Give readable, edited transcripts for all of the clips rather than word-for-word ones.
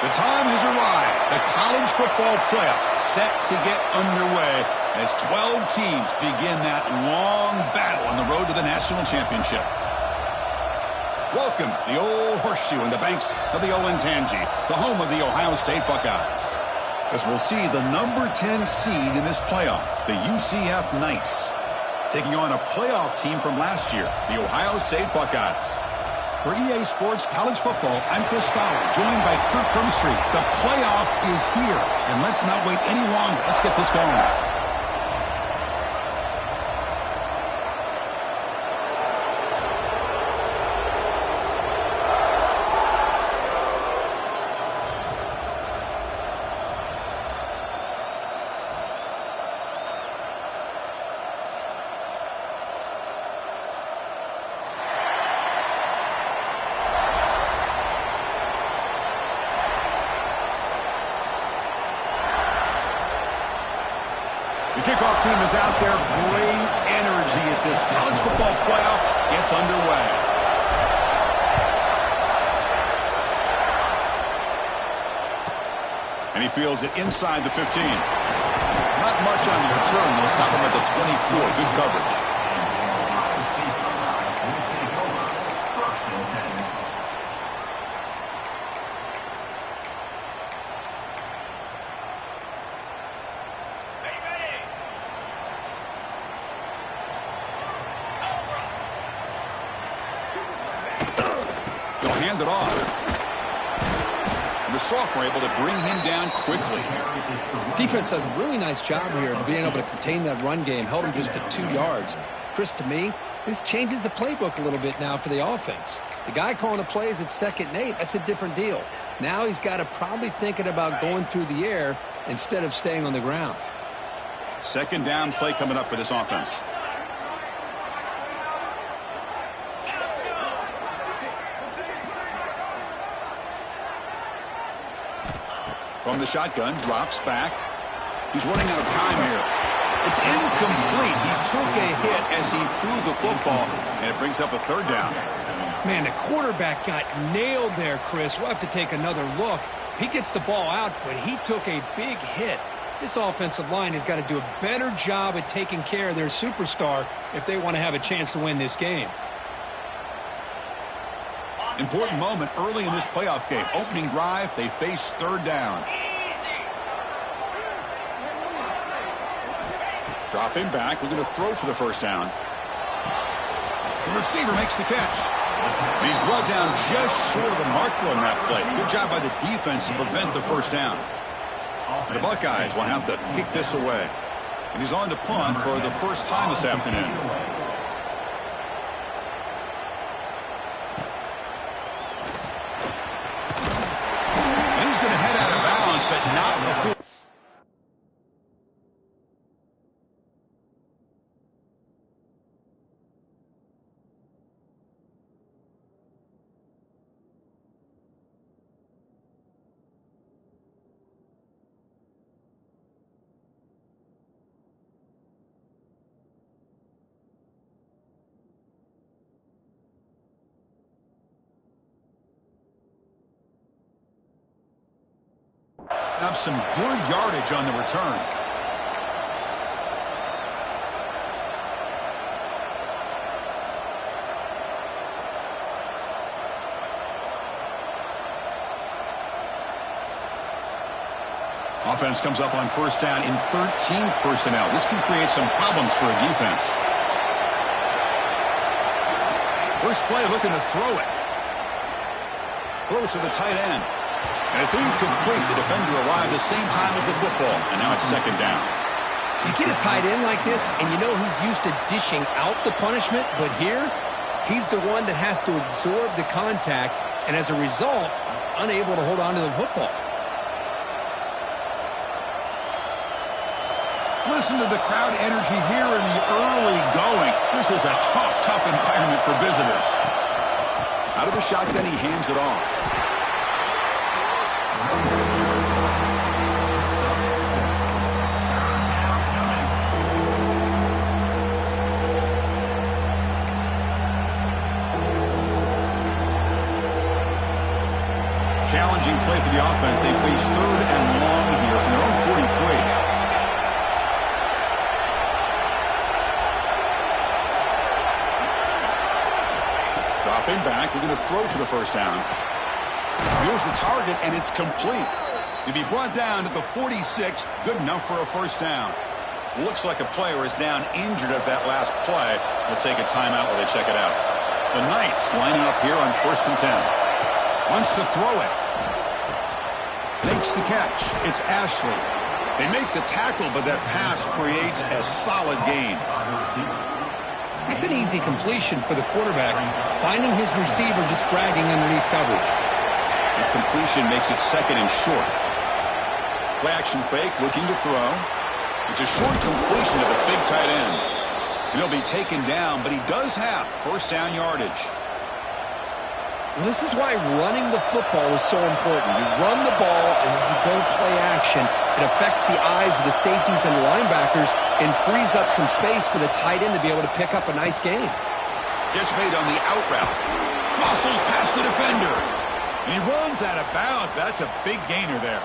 The time has arrived. The college football playoff set to get underway as 12 teams begin that long battle on the road to the national championship. Welcome, the old horseshoe on the banks of the Olentangy, the home of the Ohio State Buckeyes. As we'll see the number 10 seed in this playoff, the UCF Knights, taking on a playoff team from last year, the Ohio State Buckeyes. For EA Sports College Football, I'm Chris Fowler, joined by Kirk Crumstreet. The playoff is here, and let's not wait any longer. Let's get this going. The kickoff team is out there. Great energy as this college football playoff gets underway. And he fields it inside the 15. Not much on the return. They'll stop him at the 24. Good coverage. Hand it off. And the sophomore able to bring him down quickly. Defense does a really nice job here of being able to contain that run game. Held him just to 2 yards. Chris, to me, this changes the playbook a little bit now for the offense. The guy calling the plays at 2nd and 8, that's a different deal. Now he's got to probably thinking about going through the air instead of staying on the ground. 2nd down play coming up for this offense. From the shotgun, drops back. He's running out of time here. It's incomplete. He took a hit as he threw the football, and it brings up a 3rd down. Man, the quarterback got nailed there, Chris. We'll have to take another look. He gets the ball out, but he took a big hit. This offensive line has got to do a better job at taking care of their superstar if they want to have a chance to win this game. Important moment early in this playoff game. Opening drive, they face 3rd down. Dropping back, looking to throw for the 1st down. The receiver makes the catch. And he's brought down just short of the marker on that play. Good job by the defense to prevent the 1st down. The Buckeyes will have to kick this away. And he's on to punt for the first time this afternoon. Up some good yardage on the return. Offense comes up on 1st down in 13 personnel. This can create some problems for a defense. First play looking to throw it. Close to the tight end. And it's incomplete. The defender arrived the same time as the football. And now it's 2nd down. You get a tight end like this, and you know he's used to dishing out the punishment. But here, he's the one that has to absorb the contact. And as a result, he's unable to hold on to the football. Listen to the crowd energy here in the early going. This is a tough environment for visitors. Out of the shotgun, he hands it off. Challenging play for the offense. They face 3rd and long here from their own 43. Dropping back, looking to throw for the first down. Here's the target, and it's complete. To be brought down to the 46, good enough for a first down. Looks like a player is down injured at that last play. We'll take a timeout while they check it out. The Knights lining up here on 1st and 10. Wants to throw it. Makes the catch. It's Ashley. They make the tackle, but that pass creates a solid gain. That's an easy completion for the quarterback, finding his receiver just dragging underneath coverage. The completion makes it 2nd and short. Play action fake, looking to throw. It's a short completion to the big tight end. He'll be taken down, but he does have first down yardage. Well, this is why running the football is so important. You run the ball, and then you go play action. It affects the eyes of the safeties and linebackers and frees up some space for the tight end to be able to pick up a nice gain. Gets made on the out route. Muscles past the defender. And he runs out of bounds. That's a big gainer there.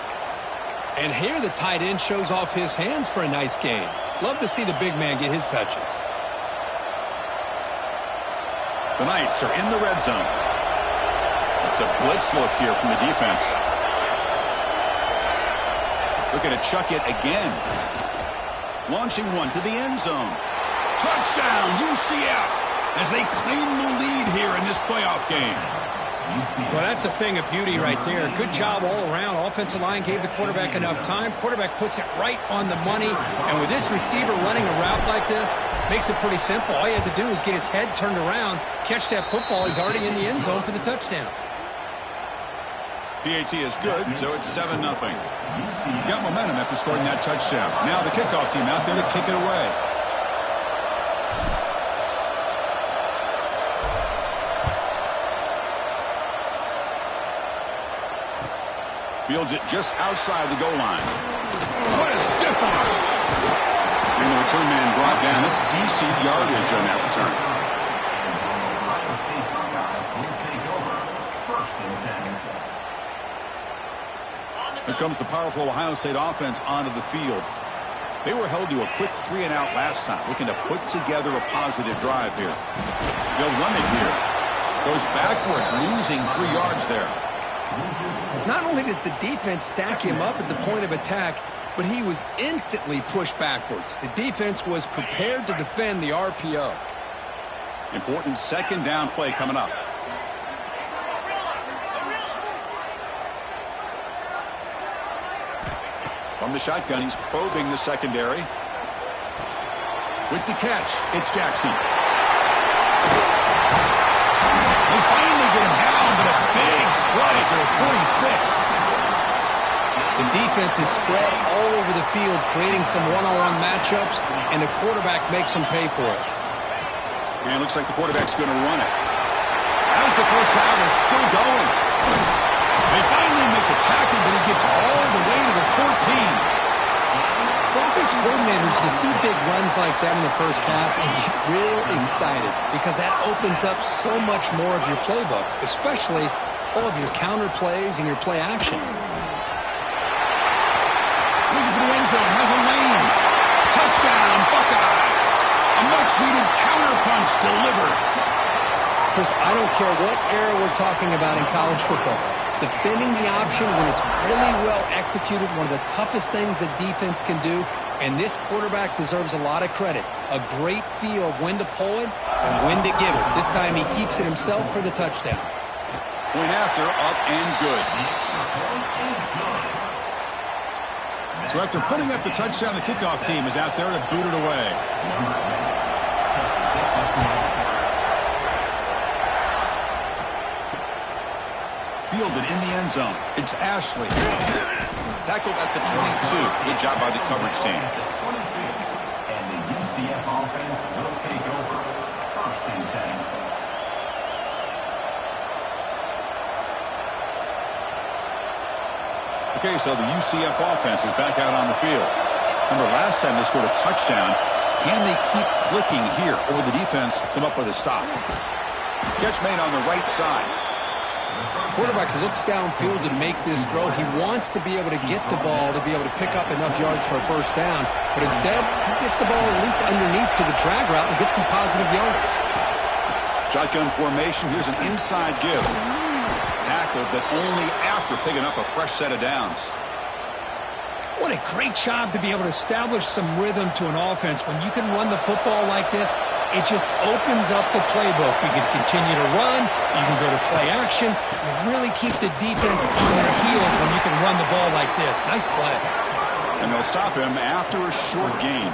And here the tight end shows off his hands for a nice gain. Love to see the big man get his touches. The Knights are in the red zone. It's a blitz look here from the defense. Looking to chuck it again. Launching one to the end zone. Touchdown, UCF, as they claim the lead here in this playoff game. Well, that's a thing of beauty right there. Good job all around. Offensive line gave the quarterback enough time. Quarterback puts it right on the money. And with this receiver running a route like this, makes it pretty simple. All you have to do is get his head turned around, catch that football. He's already in the end zone for the touchdown. PAT is good, so it's 7-0. Got momentum after scoring that touchdown. Now the kickoff team out there to kick it away. Fields it just outside the goal line. What a stiff arm! And the return man brought down. That's decent yardage on that return. Here comes the powerful Ohio State offense onto the field. They were held to a quick 3-and-out last time, looking to put together a positive drive here. They'll run it here. Goes backwards, losing 3 yards there. Not only does the defense stack him up at the point of attack, but he was instantly pushed backwards. The defense was prepared to defend the RPO. Important 2nd down play coming up. From the shotgun, he's probing the secondary. With the catch, it's Jackson. They finally get him down, but a big play for the 46. The defense is spread all over the field, creating some one-on-one matchups, and the quarterback makes them pay for it. And it looks like the quarterback's going to run it. As the first down is still going. They finally make the tackle, but he gets all the way to the 14. For offensive coordinators, to see big runs like that in the first half, they get real excited because that opens up so much more of your playbook, especially all of your counter plays and your play action. Looking for the end zone, has a lane. Touchdown, Buckeyes. A much-needed counter-punch delivered. Chris, I don't care what era we're talking about in college football. Defending the option when it's really well executed, one of the toughest things that defense can do, and this quarterback deserves a lot of credit. A great feel of when to pull it and when to give it. This time he keeps it himself for the touchdown. Point after, up and good. So after putting up the touchdown, the kickoff team is out there to boot it away. Fielded in the end zone. It's Ashley. Tackled at the 22. Good job by the coverage team. And the UCF offense will take over 1st and 10. Okay, so the UCF offense is back out on the field. Remember, last time they scored a touchdown. Can they keep clicking here, or will the defense come up with a stop? Catch made on the right side. Quarterback looks downfield to make this throw. He wants to be able to get the ball to be able to pick up enough yards for a first down, but instead, he gets the ball at least underneath to the drag route and gets some positive yards. Shotgun formation. Here's an inside give. Tackled, but only after picking up a fresh set of downs. What a great job to be able to establish some rhythm to an offense. When you can run the football like this, it just opens up the playbook. You can continue to run. You can go to play action. You really keep the defense on their heels when you can run the ball like this. Nice play. And they'll stop him after a short gain.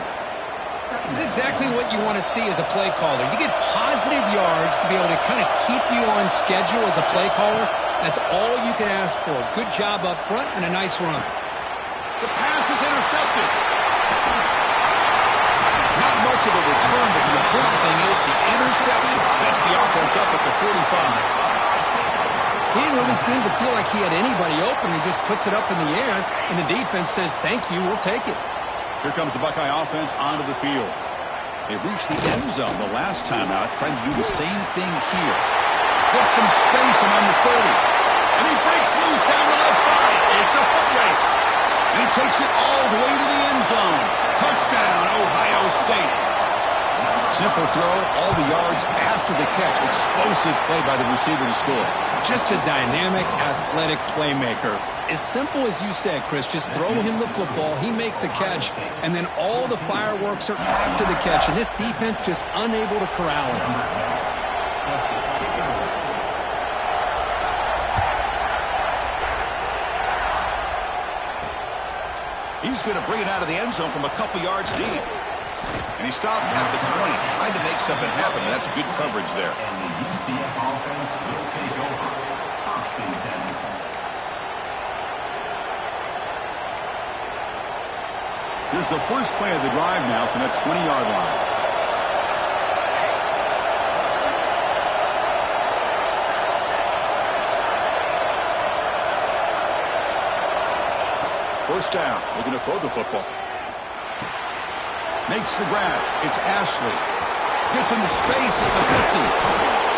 This is exactly what you want to see as a play caller. You get positive yards to be able to kind of keep you on schedule as a play caller. That's all you can ask for. Good job up front and a nice run. The pass is intercepted. Not much of a return, but the important thing is the interception sets the offense up at the 45. He didn't really seem to feel like he had anybody open. He just puts it up in the air, and the defense says, thank you, we'll take it. Here comes the Buckeye offense onto the field. They reached the end zone the last time out, trying to do the same thing here. Gets some space around the 30. And he breaks loose down the left side. It's a foot race. And he takes it all the way to the end zone. Touchdown, Ohio State. Simple throw, all the yards after the catch. Explosive play by the receiver to score. Just a dynamic, athletic playmaker. As simple as you said, Chris, just throw him the football, he makes a catch, and then all the fireworks are after the catch, and this defense just unable to corral him. He's going to bring it out of the end zone from a couple yards deep. And he stopped at the 20, trying to make something happen. That's good coverage there. And the UCF offense will take over. First and 10. Here's the first play of the drive now from the 20-yard line. First down, looking to throw the football. Makes the grab. It's Ashley. Gets into space at the 50.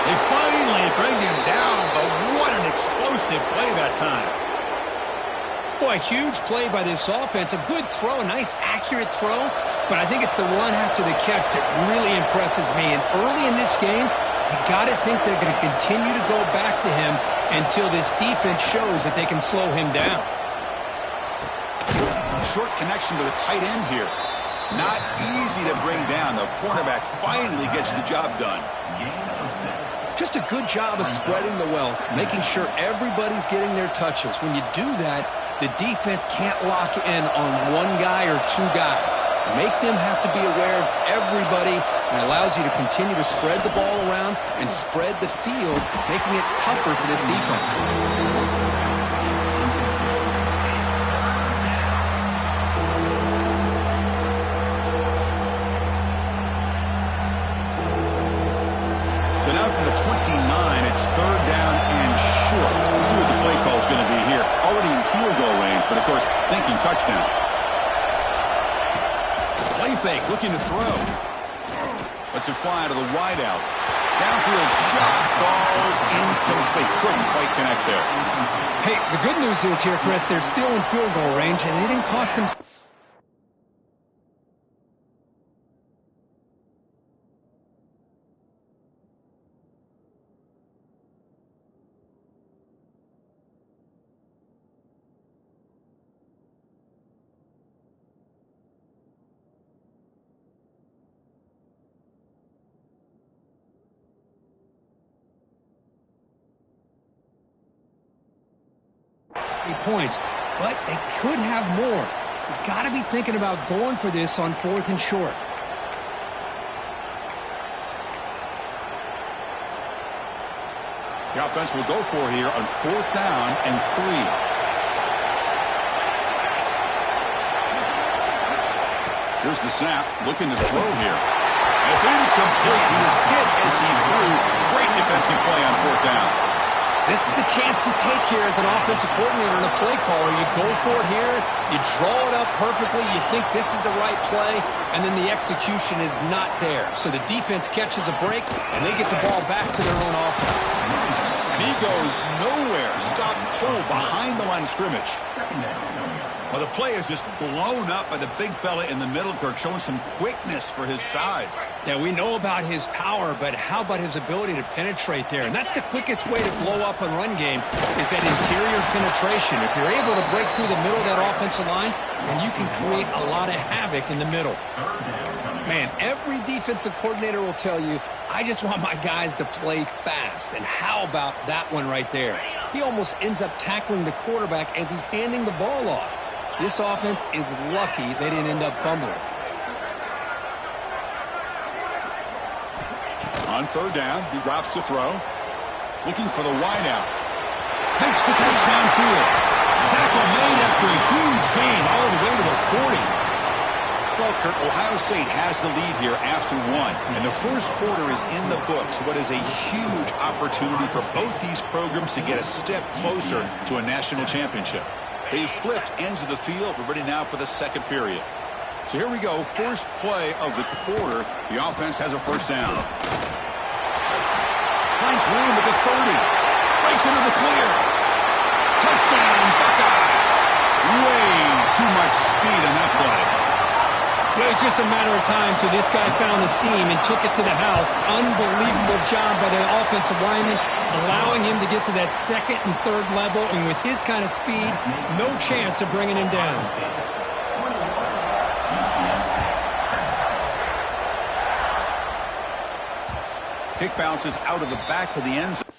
They finally bring him down, but what an explosive play that time. Boy, a huge play by this offense. A good throw, a nice accurate throw, but I think it's the run after the catch that really impresses me. And early in this game, you got to think they're going to continue to go back to him until this defense shows that they can slow him down. Short connection with a tight end here. Not easy to bring down. The cornerback finally gets the job done. Just a good job of spreading the wealth, making sure everybody's getting their touches. When you do that, the defense can't lock in on one guy or two guys. Make them have to be aware of everybody, and allows you to continue to spread the ball around and spread the field, making it tougher for this defense. So now from the 29, it's third down and short. Let's see what the play call is going to be here. Already in field goal range, but of course, thinking touchdown. Play fake, looking to throw. Lets it fly to the wideout. Downfield shot falls incomplete. Couldn't quite connect there. Hey, the good news is here, Chris, they're still in field goal range, and they didn't cost them. Points, but they could have more. You've got to be thinking about going for this on 4th and short. The offense will go for here on 4th down and 3. Here's the snap, looking to throw here. It's incomplete. He was hit as he threw. Great defensive play on 4th down. This is the chance you take here as an offensive coordinator and a play caller. You go for it here, you draw it up perfectly, you think this is the right play, and then the execution is not there. So the defense catches a break, and they get the ball back to their own offense. And he goes nowhere. Stop cold behind the line of scrimmage. Well, the play is just blown up by the big fella in the middle, Kirk, showing some quickness for his size. Yeah, we know about his power, but how about his ability to penetrate there? And that's the quickest way to blow up a run game is that interior penetration. If you're able to break through the middle of that offensive line, and you can create a lot of havoc in the middle. Man, every defensive coordinator will tell you, I just want my guys to play fast. And how about that one right there? He almost ends up tackling the quarterback as he's handing the ball off. This offense is lucky they didn't end up fumbling. On third down, he drops to throw. Looking for the wideout. Makes the catch downfield. Tackle made after a huge gain all the way to the 40. Well, Kirk, Ohio State has the lead here after one. And the first quarter is in the books. What is a huge opportunity for both these programs to get a step closer to a national championship. They've flipped ends of the field. We're ready now for the second period. So here we go. First play of the quarter. The offense has a first down. Finds room at the 30. Breaks into the clear. Touchdown, Buckeyes. Way too much speed in that play. It was just a matter of time till this guy found the seam and took it to the house. Unbelievable job by the offensive lineman, allowing him to get to that second and third level. And with his kind of speed, no chance of bringing him down. Kick bounces out of the back of the end zone.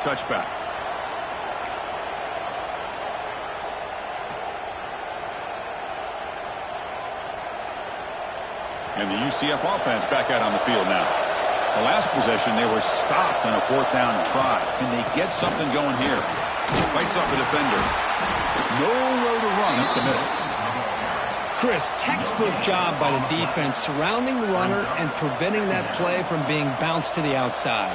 Touchback. And the UCF offense back out on the field now. The last possession, they were stopped on a fourth down try. Can they get something going here? Fights off a defender. Nowhere to run up the middle. Chris, textbook job by the defense surrounding the runner and preventing that play from being bounced to the outside.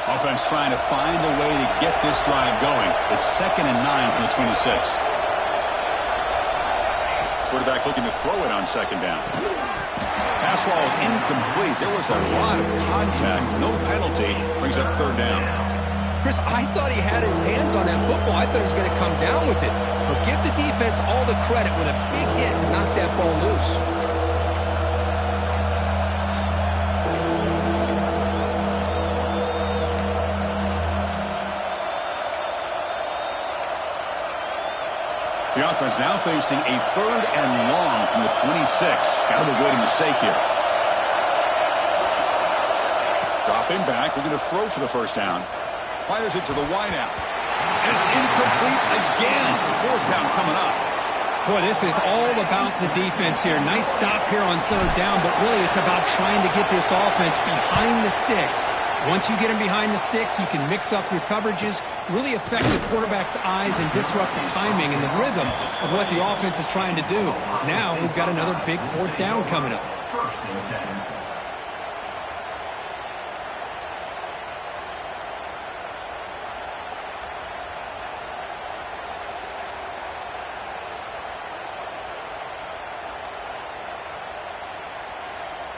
Offense trying to find a way to get this drive going. It's 2nd and 9 from the 26. Quarterback looking to throw it on second down. Pass ball is incomplete. There was a lot of contact. No penalty. Brings up third down. Chris, I thought he had his hands on that football. I thought he was going to come down with it. But give the defense all the credit with a big hit to knock that ball loose. The offense now facing a third and long from the 26. Got to avoid a mistake here. Dropping back, looking to throw for the first down. Fires it to the wideout. And it's incomplete again. Fourth down coming up. Boy, this is all about the defense here. Nice stop here on third down, but really it's about trying to get this offense behind the sticks. Once you get them behind the sticks, you can mix up your coverages, really affect the quarterback's eyes and disrupt the timing and the rhythm of what the offense is trying to do. Now we've got another big fourth down coming up.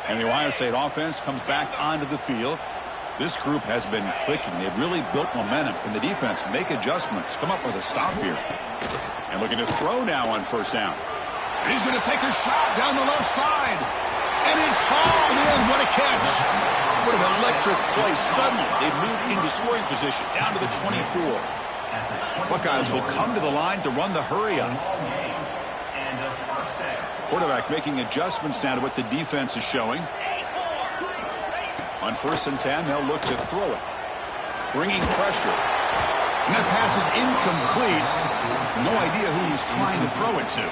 And the Ohio State offense comes back onto the field. This group has been clicking. They've really built momentum. Can the defense make adjustments? Come up with a stop here. And looking to throw now on first down. And he's going to take a shot down the left side. And it's hauled in. What a catch. What an electric play. Suddenly, they've moved into scoring position down to the 24. Buckeyes will come to the line to run the hurry up. Quarterback making adjustments now to what the defense is showing. On 1st and 10, they'll look to throw it. Bringing pressure. And that pass is incomplete. No idea who he's trying to throw it to.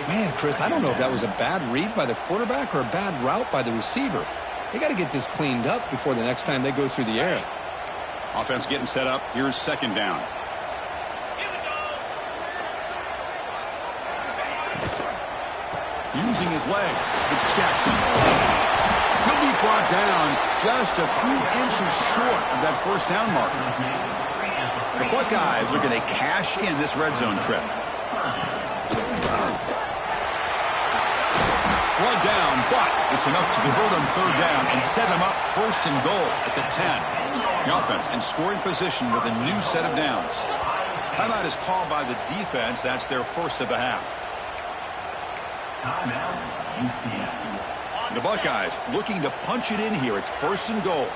Man, Chris, I don't know if that was a bad read by the quarterback or a bad route by the receiver. They got to get this cleaned up before the next time they go through the air. Offense getting set up. Here's second down. Using his legs, it's Jackson. He'll be brought down just a few inches short of that first down marker. The Buckeyes are going to cash in this red zone trip. One down, but it's enough to convert on third down and set him up first and goal at the 10. The offense in scoring position with a new set of downs. Timeout is called by the defense. That's their first of the half. Timeout, UCF. The Buckeyes looking to punch it in here. It's first and goal.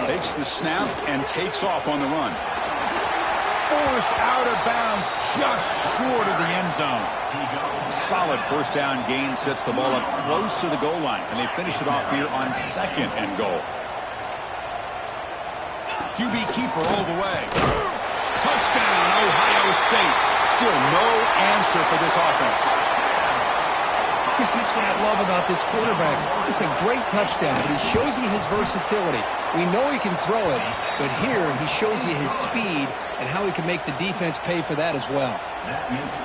Takes the snap and takes off on the run. Forced out of bounds just short of the end zone. Solid first down gain sets the ball up close to the goal line. And they finish it off here on second and goal. QB keeper all the way. Touchdown, Ohio State. Still no answer for this offense. Chris, that's what I love about this quarterback. It's a great touchdown, but he shows you his versatility. We know he can throw it, but here he shows you his speed and how he can make the defense pay for that as well.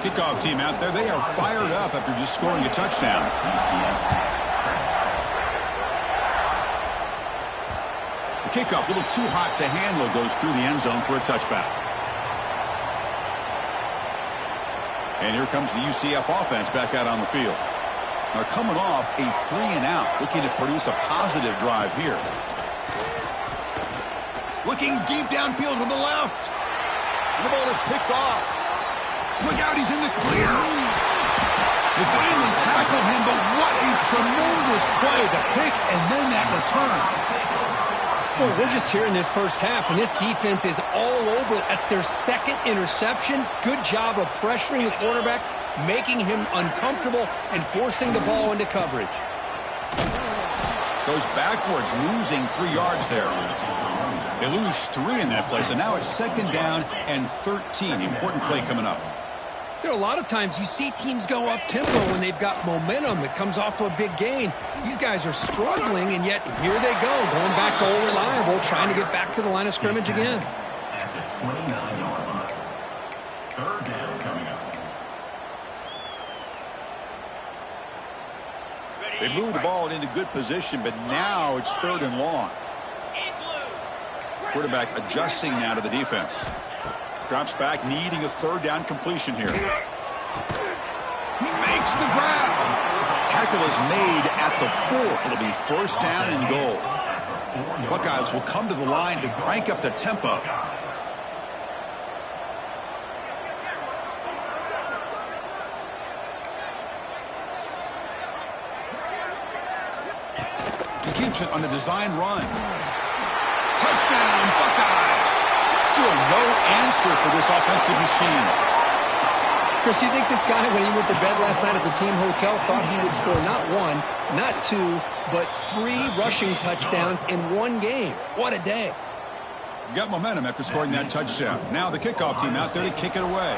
Kickoff team out there, they are fired up after just scoring a touchdown. The kickoff, a little too hot to handle, goes through the end zone for a touchback. And here comes the UCF offense back out on the field. Now coming off a 3-and-out, looking to produce a positive drive here. Looking deep downfield to the left. And the ball is picked off. Look out, he's in the clear. They finally tackle him, but what a tremendous play. The pick and then that return. Well, we're just here in this first half, and this defense is all over it. That's their second interception. Good job of pressuring the quarterback, making him uncomfortable, and forcing the ball into coverage. Goes backwards, losing 3 yards there. They lose 3 in that play, so now it's second down and 13. Important play coming up. You know, a lot of times you see teams go up-tempo when they've got momentum. It comes off to a big gain. These guys are struggling, and yet here they go, going back to old reliable, trying to get back to the line of scrimmage again. At the 29-yard line. Third down coming up. They move the ball into good position, but now it's third and long. Quarterback adjusting now to the defense. Drops back, needing a third down completion here. He makes the grab. Tackle is made at the 4. It'll be first down and goal. Buckeyes will come to the line to crank up the tempo. He keeps it on the design run. Touchdown, Buckeyes. Still no answer for this offensive machine. Chris, you think this guy, when he went to bed last night at the team hotel, thought he would score not 1, not 2, but 3 rushing touchdowns in one game? What a day. Got momentum after scoring that touchdown. Now the kickoff team out there to kick it away.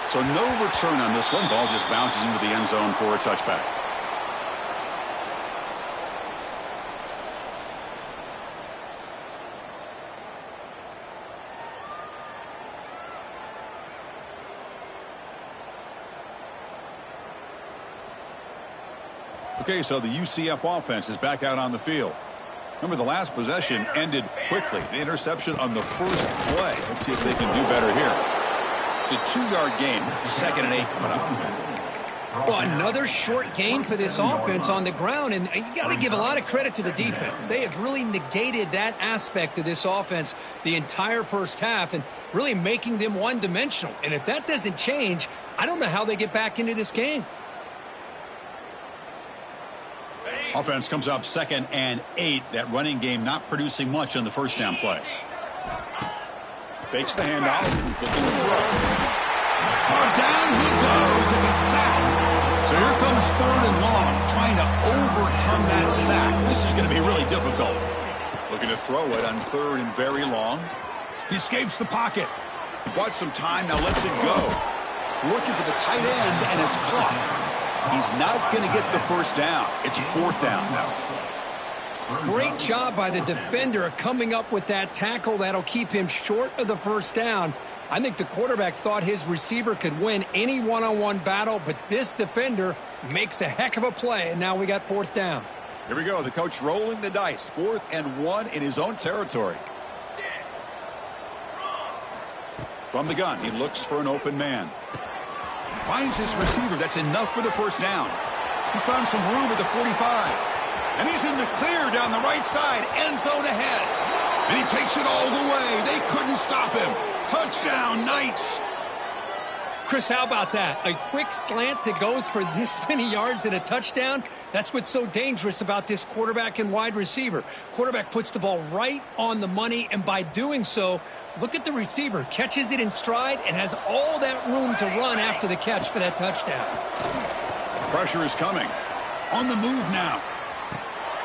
So no return on this one. Ball just bounces into the end zone for a touchback. Okay, so the UCF offense is back out on the field. Remember, the last possession ended quickly. The interception on the first play. Let's see if they can do better here. It's a 2-yard gain. Second and 8 coming up. Well, another short gain for this offense on the ground, and you got to give a lot of credit to the defense. They have really negated that aspect of this offense the entire first half and really making them one-dimensional. And if that doesn't change, I don't know how they get back into this game. Offense comes up second and 8. That running game not producing much on the first down play. Fakes the handoff. Looking to throw. Oh, down he goes. It's a sack. So here comes third and long. Trying to overcome that sack. This is going to be really difficult. Looking to throw it on 3rd and very long. He escapes the pocket. He bought some time, now lets it go. Looking for the tight end, and it's caught. He's not going to get the first down. It's 4th down now. Great job by the defender coming up with that tackle. That'll keep him short of the first down. I think the quarterback thought his receiver could win any one-on-one battle, but this defender makes a heck of a play, and now we got 4th down. Here we go. The coach rolling the dice. 4th and 1 in his own territory. From the gun, he looks for an open man. Finds his receiver. That's enough for the first down. He's found some room at the 45. And he's in the clear down the right side. End zone ahead. And he takes it all the way. They couldn't stop him. Touchdown, Knights. Chris, how about that? A quick slant that goes for this many yards and a touchdown. That's what's so dangerous about this quarterback and wide receiver. Quarterback puts the ball right on the money, and by doing so, look at the receiver. Catches it in stride and has all that room to run after the catch for that touchdown. Pressure is coming. On the move now.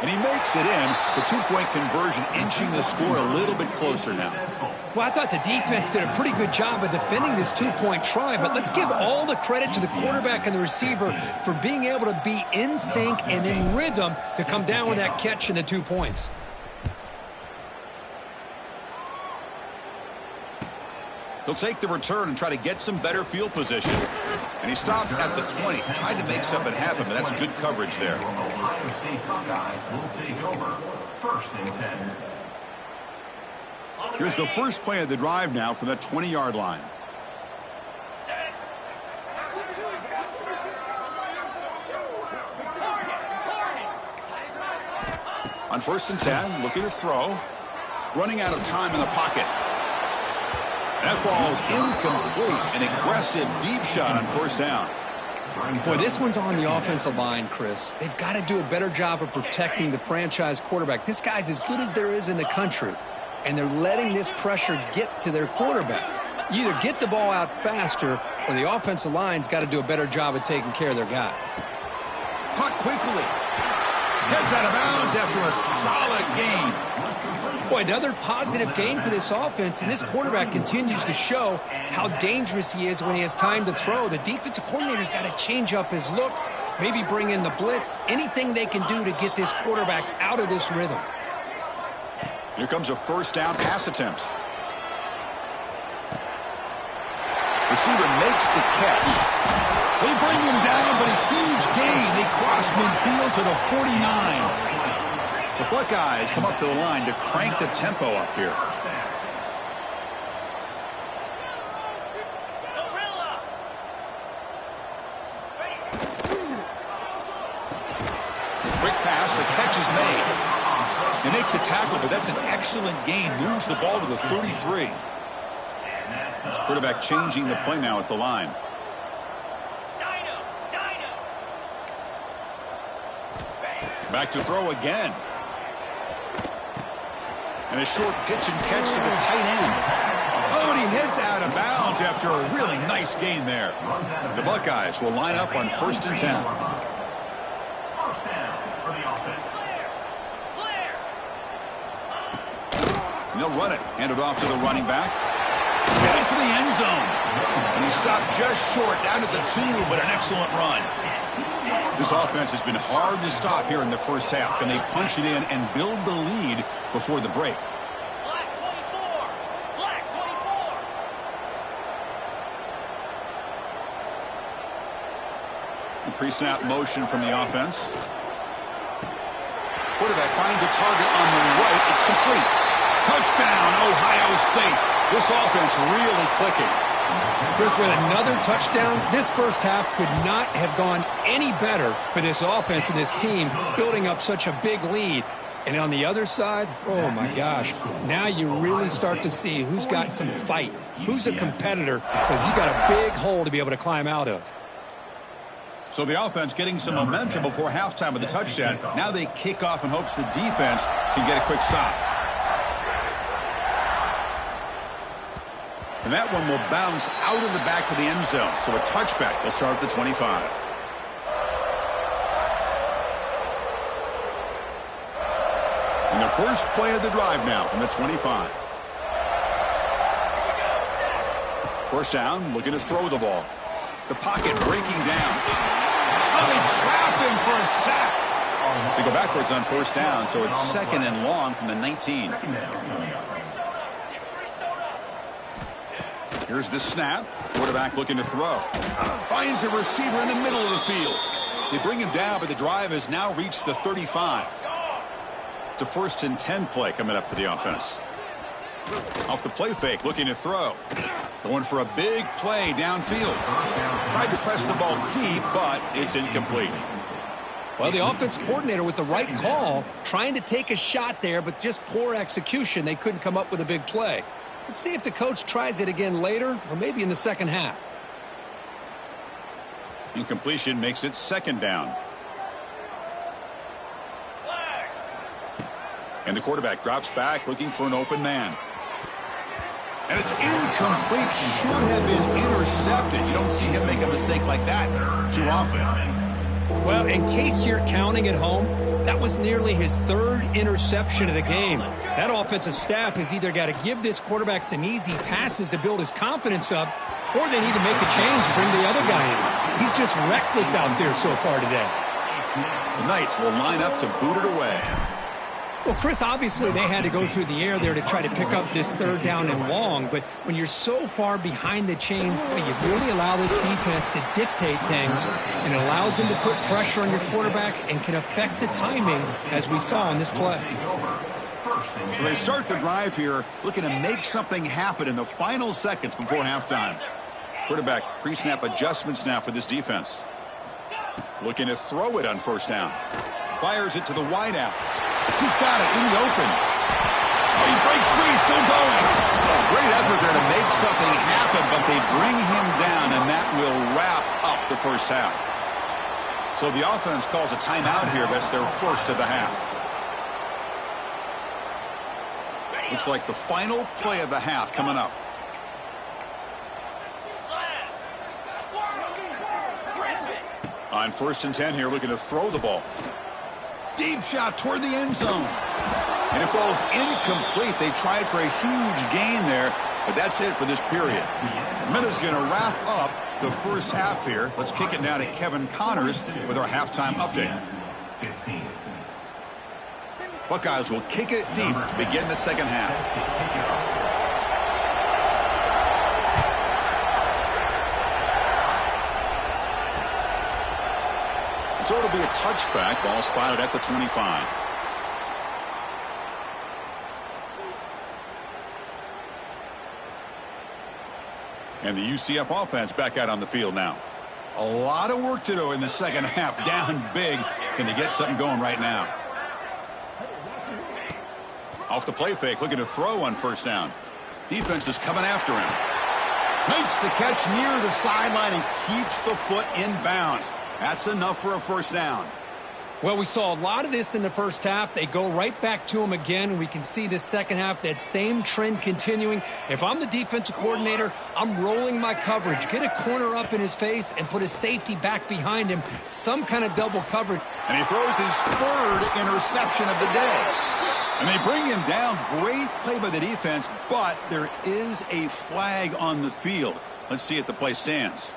And he makes it in. The 2-point conversion inching the score a little bit closer now. Well, I thought the defense did a pretty good job of defending this 2-point try, but let's give all the credit to the quarterback and the receiver for being able to be in sync and in rhythm to come down with that catch and the 2 points. He'll take the return and try to get some better field position. And he stopped at the 20, tried to make something happen, but that's good coverage there. Ohio State Buckeyes will take over 1st and 10. Here's the first play of the drive now from the 20-yard line. On 1st and 10, looking to throw. Running out of time in the pocket. That ball's incomplete. An aggressive deep shot on 1st down. Boy, this one's on the offensive line, Chris. They've got to do a better job of protecting the franchise quarterback. This guy's as good as there is in the country, and they're letting this pressure get to their quarterback. You either get the ball out faster, or the offensive line's got to do a better job of taking care of their guy. Caught quickly. Heads out of bounds after a solid gain. Boy, another positive gain for this offense, and this quarterback continues to show how dangerous he is when he has time to throw. The defensive coordinator's got to change up his looks, maybe bring in the blitz, anything they can do to get this quarterback out of this rhythm. Here comes a 1st down pass attempt. Receiver makes the catch. They bring him down, but a huge gain. They cross midfield to the 49. The Buckeyes come up to the line to crank the tempo up here. Quick pass, the catch is made. They make the tackle, but that's an excellent gain. Moves the ball to the 33. Quarterback changing the play now at the line. Back to throw again. And a short pitch and catch to the tight end. Oh, and he heads out of bounds after a really nice gain there. The Buckeyes will line up on 1st and 10. And they'll run it. Hand it off to the running back. Headed for the end zone. And he stopped just short down at the 2, but an excellent run. This offense has been hard to stop here in the first half. Can they punch it in and build the lead before the break? Black 24. Black 24. Pre-snap motion from the offense. Quarterback finds a target on the right. It's complete. Touchdown, Ohio State. This offense really clicking. Chris, with another touchdown, this first half could not have gone any better for this offense and this team, building up such a big lead. And on the other side, oh my gosh, now you really start to see who's got some fight, who's a competitor, because you got a big hole to be able to climb out of. So the offense getting some momentum before halftime with the touchdown. Now they kick off in hopes the defense can get a quick stop. And that one will bounce out of the back of the end zone. So a touchback. They'll start at the 25. And the first play of the drive now from the 25. First down, looking to throw the ball. The pocket breaking down. Oh, they trap him for a sack. They go backwards on first down, so it's second and long from the 19. Here's the snap. Quarterback looking to throw. Finds a receiver in the middle of the field. They bring him down, but the drive has now reached the 35. It's a 1st and 10 play coming up for the offense. Off the play fake, looking to throw. Going for a big play downfield. Tried to press the ball deep, but it's incomplete. Well, the offense coordinator with the right call, trying to take a shot there, but just poor execution. They couldn't come up with a big play. Let's see if the coach tries it again later, or maybe in the second half. Incompletion makes it second down. And the quarterback drops back, looking for an open man. And it's incomplete. Should have been intercepted. You don't see him make a mistake like that too often. Well, in case you're counting at home, that was nearly his 3rd interception of the game. That offensive staff has either got to give this quarterback some easy passes to build his confidence up, or they need to make a change and bring the other guy in. He's just reckless out there so far today. The Knights will line up to boot it away. Well, Chris, obviously they had to go through the air there to try to pick up this 3rd down and long, but when you're so far behind the chains, boy, you really allow this defense to dictate things, and it allows them to put pressure on your quarterback and can affect the timing, as we saw in this play. So they start the drive here, looking to make something happen in the final seconds before halftime. Quarterback pre-snap adjustments now for this defense. Looking to throw it on first down. Fires it to the wideout. He's got it in the open. Oh, he breaks free, still going. Great effort there to make something happen, but they bring him down, and that will wrap up the first half. So the offense calls a timeout here. That's their first of the half. Looks like the final play of the half coming up. On 1st and 10 here, looking to throw the ball. Deep shot toward the end zone. And it falls incomplete. They tried for a huge gain there, but that's it for this period. Minutes going to wrap up the first half here. Let's kick it now to Kevin Connors with our halftime update. Buckeyes will kick it deep to begin the second half. So it'll be a touchback. Ball spotted at the 25. And the UCF offense back out on the field now. A lot of work to do in the second half. Down big. Can they get something going right now? Off the play fake, looking to throw on first down. Defense is coming after him. Makes the catch near the sideline and keeps the foot in bounds. That's enough for a first down. Well, we saw a lot of this in the first half. They go right back to him again. We can see the second half, that same trend continuing. If I'm the defensive coordinator, I'm rolling my coverage. Get a corner up in his face and put a safety back behind him. Some kind of double coverage. And he throws his 3rd interception of the day. And they bring him down. Great play by the defense, but there is a flag on the field. Let's see if the play stands.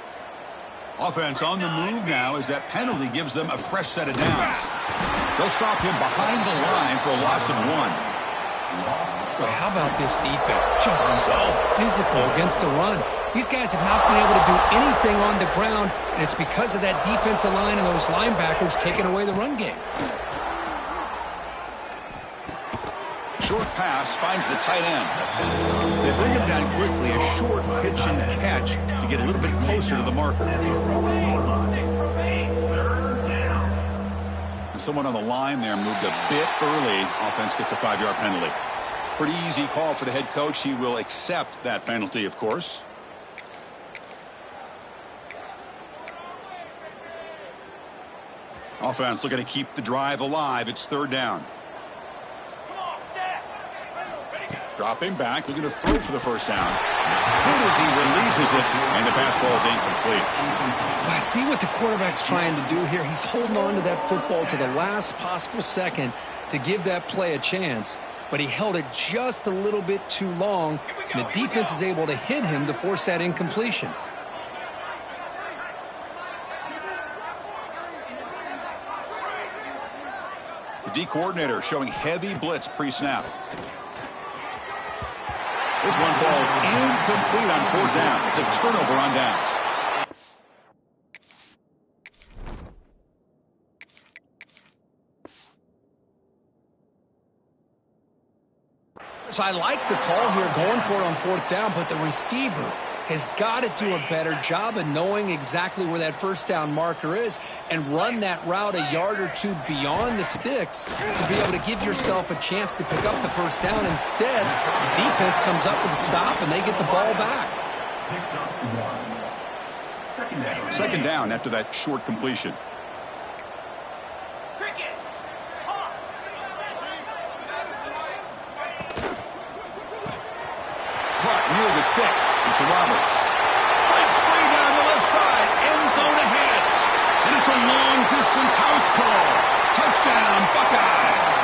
Offense on the move now as that penalty gives them a fresh set of downs. They'll stop him behind the line for a loss of 1. Well, how about this defense? Just so physical against the run. These guys have not been able to do anything on the ground, and it's because of that defensive line and those linebackers taking away the run game. Short pass finds the tight end. They bring him down quickly, a short pitch and catch to get a little bit closer to the marker. And someone on the line there moved a bit early. Offense gets a 5-yard penalty. Pretty easy call for the head coach. He will accept that penalty, of course. Offense looking to keep the drive alive. It's 3rd down. Come on, set. Ready, Dropping back, looking to throw for the first down. Good as he releases it, and the pass ball is incomplete. I see what the quarterback's trying to do here. He's holding on to that football to the last possible second to give that play a chance, but he held it just a little bit too long, and the defense is able to hit him to force that incompletion. The D coordinator showing heavy blitz pre-snap. This one falls incomplete on fourth down. It's a turnover on downs. So I like the call here, going for it on fourth down, but the receiver has got to do a better job of knowing exactly where that first down marker is and run that route a yard or two beyond the sticks to be able to give yourself a chance to pick up the first down. Instead, the defense comes up with a stop and they get the ball back. Second down after that short completion. Cricket. Caught near the sticks. It's Roberts. Breaks free down the left side. End zone ahead. And it's a long-distance house call. Touchdown, Buckeyes.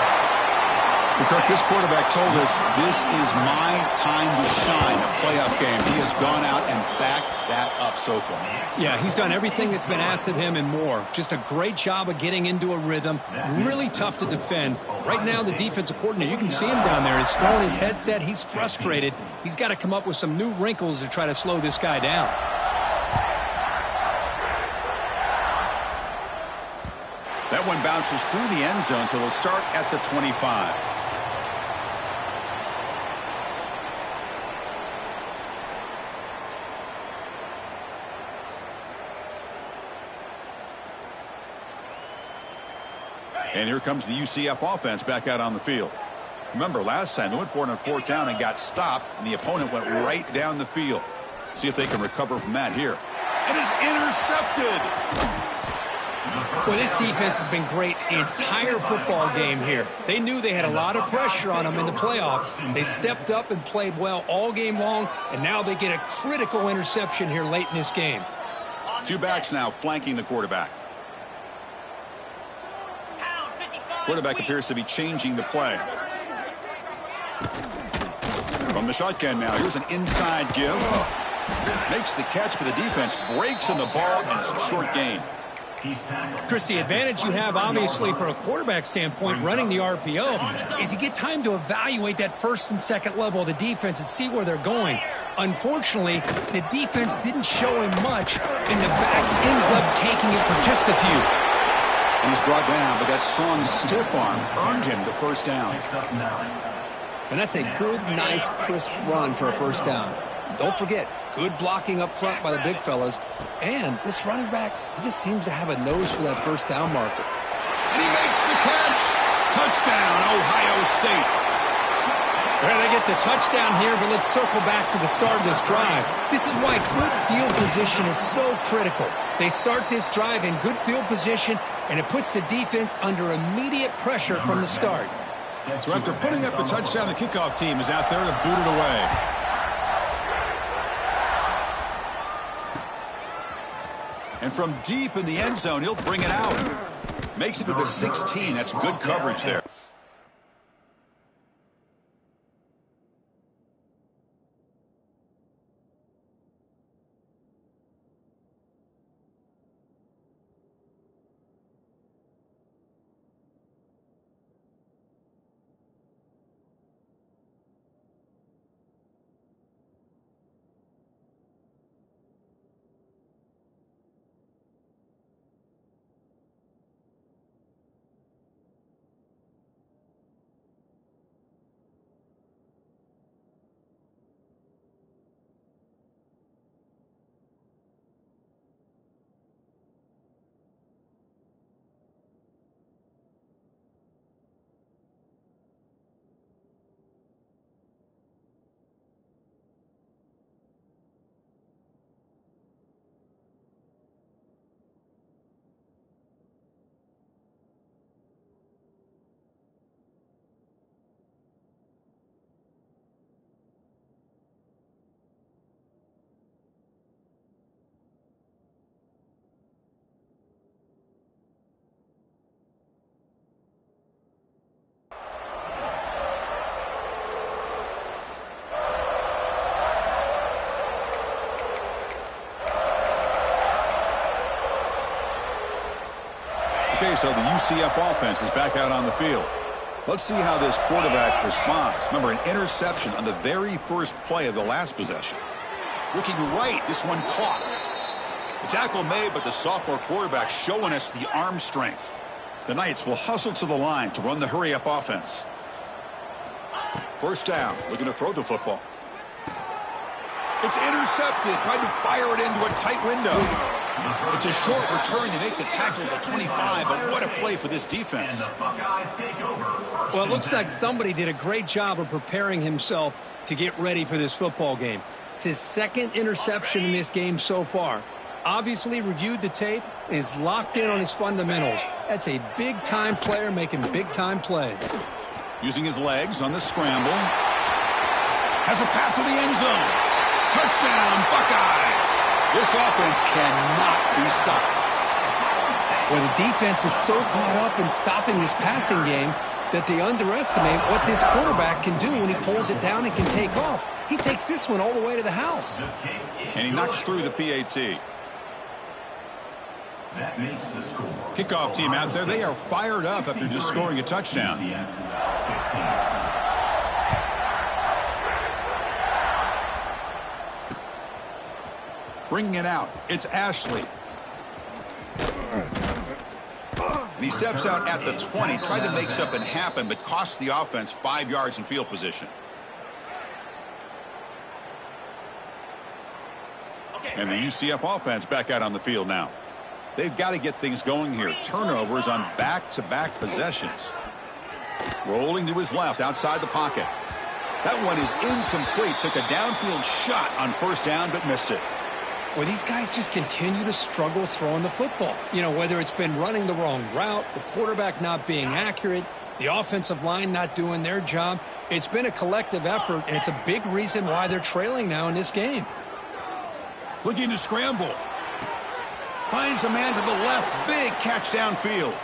Well, Kirk, this quarterback told us this is my time to shine, a playoff game. He has gone out and backed that up so far. Yeah, he's done everything that's been asked of him and more. Just a great job of getting into a rhythm. Really tough to defend. Right now, the defensive coordinator, you can see him down there. He's throwing his headset. He's frustrated. He's got to come up with some new wrinkles to try to slow this guy down. That one bounces through the end zone, so they'll start at the 25. And here comes the UCF offense back out on the field. Remember, last time they went for it on fourth down and got stopped, and the opponent went right down the field. See if they can recover from that here. And is intercepted. Well, this defense has been great the entire football game here. They knew they had a lot of pressure on them in the playoff. They stepped up and played well all game long, and now they get a critical interception here late in this game. Two backs now flanking the quarterback. Quarterback appears to be changing the play. From the shotgun now, here's an inside give. Makes the catch, but the defense breaks in the ball, and it's a short gain. Chris, the advantage you have, obviously, from a quarterback standpoint, running the RPO, is you get time to evaluate that first and second level of the defense and see where they're going. Unfortunately, the defense didn't show him much, and the back ends up taking it for just a few. He's brought down, but that strong stiff arm earned him the first down. And that's a good, nice, crisp run for a first down. Don't forget, good blocking up front by the big fellas. And this running back, he just seems to have a nose for that first down marker. And he makes the catch. Touchdown, Ohio State. Well, they get the touchdown here, but let's circle back to the start of this drive. This is why good field position is so critical. They start this drive in good field position, and it puts the defense under immediate pressure from the start. So after putting up a touchdown, the kickoff team is out there to boot it away. And from deep in the end zone, he'll bring it out. Makes it to the 16. That's good coverage there. Okay, so the UCF offense is back out on the field. Let's see how this quarterback responds. Remember, an interception on the very first play of the last possession. Looking right, this one caught. The tackle made, but the sophomore quarterback showing us the arm strength. The Knights will hustle to the line to run the hurry-up offense. First down, looking to throw the football. It's intercepted, tried to fire it into a tight window. It's a short return. They make the tackle at the 25, but what a play for this defense. Well, it looks like somebody did a great job of preparing himself to get ready for this football game. It's his second interception in this game so far. Obviously reviewed the tape, is locked in on his fundamentals. That's a big-time player making big-time plays. Using his legs on the scramble. Has a path to the end zone. Touchdown, Buckeyes. This offense cannot be stopped. Well, the defense is so caught up in stopping this passing game that they underestimate what this quarterback can do when he pulls it down and can take off. He takes this one all the way to the house. And he knocks through the PAT. That makes the score. Kickoff team out there, they are fired up after just scoring a touchdown. Bringing it out, it's Ashley. And he steps out at the 20, tried to make something happen, but cost the offense 5 yards in field position. And the UCF offense back out on the field now. They've got to get things going here. Turnovers on back-to-back possessions. Rolling to his left outside the pocket. That one is incomplete. Took a downfield shot on first down, but missed it. Well, these guys just continue to struggle throwing the football. You know, whether it's been running the wrong route, the quarterback not being accurate, the offensive line not doing their job. It's been a collective effort, and it's a big reason why they're trailing now in this game. Looking to scramble. Finds a man to the left. Big catch downfield.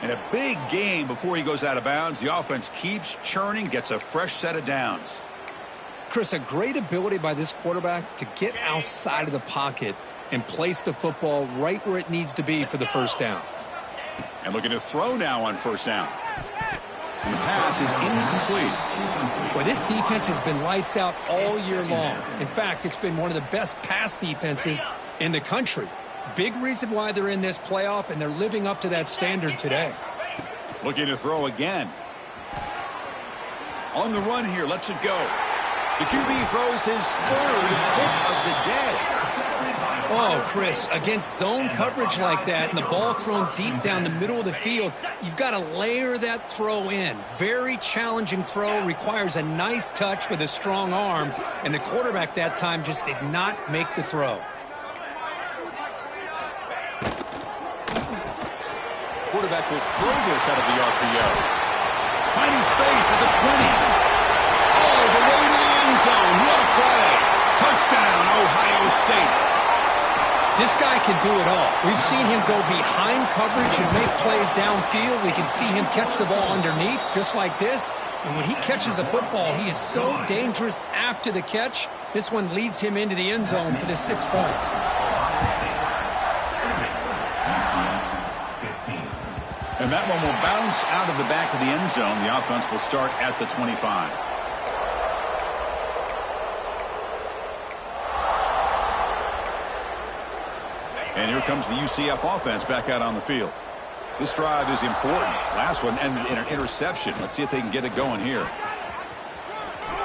And a big gain before he goes out of bounds. The offense keeps churning, gets a fresh set of downs. Chris, a great ability by this quarterback to get outside of the pocket and place the football right where it needs to be for the first down. And looking to throw now on first down. And the pass is incomplete. Well, this defense has been lights out all year long. In fact, it's been one of the best pass defenses in the country. Big reason why they're in this playoff, and they're living up to that standard today. Looking to throw again. On the run here, lets it go. The QB throws his third pick of the day. Oh, Chris, against zone coverage like that and the ball thrown deep down the middle of the field, you've got to layer that throw in. Very challenging throw, requires a nice touch with a strong arm, and the quarterback that time just did not make the throw. Quarterback will throw this out of the RPO. Finding space at the 20. All the way to the end zone. What a play. Touchdown, Ohio State. This guy can do it all. We've seen him go behind coverage and make plays downfield. We can see him catch the ball underneath, just like this. And when he catches a football, he is so dangerous after the catch. This one leads him into the end zone for the 6 points. And that one will bounce out of the back of the end zone. The offense will start at the 25. And here comes the UCF offense back out on the field. This drive is important. Last one ended in an interception. Let's see if they can get it going here.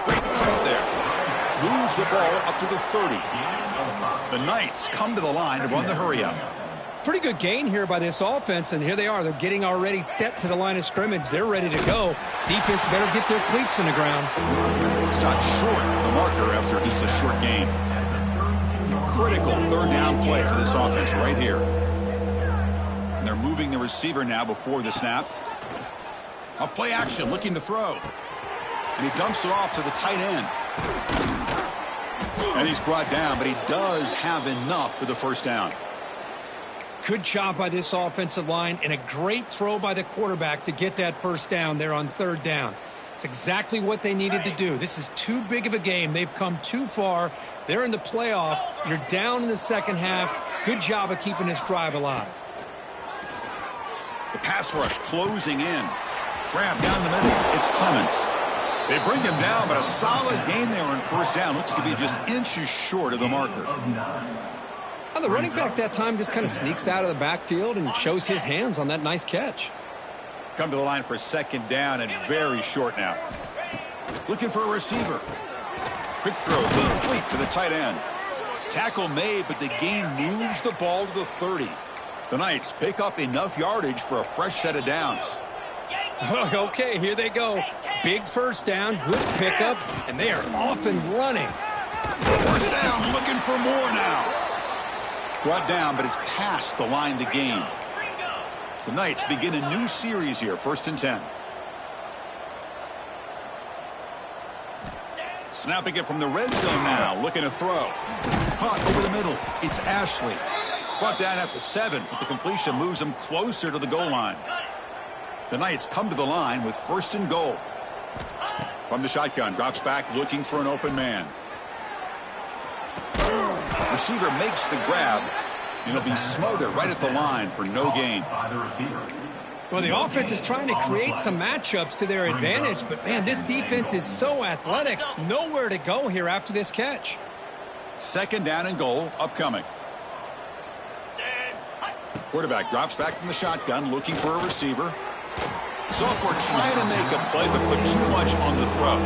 Great cut there. Moves the ball up to the 30. The Knights come to the line to run the hurry-up. Pretty good gain here by this offense, and here they are. They're getting already set to the line of scrimmage. They're ready to go. Defense better get their cleats in the ground. Stopped short of the marker after just a short gain. Critical third down play for this offense right here. And they're moving the receiver now before the snap. A play action, looking to throw. And he dumps it off to the tight end. And he's brought down, but he does have enough for the first down. Good job by this offensive line, and a great throw by the quarterback to get that first down there on third down. It's exactly what they needed to do. This is too big of a game. They've come too far. They're in the playoff. You're down in the second half. Good job of keeping this drive alive. The pass rush closing in. Grab down the middle. It's Clements. They bring him down, but a solid gain there on first down. Looks to be just inches short of the marker. Well, the running back that time just kind of sneaks out of the backfield and shows his hands on that nice catch. Come to the line for second down and very short now. Looking for a receiver. Quick throw, complete to the tight end. Tackle made, but the gain moves the ball to the 30. The Knights pick up enough yardage for a fresh set of downs. Okay, here they go. Big first down, good pickup, and they are off and running. First down, looking for more now. Brought down, but it's past the line to gain. The Knights begin a new series here, 1st and 10. Snapping it from the red zone now, looking to throw. Caught over the middle. It's Ashley. Brought down at the 7, but the completion moves him closer to the goal line. The Knights come to the line with 1st and goal. From the shotgun, drops back looking for an open man. Receiver makes the grab, and he'll be smothered right at the line for no gain. Well, the offense is trying to create some matchups to their advantage, but, man, this defense is so athletic. Nowhere to go here after this catch. 2nd down and goal upcoming. Quarterback drops back from the shotgun, looking for a receiver. Sophomore trying to make a play, but put too much on the throw.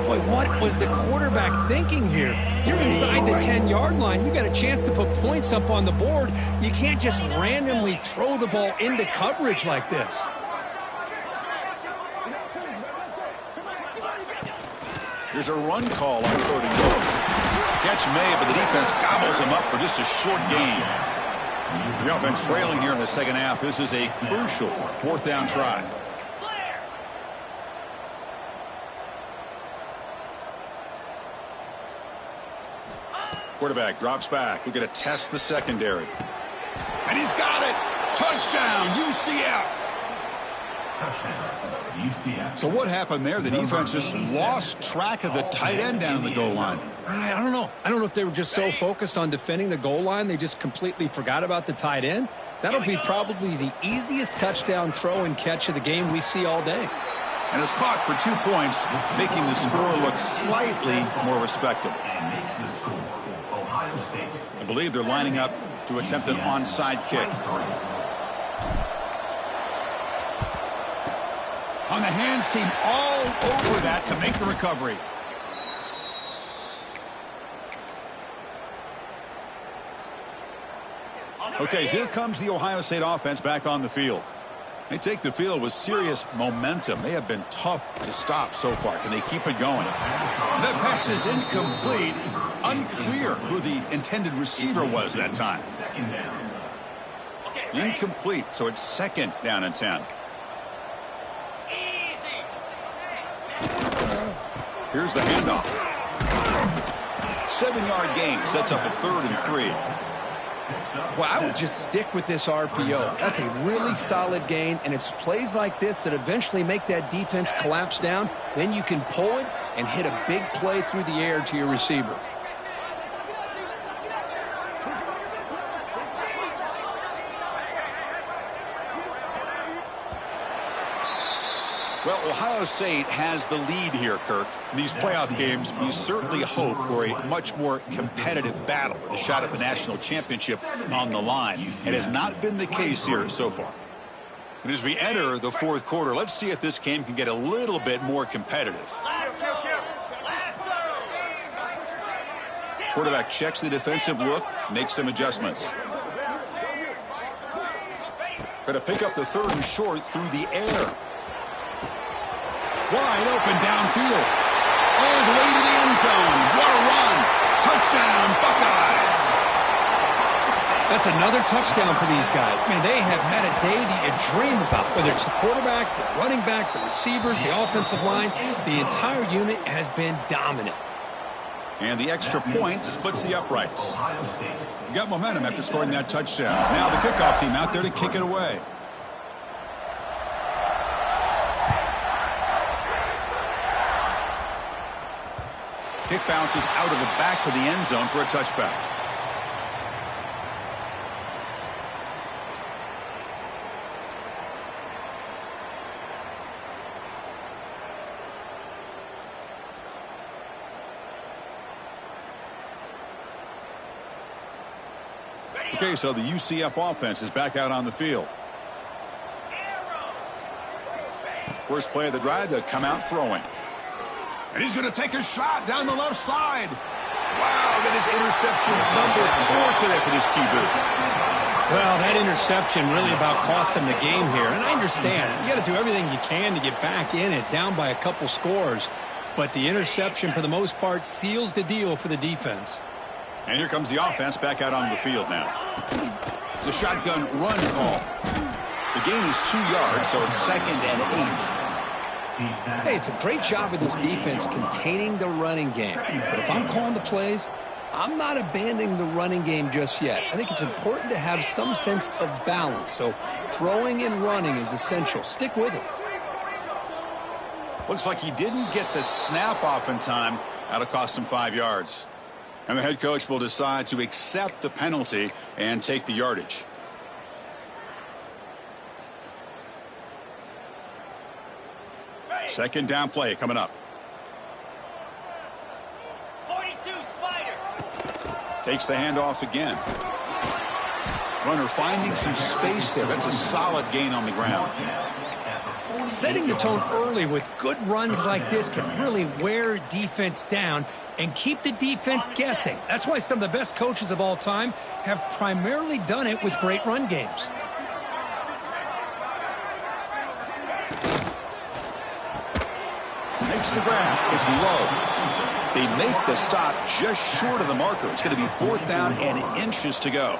Boy, what was the quarterback thinking here? You're inside the 10-yard line. You got a chance to put points up on the board. You can't just randomly throw the ball into coverage like this. Here's a run call on 3rd and goal. Catch made, but the defense gobbles him up for just a short gain. The offense trailing here in the 2nd half. This is a crucial 4th down try. Quarterback drops back. We're going to test the secondary. And he's got it. Touchdown, UCF. So what happened there? The defense just lost track of the tight end down in the goal line. I don't know. I don't know if they were just so focused on defending the goal line they just completely forgot about the tight end. That'll be probably the easiest touchdown throw and catch of the game we see all day. And it's caught for 2 points, making the score look slightly more respectable. I believe they're lining up to attempt an onside kick. On the hands team all over that to make the recovery. Okay, here comes the Ohio State offense back on the field. They take the field with serious momentum. They have been tough to stop so far. Can they keep it going? That pass is incomplete. Unclear who the intended receiver was that time. Incomplete, so it's 2nd down and 10. Here's the handoff. 7-yard gain sets up a 3rd and 3. Well, I would just stick with this RPO. That's a really solid gain, and it's plays like this that eventually make that defense collapse down. Then you can pull it and hit a big play through the air to your receiver. Well, Ohio State has the lead here, Kirk. In these playoff games, we certainly hope for a much more competitive battle with a shot at the national championship on the line. It has not been the case here so far. And as we enter the 4th quarter, let's see if this game can get a little bit more competitive. Quarterback checks the defensive look, makes some adjustments. Going to pick up the 3rd and short through the air. Wide open downfield. All the way to the end zone. What a run. Touchdown, Buckeyes. That's another touchdown for these guys. Man, they have had a day that you dream about, whether it's the quarterback, the running back, the receivers, the offensive line. The entire unit has been dominant. And the extra point splits the uprights. You got momentum after scoring that touchdown. Now the kickoff team out there to kick it away. Kick bounces out of the back of the end zone for a touchback. Okay, so the UCF offense is back out on the field. First play of the drive, they'll come out throwing. And he's going to take a shot down the left side. Wow, that is interception number 4 today for this QB. Well, that interception really about cost him the game here. And I understand. You got to do everything you can to get back in it, down by a couple scores. But the interception, for the most part, seals the deal for the defense. And here comes the offense back out on the field now. It's a shotgun run call. The gain is 2 yards, so it's 2nd and 8. Hey, it's a great job of this defense containing the running game. But if I'm calling the plays, I'm not abandoning the running game just yet. I think it's important to have some sense of balance. So throwing and running is essential. Stick with it. Looks like he didn't get the snap off in time. That'll cost him 5 yards. And the head coach will decide to accept the penalty and take the yardage. Second down play coming up. 42 Spider. Takes the handoff again. Runner finding some space there. That's a solid gain on the ground. Setting the tone early with good runs like this can really wear defense down and keep the defense guessing. That's why some of the best coaches of all time have primarily done it with great run games. Makes the grab. It's low. They make the stop just short of the marker. It's going to be 4th down and inches to go.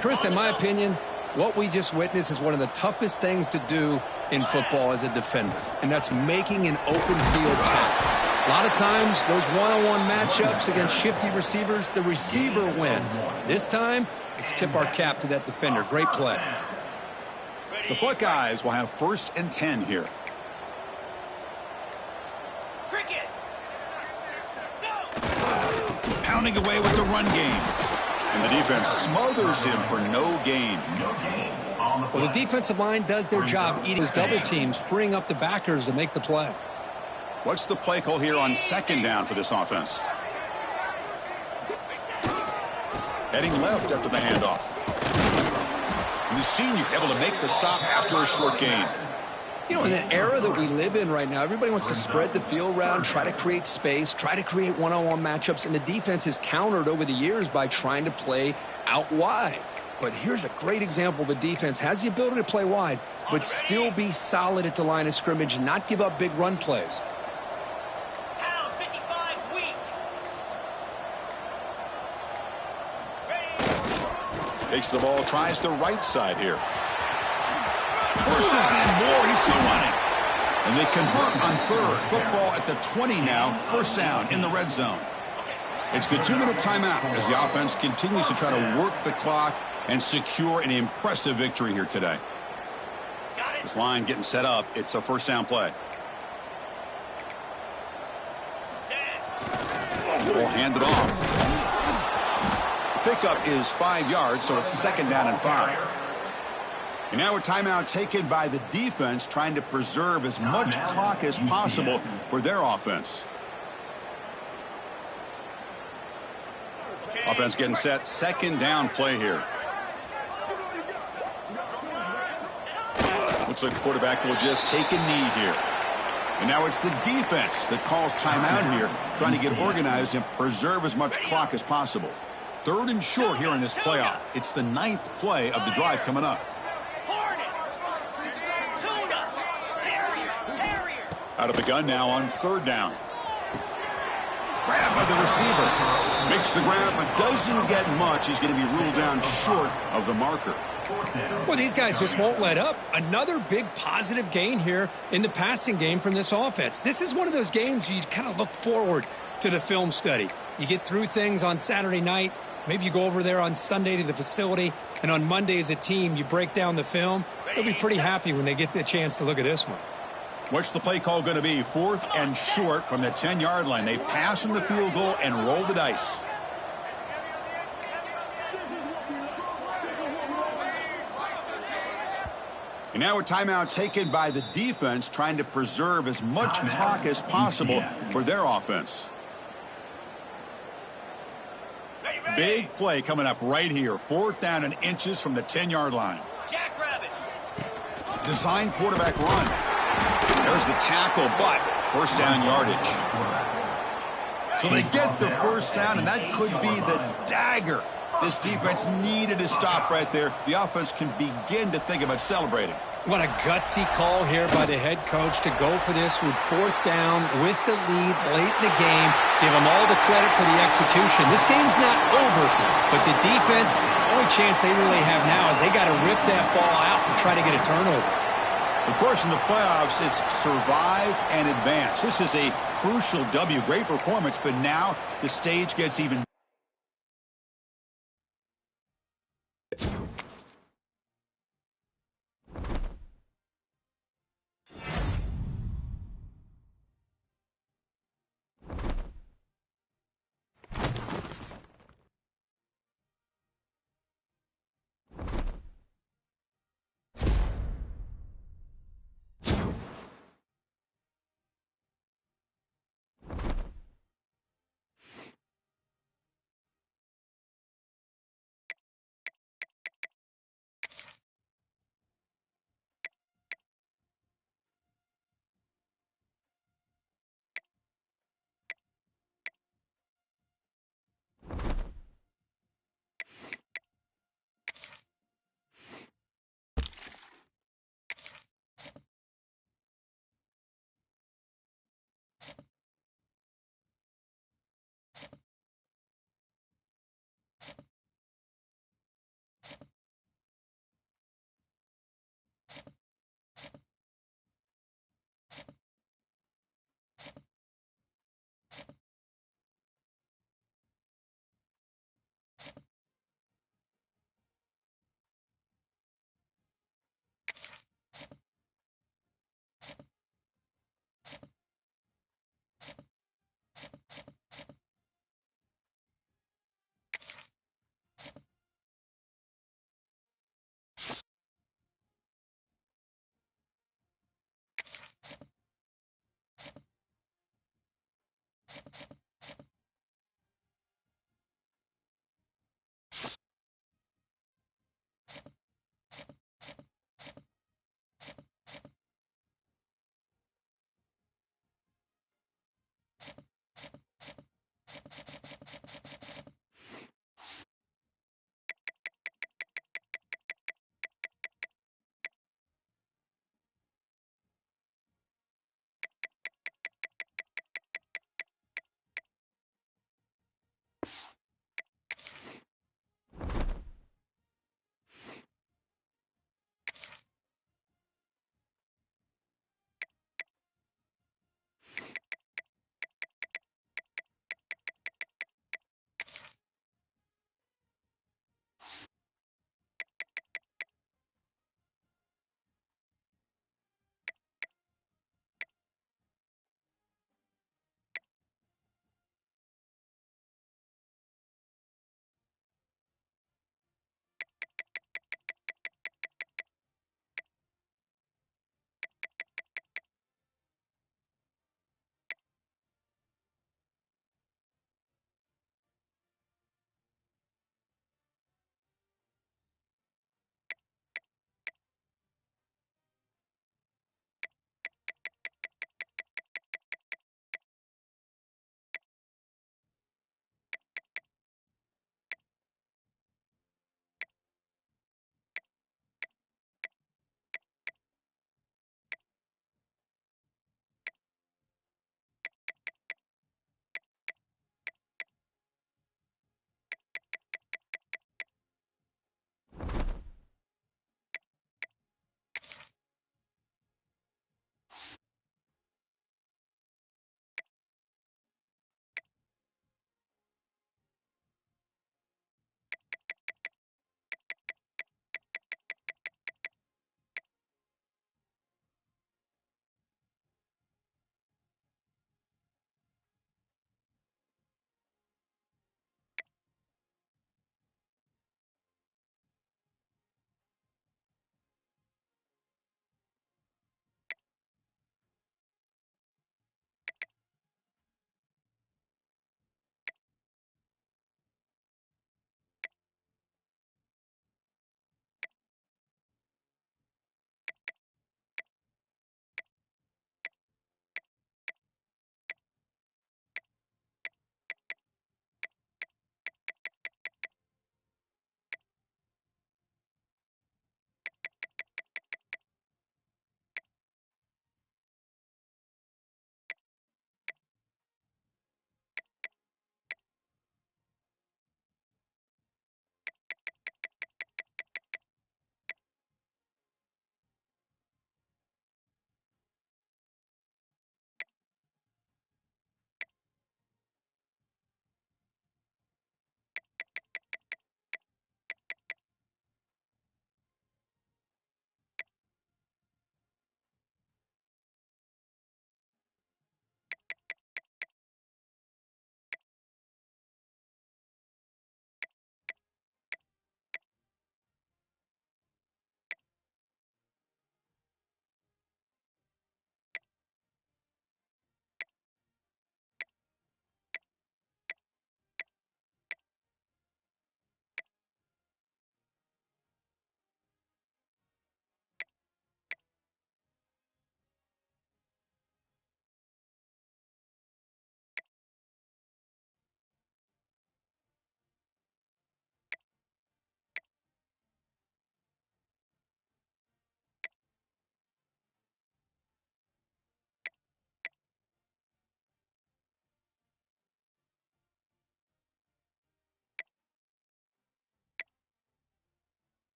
Chris, in my opinion, what we just witnessed is one of the toughest things to do in football as a defender, and that's making an open field tackle. A lot of times, those one-on-one matchups against shifty receivers, the receiver wins. This time, let's tip our cap to that defender. Great play. The Buckeyes will have 1st and 10 here. Cricket. Go. Pounding away with the run game. And the defense smothers him for no gain. Well, the defensive line does their job eating those double teams, freeing up the backers to make the play. What's the play call here on 2nd down for this offense? Heading left after the handoff. And the senior able to make the stop after a short gain. You know, in the era that we live in right now, everybody wants to spread the field around, try to create space, try to create one-on-one matchups, and the defense is countered over the years by trying to play out wide. But here's a great example. The defense has the ability to play wide, but still be solid at the line of scrimmage, not give up big run plays. Pound 55 weak. Takes the ball, tries the right side here. First down and more. He's still running. And they convert on 3rd. Football at the 20 now. First down in the red zone. It's the 2-minute timeout as the offense continues to try to work the clock and secure an impressive victory here today. This line getting set up. It's a first down play. We'll hand it off. The pickup is 5 yards, so it's 2nd down and 5. And now a timeout taken by the defense, trying to preserve as much clock as possible for their offense. Offense getting set. 2nd down play here. Looks like the quarterback will just take a knee here. And now it's the defense that calls timeout here, trying to get organized and preserve as much clock as possible. 3rd and short here in this playoff. It's the 9th play of the drive coming up. Out of the gun now on 3rd down. Grabbed by the receiver. Makes the grab, but doesn't get much. He's going to be ruled down short of the marker. Well, these guys just won't let up. Another big positive gain here in the passing game from this offense. This is one of those games you kind of look forward to the film study. You get through things on Saturday night. Maybe you go over there on Sunday to the facility, and on Monday as a team, you break down the film. They'll be pretty happy when they get the chance to look at this one. What's the play call going to be? 4th and short from the 10-yard line. They pass on the field goal and roll the dice. And now a timeout taken by the defense, trying to preserve as much clock as possible for their offense. Big play coming up right here. 4th down and inches from the 10-yard line. Jackrabbit. Design quarterback run. There's the tackle, but first down yardage. So they get the first down, and that could be the dagger. This defense needed to stop right there. The offense can begin to think about celebrating. What a gutsy call here by the head coach to go for this with 4th down with the lead late in the game. Give them all the credit for the execution. This game's not over, but the defense, the only chance they really have now is they got to rip that ball out and try to get a turnover. Of course, in the playoffs, it's survive and advance. This is a crucial W. Great performance, but now the stage gets even.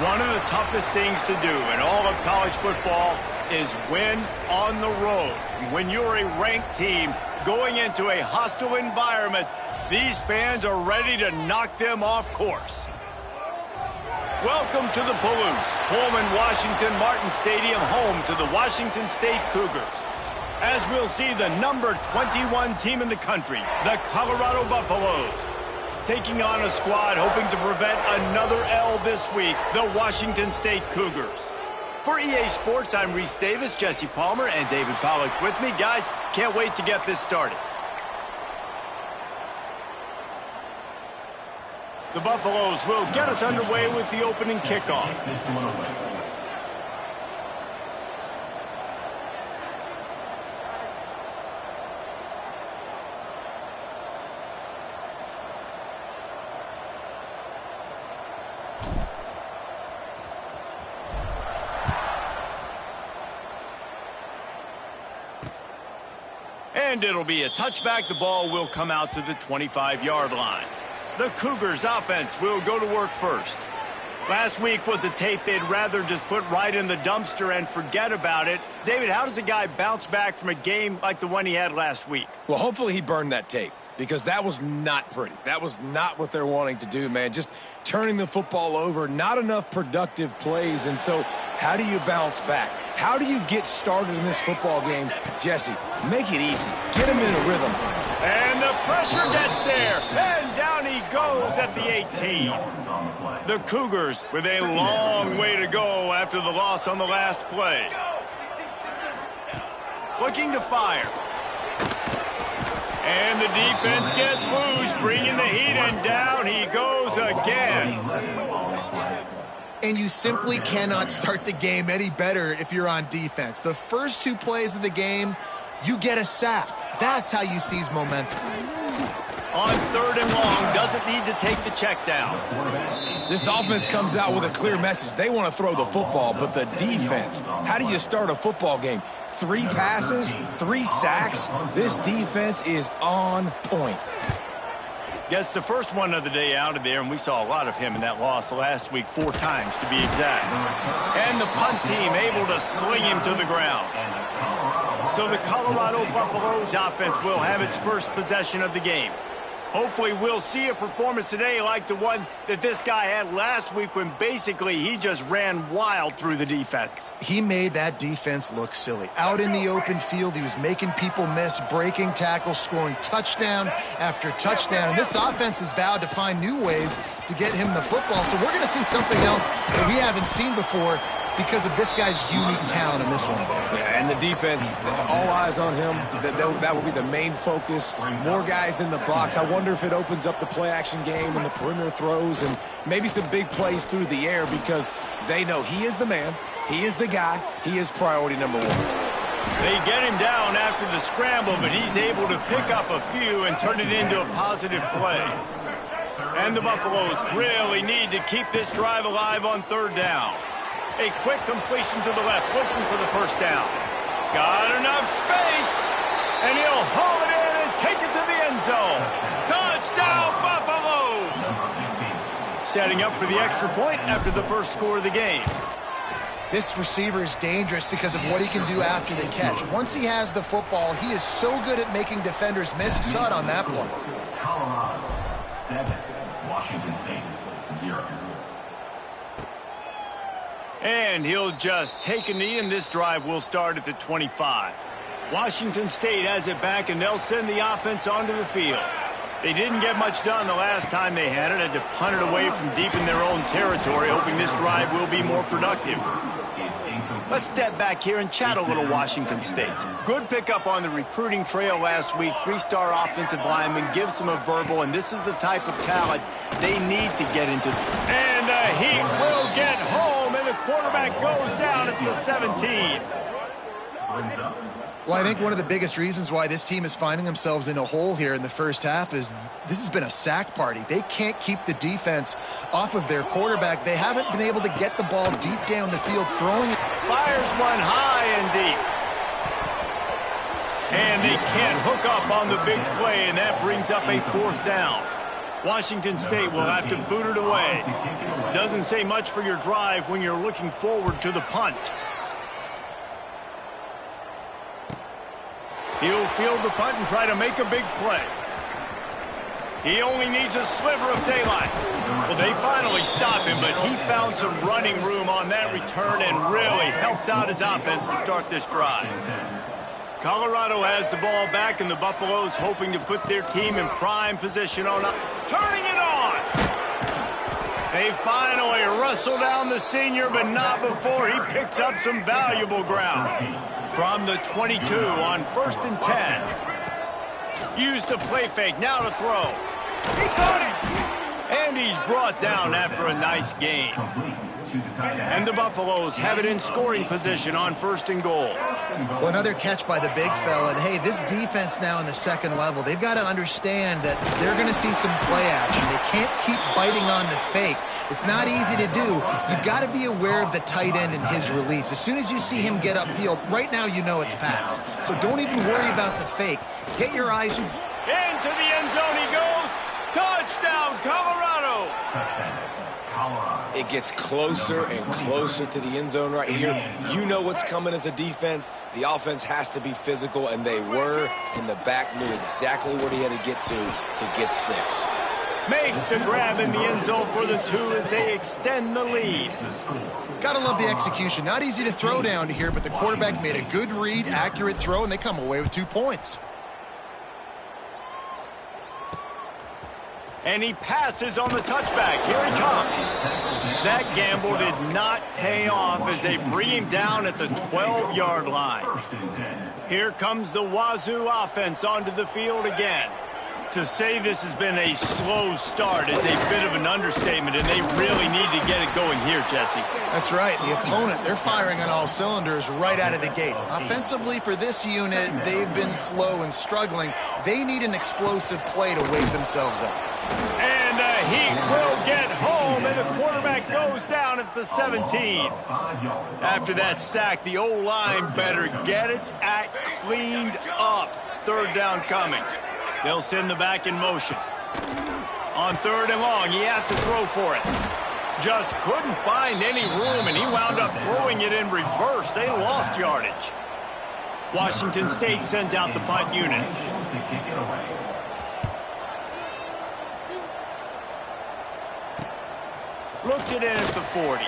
One of the toughest things to do in all of college football is win on the road. When you're a ranked team going into a hostile environment, these fans are ready to knock them off course. Welcome to the Palouse, Pullman Washington Martin Stadium, home to the Washington State Cougars. As we'll see the number 21 team in the country, the Colorado Buffaloes, taking on a squad hoping to prevent another L this week, the Washington State Cougars. For EA Sports, I'm Reese Davis, Jesse Palmer, and David Pollack with me. Guys, can't wait to get this started. The Buffaloes will get us underway with the opening kickoff. And it'll be a touchback. The ball will come out to the 25-yard line. The Cougars offense will go to work first. Last week was a tape they'd rather just put right in the dumpster and forget about it. David, how does a guy bounce back from a game like the one he had last week? Well, hopefully he burned that tape, because that was not pretty. That was not what they're wanting to do, man. Just turning the football over, not enough productive plays. And so how do you bounce back? How do you get started in this football game? Jesse, make it easy. Get him in a rhythm. And the pressure gets there. And down he goes at the 18. The Cougars with a long way to go after the loss on the last play. Looking to fire. And the defense gets loose, bringing the heat, and down he goes again. And you simply cannot start the game any better if you're on defense. The first two plays of the game, you get a sack. That's how you seize momentum. On 3rd and long, doesn't need to take the check down. This offense comes out with a clear message. They want to throw the football, but the defense, how do you start a football game? 3 passes, 3 sacks. This defense is on point. Gets the first one of the day out of there, and we saw a lot of him in that loss last week, 4 times to be exact. And the punt team able to sling him to the ground. So the Colorado Buffaloes offense will have its first possession of the game. Hopefully we'll see a performance today like the one that this guy had last week, when basically he just ran wild through the defense. He made that defense look silly. Out in the open field, he was making people miss, breaking tackles, scoring touchdown after touchdown. And this offense has vowed to find new ways to get him the football. So we're going to see something else that we haven't seen before because of this guy's unique talent in this one. Yeah, and the defense, all eyes on him. That will be the main focus. More guys in the box. I wonder if it opens up the play-action game and the perimeter throws and maybe some big plays through the air, because they know he is the man, he is the guy, he is priority number 1. They get him down after the scramble, but he's able to pick up a few and turn it into a positive play. And the Buffaloes really need to keep this drive alive on 3rd down. A quick completion to the left, looking for the first down. Got enough space, and he'll haul it in and take it to the end zone. Touchdown, Buffaloes! Setting up for the extra point after the first score of the game. This receiver is dangerous because of what he can do after the catch. Once he has the football, he is so good at making defenders miss. You saw it on that play. Colorado 7, Washington State 0. And he'll just take a knee, and this drive will start at the 25. Washington State has it back, and they'll send the offense onto the field. They didn't get much done the last time they had it. Had to punt it away from deep in their own territory, hoping this drive will be more productive. Let's step back here and chat a little Washington State. Good pickup on the recruiting trail last week. 3-star offensive lineman gives them a verbal, and this is the type of talent they need to get into. And the Heat will get home, and the quarterback goes down at the 17. Well, I think one of the biggest reasons why this team is finding themselves in a hole here in the first half is this has been a sack party. They can't keep the defense off of their quarterback. They haven't been able to get the ball deep down the field, throwing it. Fires one high and deep. And they can't hook up on the big play, and that brings up a 4th down. Washington State will have to boot it away. Doesn't say much for your drive when you're looking forward to the punt. He'll field the punt and try to make a big play. He only needs a sliver of daylight. Well, they finally stop him, but he found some running room on that return and really helps out his offense to start this drive. Colorado has the ball back, and the Buffaloes hoping to put their team in prime position on up. Turning it on! They finally wrestle down the senior, but not before he picks up some valuable ground. From the 22 on 1st and 10. Use the play fake, now to throw. He caught it! And he's brought down after a nice gain. And the Buffaloes have it in scoring position on 1st and goal. Well, another catch by the big fella. And, hey, this defense now in the second level, they've got to understand that they're going to see some play action. They can't keep biting on the fake. It's not easy to do. You've got to be aware of the tight end and his release. As soon as you see him get upfield, right now you know it's pass. So don't even worry about the fake. Get your eyes... Into the end zone he goes. Touchdown, Colorado! It gets closer and closer to the end zone right here. You know what's coming as a defense. The offense has to be physical, and they were. And the back knew exactly where he had to get 6. Makes the grab in the end zone for the 2 as they extend the lead. Gotta love the execution. Not easy to throw down here, but the quarterback made a good read, accurate throw, and they come away with 2 points. And he passes on the touchback. Here he comes. That gamble did not pay off as they bring him down at the 12-yard line. Here comes the Wazoo offense onto the field again. To say this has been a slow start is a bit of an understatement, and they really need to get it going here, Jesse. That's right. The opponent, they're firing on all cylinders right out of the gate. Offensively, for this unit, they've been slow and struggling. They need an explosive play to wake themselves up. And the Heat will get home, and the quarterback goes down at the 17. After that sack, the O-line better get its act cleaned up. 3rd down coming. They'll send the back in motion. On 3rd and long, he has to throw for it. Just couldn't find any room, and he wound up throwing it in reverse. They lost yardage. Washington State sends out the punt unit. Looks it in at the 40.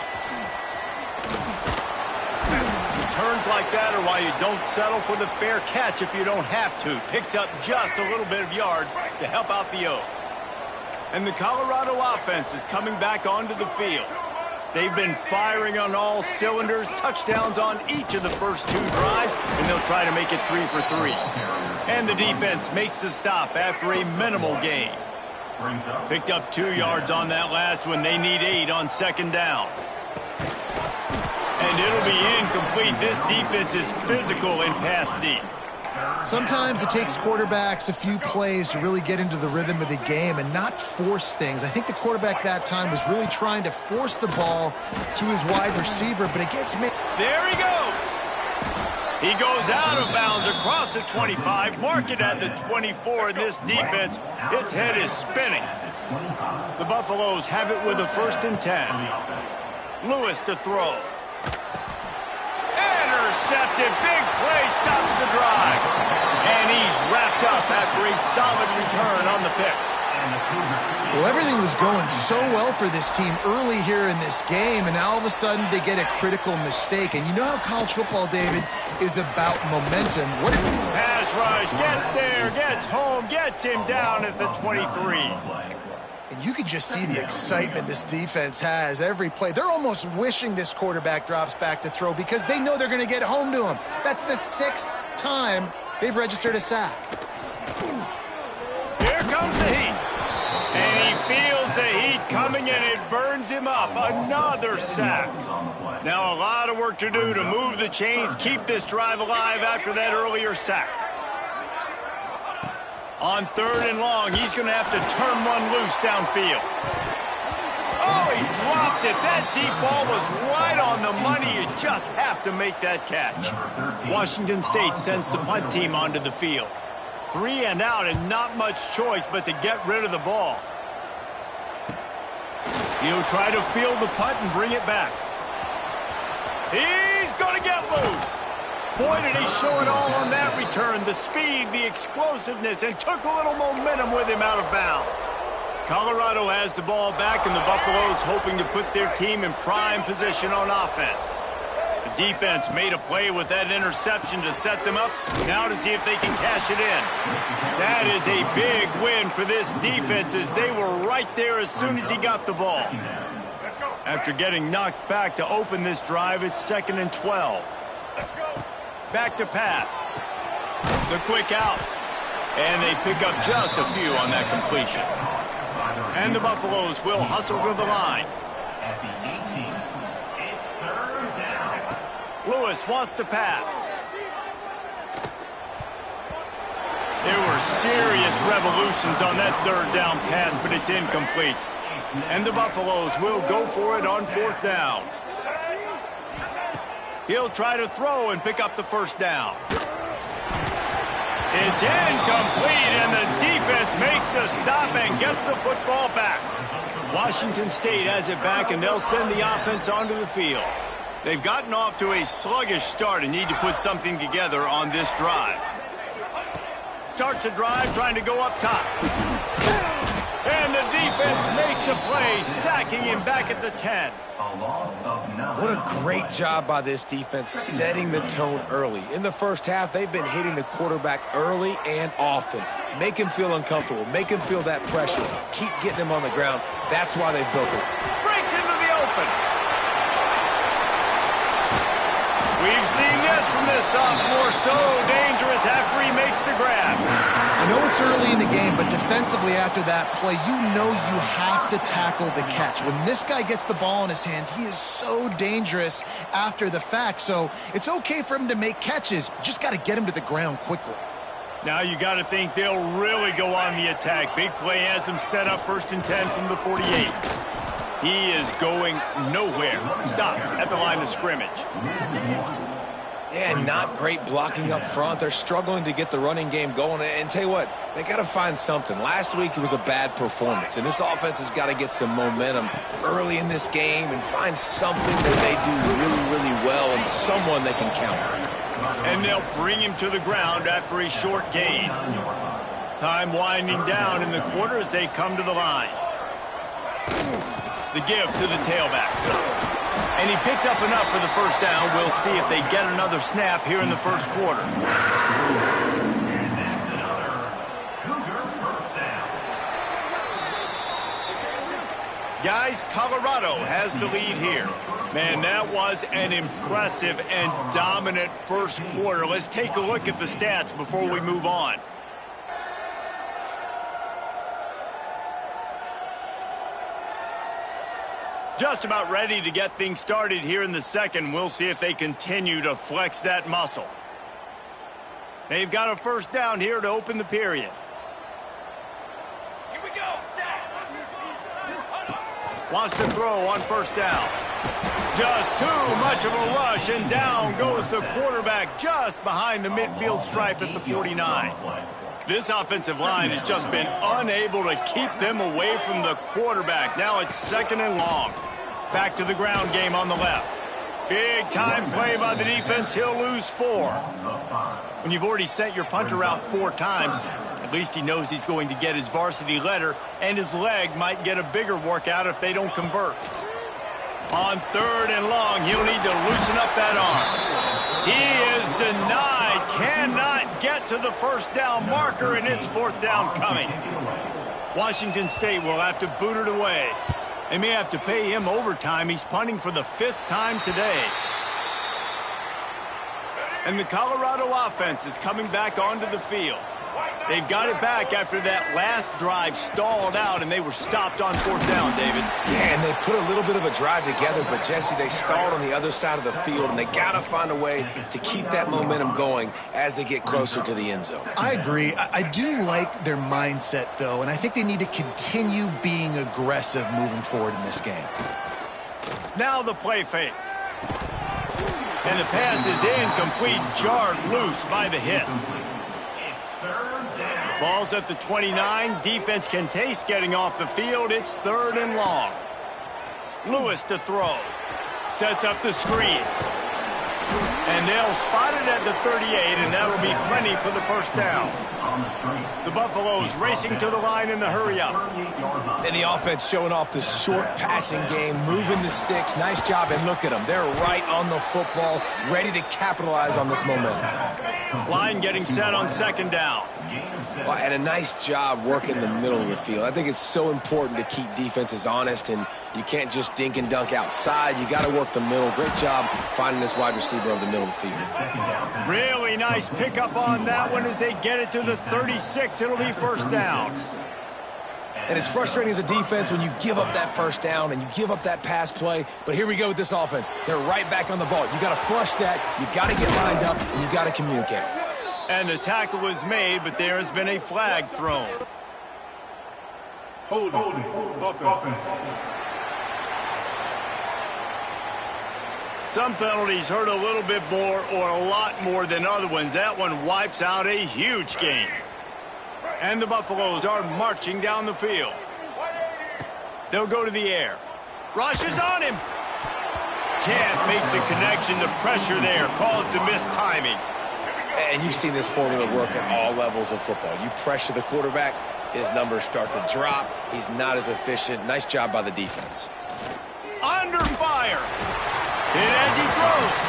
Returns like that are why you don't settle for the fair catch if you don't have to. Picks up just a little bit of yards to help out the O. And the Colorado offense is coming back onto the field. They've been firing on all cylinders, touchdowns on each of the first 2 drives, and they'll try to make it 3 for 3. And the defense makes the stop after a minimal gain. Picked up 2 yards on that last one. They need 8 on 2nd down. And it'll be incomplete. This defense is physical in pass deep. Sometimes it takes quarterbacks a few plays to really get into the rhythm of the game and not force things. I think the quarterback that time was really trying to force the ball to his wide receiver, but it gets made. There he goes. He goes out of bounds across the 25, mark it at the 24, and this defense, its head is spinning. The Buffaloes have it with a 1st and 10. Lewis to throw. Intercepted, big play, stops the drive. And he's wrapped up after a solid return on the pick. Well, everything was going so well for this team early here in this game, and now all of a sudden they get a critical mistake. And you know how college football, David, is about momentum. What pass rush, gets there, gets home, gets him down at the 23. And you can just see the excitement this defense has every play. They're almost wishing this quarterback drops back to throw because they know they're going to get home to him. That's the 6th time they've registered a sack. Here comes the heat. And he feels the heat coming, and it burns him up. Another sack. Now a lot of work to do to move the chains, keep this drive alive after that earlier sack. On 3rd and long, he's going to have to turn one loose downfield. Oh, he dropped it. That deep ball was right on the money. You just have to make that catch. Washington State sends the punt team onto the field. 3 and out, and not much choice but to get rid of the ball. He'll try to field the punt and bring it back. He's going to get loose. Boy, did he show it all on that return. The speed, the explosiveness, and took a little momentum with him out of bounds. Colorado has the ball back, and the Buffaloes hoping to put their team in prime position on offense. The defense made a play with that interception to set them up. Now to see if they can cash it in. That is a big win for this defense as they were right there as soon as he got the ball. After getting knocked back to open this drive, it's 2nd and 12. Back to pass. The quick out. And they pick up just a few on that completion. And the Buffaloes will hustle to the line. At the 18, it's 3rd down. Lewis wants to pass. There were serious revolutions on that 3rd down pass, but it's incomplete. And the Buffaloes will go for it on 4th down. He'll try to throw and pick up the 1st down. It's incomplete, and the defense makes a stop and gets the football back. Washington State has it back, and they'll send the offense onto the field. They've gotten off to a sluggish start and need to put something together on this drive. Starts a drive trying to go up top. And the defense makes a play, sacking him back at the 10. A loss of 9. What a great job by this defense setting the tone early. In the first half, they've been hitting the quarterback early and often. Make him feel uncomfortable. Make him feel that pressure. Keep getting him on the ground. That's why they've built it. Breaks into the open. We've seen this from this sophomore, so dangerous after he makes the grab. I know it's early in the game, but defensively after that play, you know you have to tackle the catch. When this guy gets the ball in his hands, he is so dangerous after the fact. So it's okay for him to make catches. You just got to get him to the ground quickly. Now you got to think they'll really go on the attack. Big play has him set up 1st and 10 from the 48. He is going nowhere. Stop at the line of scrimmage. Yeah, not great blocking up front. They're struggling to get the running game going. And tell you what, they got to find something. Last week it was a bad performance, and this offense has got to get some momentum early in this game and find something that they do really, really well and someone they can count on. And they'll bring him to the ground after a short gain. Time winding down in the quarter as they come to the line. The give to the tailback. And he picks up enough for the 1st down. We'll see if they get another snap here in the 1st quarter. And that's another Cougar 1st down. Guys, Colorado has the lead here. Man, that was an impressive and dominant 1st quarter. Let's take a look at the stats before we move on. Just about ready to get things started here in the 2nd. We'll see if they continue to flex that muscle. They've got a 1st down here to open the period. Here we go, set. Wants to throw on 1st down. Just too much of a rush, and down goes the quarterback just behind the midfield stripe at the 49. This offensive line has just been unable to keep them away from the quarterback. Now it's 2nd and long. Back to the ground game on the left. Big time play by the defense. He'll lose 4. When you've already sent your punter out 4 times, at least he knows he's going to get his varsity letter, and his leg might get a bigger workout if they don't convert. On 3rd and long, he'll need to loosen up that arm. He is denied. Cannot get to the 1st down marker, and it's 4th down coming. Washington State will have to boot it away. They may have to pay him overtime. He's punting for the 5th time today. And the Colorado offense is coming back onto the field. They've got it back after that last drive stalled out, and they were stopped on 4th down, David. Yeah, and they put a little bit of a drive together, but, Jesse, they stalled on the other side of the field, and they got to find a way to keep that momentum going as they get closer to the end zone. I agree. I do like their mindset, though, and I think they need to continue being aggressive moving forward in this game. Now the play fake. And the pass is incomplete, jarred loose by the hit. Ball's at the 29. Defense can taste getting off the field. It's 3rd and long. Lewis to throw. Sets up the screen. And they'll spot it at the 38, and that'll be plenty for the first down. The Buffaloes racing to the line in the hurry-up. And the offense showing off the short passing game, moving the sticks. Nice job, and look at them. They're right on the football, ready to capitalize on this momentum. Line getting set on second down. Well, and a nice job working the middle of the field. I think it's so important to keep defenses honest, and you can't just dink and dunk outside. You got to work the middle. Great job finding this wide receiver over the middle of the field. Really nice pickup on that one as they get it to the 36. It'll be first down. And it's frustrating as a defense when you give up that first down and you give up that pass play. But here we go with this offense. They're right back on the ball. You got to flush that. You got to get lined up, and you got to communicate. And the tackle was made, but there has been a flag thrown. Hold it. Offense. Some penalties hurt a little bit more or a lot more than other ones. That one wipes out a huge game. And the Buffaloes are marching down the field. They'll go to the air. Rush is on him. Can't make the connection. The pressure there caused the mistiming. And you've seen this formula work at all levels of football. You pressure the quarterback, his numbers start to drop. He's not as efficient. Nice job by the defense. Under fire. Hit as he throws.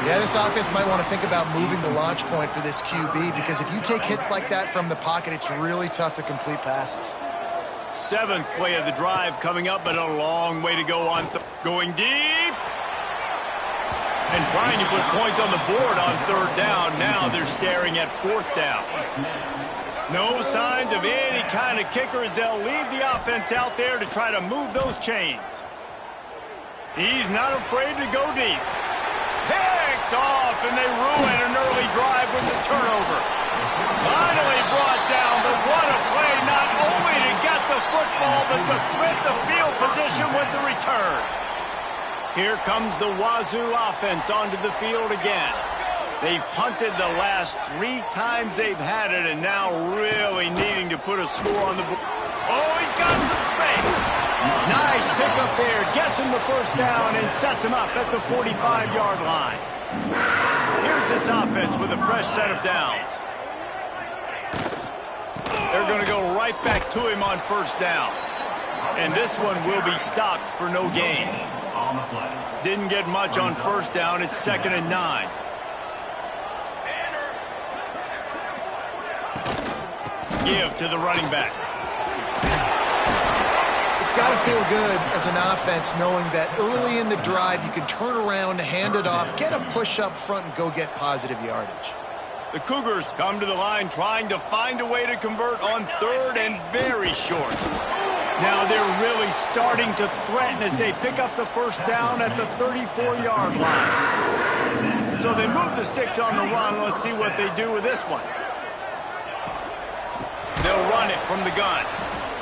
Yeah, this offense might want to think about moving the launch point for this QB, because if you take hits like that from the pocket, it's really tough to complete passes. Seventh play of the drive coming up, but a long way to go on going deep. And trying to put points on the board on third down. Now they're staring at fourth down. No signs of any kind of kicker as they'll leave the offense out there to try to move those chains. He's not afraid to go deep. Picked off, and they ruin an early drive with the turnover. Finally brought down, but what a play, not only to get the football, but to flip the field position with the return. Here comes the Wazoo offense onto the field again. They've punted the last 3 times they've had it, and now really needing to put a score on the board. Oh, he's got some space. Nice pickup there. Gets him the first down and sets him up at the 45-yard line. Here's this offense with a fresh set of downs. They're going to go right back to him on first down. And this one will be stopped for no gain. Didn't get much on first down. It's 2nd and 9. Give to the running back. It's got to feel good as an offense knowing that early in the drive you can turn around, hand it off, get a push up front, and go get positive yardage. The Cougars come to the line trying to find a way to convert on third and very short. Now they're really starting to threaten as they pick up the first down at the 34-yard line. So they move the sticks on the run. Let's see what they do with this one. They'll run it from the gun.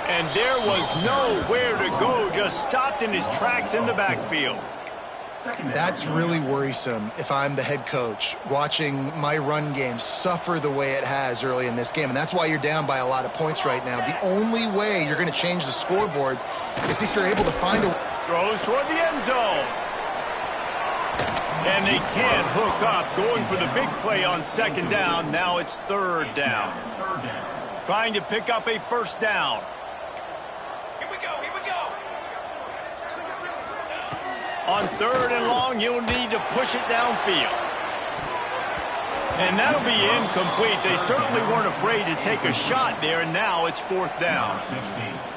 And there was nowhere to go, just stopped in his tracks in the backfield. That's really worrisome if I'm the head coach, watching my run game suffer the way it has early in this game. And that's why you're down by a lot of points right now. The only way you're going to change the scoreboard is if you're able to find a... Throws toward the end zone. And they can't hook up, going for the big play on second down. Now it's third down. Trying to pick up a first down. Here we go. On third and long, you'll need to push it downfield. And that'll be incomplete. They certainly weren't afraid to take a shot there, and now it's fourth down.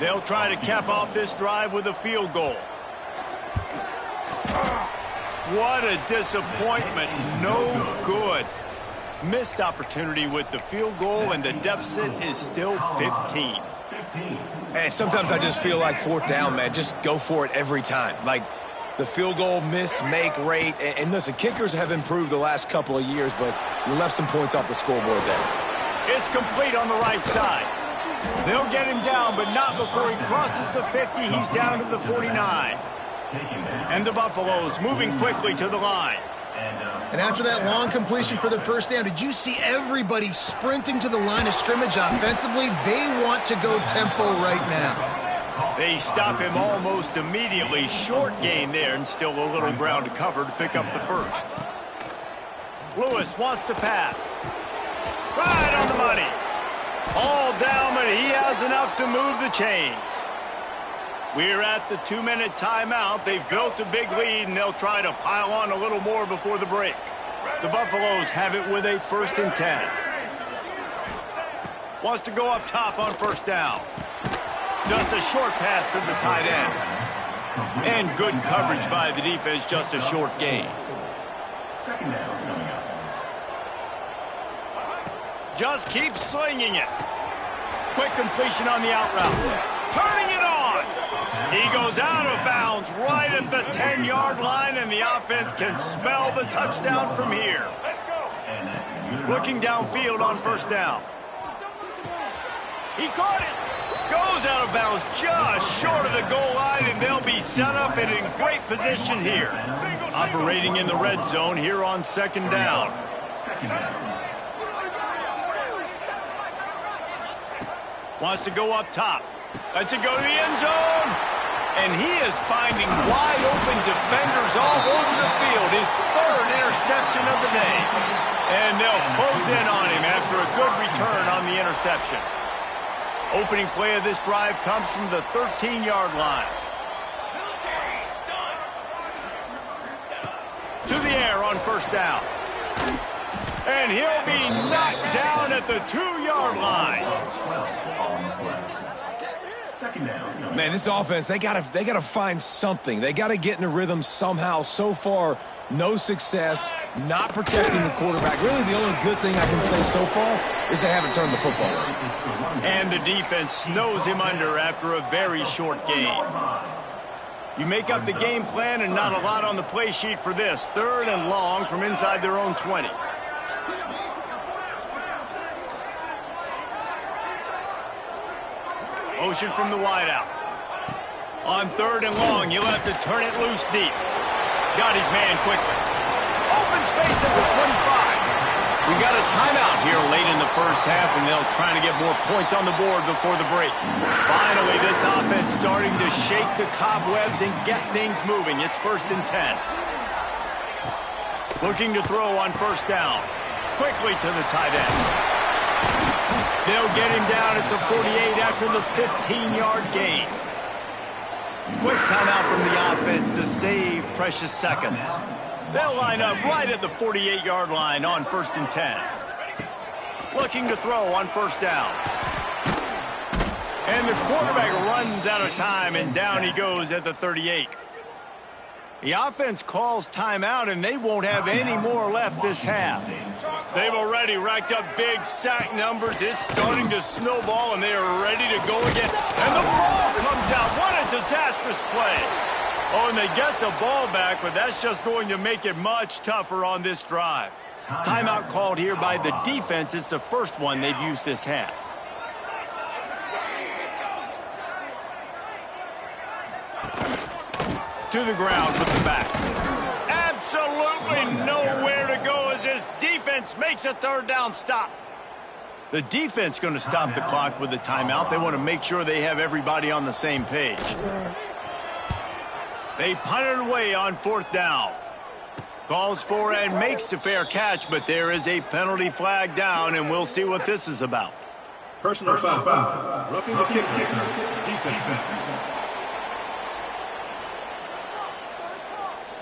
They'll try to cap off this drive with a field goal. What a disappointment. No good. Missed opportunity with the field goal, and the deficit is still 15. And sometimes I just feel like fourth down, man, just go for it every time. Like the field goal miss, make rate. And listen, kickers have improved the last couple of years, but you left some points off the scoreboard there. It's complete on the right side. They'll get him down, but not before he crosses the 50. He's down to the 49. And the Buffaloes moving quickly to the line. And after that long completion for the first down, did you see everybody sprinting to the line of scrimmage offensively? They want to go tempo right now. They stop him almost immediately. Short gain there, and still a little ground to cover to pick up the first. Lewis wants to pass. Right on the money. All down, but he has enough to move the chains. We're at the 2-minute timeout. They've built a big lead, and they'll try to pile on a little more before the break. The Buffaloes have it with a 1st and 10. Wants to go up top on 1st down. Just a short pass to the tight end. And good coverage by the defense, just a short gain. Second down coming up. Just keep slinging it. Quick completion on the out route. Turning it on. He goes out of bounds right at the 10-yard line, and the offense can smell the touchdown from here. Looking downfield on 1st down. He caught it. Goes out of bounds just short of the goal line, and they'll be set up and in great position here. Operating in the red zone here on 2nd down. Wants to go up top. Lets it go to the end zone. And he is finding wide open defenders all over the field. His 3rd interception of the day. And they'll close in on him after a good return on the interception. Opening play of this drive comes from the 13-yard line. To the air on 1st down. And he'll be knocked down at the 2-yard line. Man, this offense, they gotta find something. They gotta get in a rhythm somehow. So far, no success, not protecting the quarterback. Really, the only good thing I can say so far is they haven't turned the football over. And the defense snows him under after a very short game. You make up the game plan and not a lot on the play sheet for this. 3rd and long from inside their own 20. Motion from the wideout. On 3rd and long, he'll have to turn it loose deep. Got his man quickly. Open space at the 25. We got a timeout here late in the 1st half, and they'll try to get more points on the board before the break. Finally, this offense starting to shake the cobwebs and get things moving. It's 1st and 10. Looking to throw on 1st down. Quickly to the tight end. They'll get him down at the 48 after the 15-yard gain. Quick timeout from the offense to save precious seconds. They'll line up right at the 48-yard line on 1st and 10. Looking to throw on 1st down. And the quarterback runs out of time, and down he goes at the 38. The offense calls timeout, and they won't have any more left this half. They've already racked up big sack numbers. It's starting to snowball, and they are ready to go again. And the ball comes out. What a disastrous play. Oh, and they get the ball back, but that's just going to make it much tougher on this drive. Timeout called here by the defense. It's the first one they've used this half. To the ground with the back. Absolutely nowhere to go as this defense makes a 3rd down stop. The defense going to stop the clock with the timeout. They want to make sure they have everybody on the same page. They punt it away on 4th down. Calls for and makes the fair catch, but there is a penalty flag down, and we'll see what this is about. Personal foul. Roughing the kicker. Defense.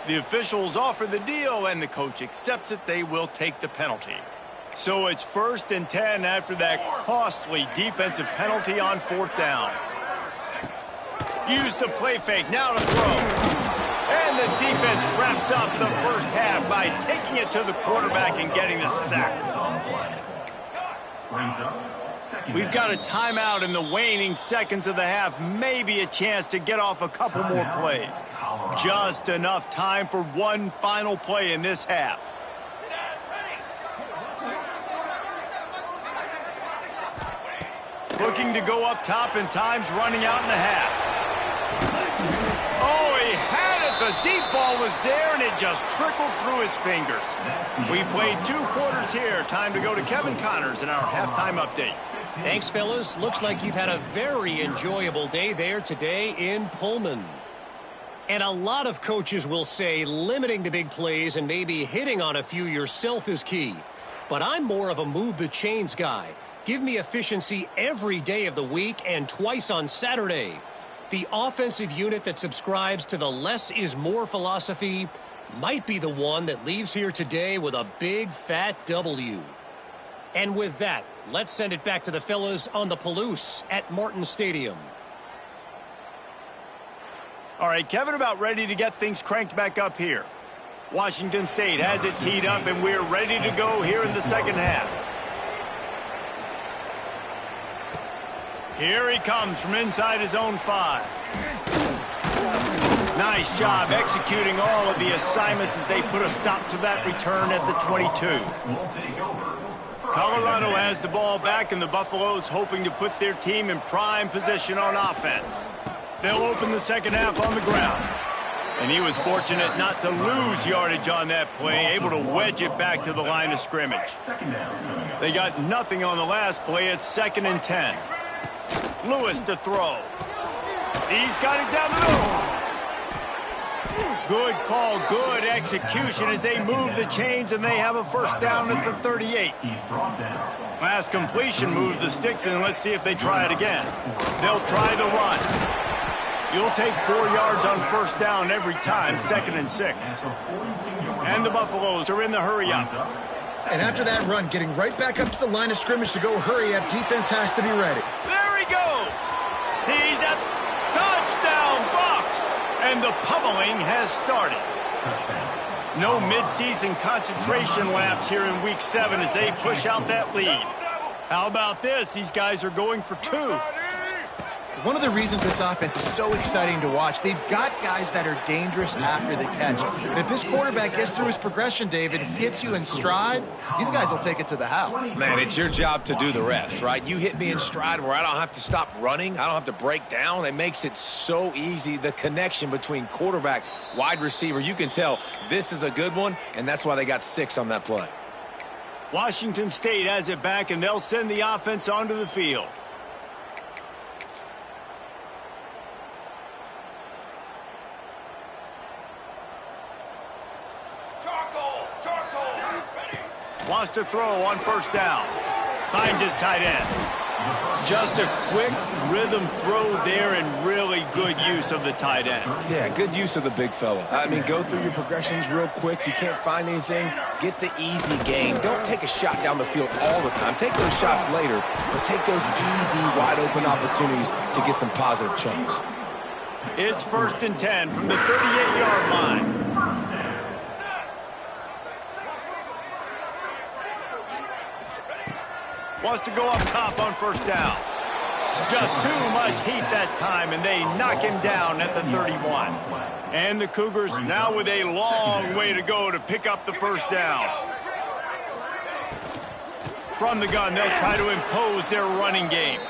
The officials offer the deal, and the coach accepts it. They will take the penalty. So it's 1st and 10 after that costly defensive penalty on 4th down. Use the play fake, now to throw. And the defense wraps up the 1st half by taking it to the quarterback and getting the sack. We've got a timeout in the waning seconds of the half. Maybe a chance to get off a couple more plays. Just enough time for one final play in this half. Looking to go up top, and time's running out in the half. Oh, he had it. The deep ball was there, and it just trickled through his fingers. We've played 2 quarters here. Time to go to Kevin Connors in our halftime update. Thanks, fellas. Looks like you've had a very enjoyable day there today in Pullman. And a lot of coaches will say limiting the big plays and maybe hitting on a few yourself is key. But I'm more of a move the chains guy. Give me efficiency every day of the week and twice on Saturday. The offensive unit that subscribes to the less is more philosophy might be the one that leaves here today with a big fat W. And with that, let's send it back to the fellas on the Palouse at Martin Stadium. All right, Kevin, about ready to get things cranked back up here. Washington State has it teed up, and we're ready to go here in the second half. Here he comes from inside his own 5. Nice job executing all of the assignments as they put a stop to that return at the 22. Colorado has the ball back, and the Buffaloes hoping to put their team in prime position on offense. They'll open the second half on the ground. And he was fortunate not to lose yardage on that play, able to wedge it back to the line of scrimmage. They got nothing on the last play. It's 2nd and 10. Lewis to throw. He's got it down the middle. Good call, good execution as they move the chains, and they have a first down at the 38. Last completion moved the sticks, and let's see if they try it again. They'll try the run. You'll take 4 yards on first down every time, 2nd and 6. And the Buffaloes are in the hurry-up. And after that run, getting right back up to the line of scrimmage to go hurry-up, defense has to be ready. There he goes. He's at touchdown, Bucs. And the pummeling has started. No midseason concentration laps here in Week 7 as they push out that lead. How about this? These guys are going for 2. One of the reasons this offense is so exciting to watch, they've got guys that are dangerous after the catch. And if this quarterback gets through his progression, David, hits you in stride, these guys will take it to the house. Man, it's your job to do the rest, right? You hit me in stride where I don't have to stop running. I don't have to break down. It makes it so easy. The connection between quarterback, wide receiver, you can tell this is a good one, and that's why they got 6 on that play. Washington State has it back, and they'll send the offense onto the field. Wants to throw on first down. Finds his tight end. Just a quick rhythm throw there and really good use of the tight end. Yeah, good use of the big fella. I mean, go through your progressions real quick. You can't find anything. Get the easy gain. Don't take a shot down the field all the time. Take those shots later, but take those easy, wide-open opportunities to get some positive chunks. It's 1st and 10 from the 38-yard line. Wants to go up top on first down. Just too much heat that time, and they knock him down at the 31. And the Cougars now with a long way to go to pick up the first down. From the gun, they'll try to impose their running game.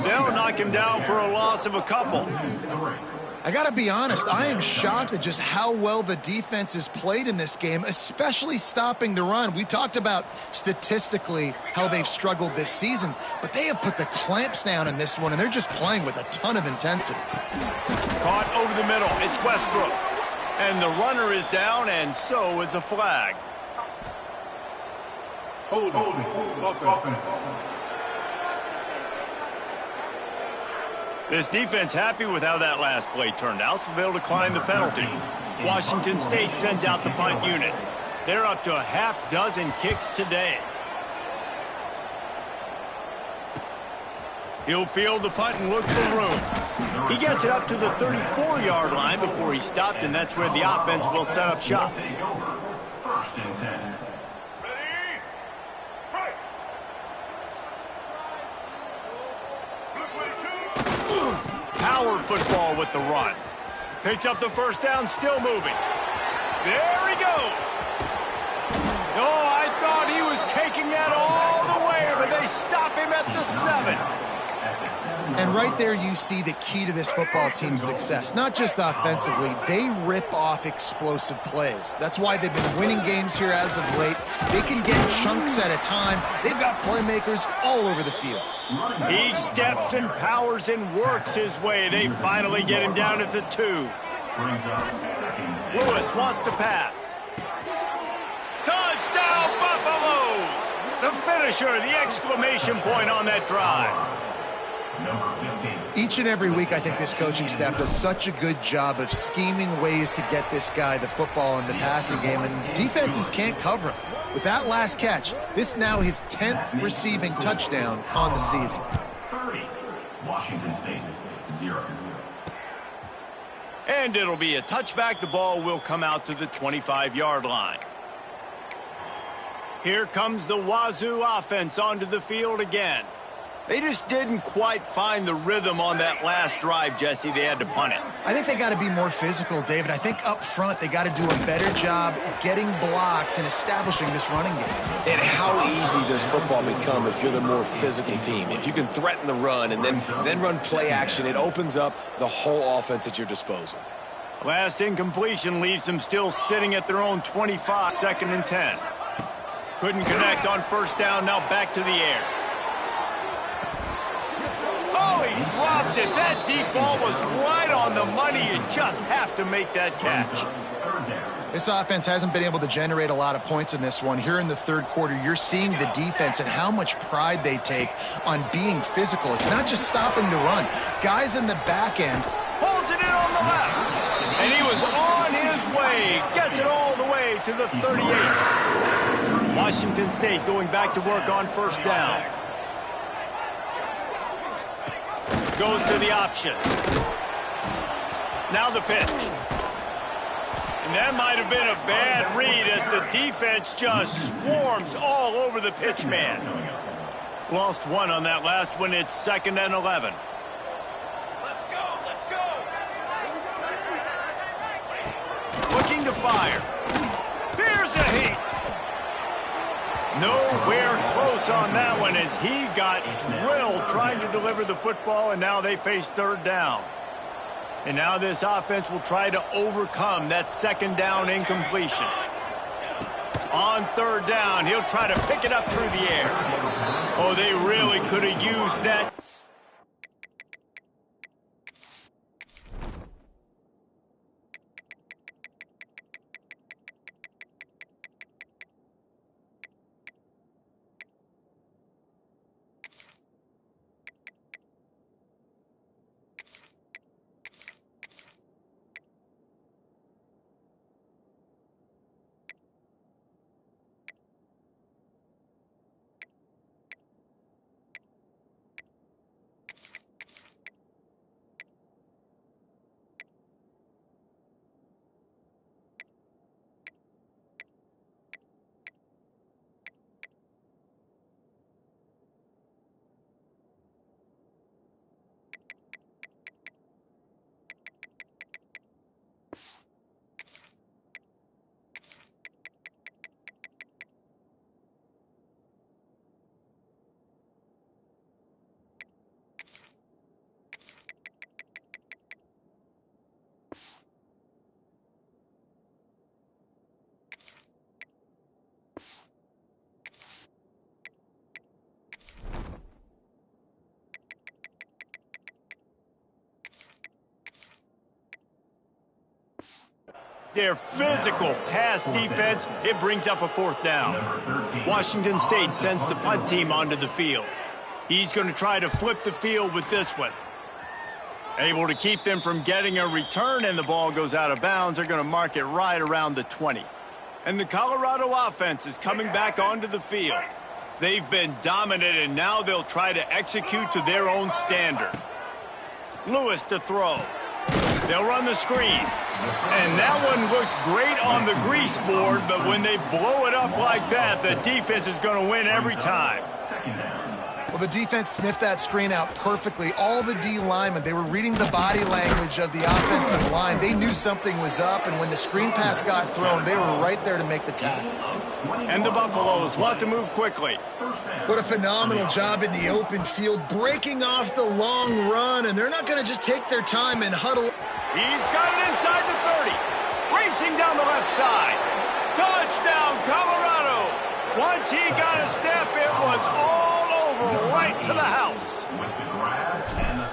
They'll knock him down for a loss of a couple. I got to be honest, I am shocked at just how well the defense has played in this game, especially stopping the run. We talked about statistically how they've struggled this season, but they have put the clamps down in this one, and they're just playing with a ton of intensity. Caught over the middle. It's Westbrook. And the runner is down, and so is a flag. Hold offense. This defense happy with how that last play turned out, so they'll decline the penalty. Washington State sends out the punt unit. They're up to a half dozen kicks today. He'll field the punt and look for room. He gets it up to the 34-yard line before he stopped, and that's where the offense will set up shop. 1st and 10. Power football with the run. Picks up the first down, still moving. There he goes. Oh, I thought he was taking that all the way, but they stop him at the 7. And right there you see the key to this football team's success. Not just offensively, they rip off explosive plays. That's why they've been winning games here as of late. They can get chunks at a time. They've got playmakers all over the field. He steps and powers and works his way. They finally get him down at the 2. Lewis wants to pass. Touchdown, Buffaloes! The finisher, the exclamation point on that drive. Each and every week, I think this coaching staff does such a good job of scheming ways to get this guy the football in the passing game, and defenses can't cover him. With that last catch, this now his 10th receiving touchdown on the season. 30, Washington State, 0. And it'll be a touchback. The ball will come out to the 25-yard line. Here comes the Wazoo offense onto the field again. They just didn't quite find the rhythm on that last drive, Jesse. They had to punt it. I think they got to be more physical, David. I think up front they got to do a better job getting blocks and establishing this running game. And how easy does football become if you're the more physical team? If you can threaten the run and then run play action, it opens up the whole offense at your disposal. Last incompletion leaves them still sitting at their own 25, 2nd and 10. Couldn't connect on first down, now back to the air. Oh, he dropped it. That deep ball was right on the money. You just have to make that catch. This offense hasn't been able to generate a lot of points in this one. Here in the third quarter, you're seeing the defense and how much pride they take on being physical. It's not just stopping to run. Guys in the back end. Pulls it in on the left. And he was on his way. Gets it all the way to the 38. Washington State going back to work on first down. Goes to the option. Now the pitch. And that might have been a bad read as the defense just swarms all over the pitch man. Lost one on that last one. It's 2nd and 11. Let's go, let's go. Looking to fire. Here's a heat. Nowhere close on that one as he got drilled trying to deliver the football, and now they face third down. And now this offense will try to overcome that 2nd down incompletion. On third down, he'll try to pick it up through the air. Oh, they really could have used that. Their physical pass defense, it brings up a 4th down. Washington State sends the punt team onto the field. He's going to try to flip the field with this one. Able to keep them from getting a return, and the ball goes out of bounds. They're going to mark it right around the 20. And the Colorado offense is coming back onto the field. They've been dominant, and now they'll try to execute to their own standard. Lewis to throw. They'll run the screen. And that one looked great on the grease board, but when they blow it up like that, the defense is going to win every time. Well, the defense sniffed that screen out perfectly. All the D linemen, they were reading the body language of the offensive line. They knew something was up, and when the screen pass got thrown, they were right there to make the tackle. And the Buffaloes want to move quickly. What a phenomenal job in the open field, breaking off the long run, and they're not going to just take their time and huddle. He's got it inside the 30. Racing down the left side. Touchdown, Colorado. Once he got a step, it was all over, right to the house.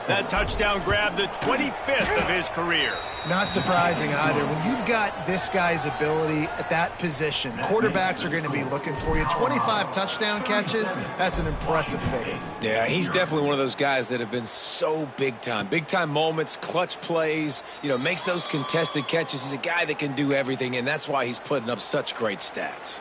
That touchdown grabbed the 25th of his career. Not surprising either. When you've got this guy's ability at that position, quarterbacks are going to be looking for you. 25 touchdown catches, that's an impressive figure. Yeah, he's definitely one of those guys that have been so big time. Big time moments, clutch plays, makes those contested catches. He's a guy that can do everything, and that's why he's putting up such great stats.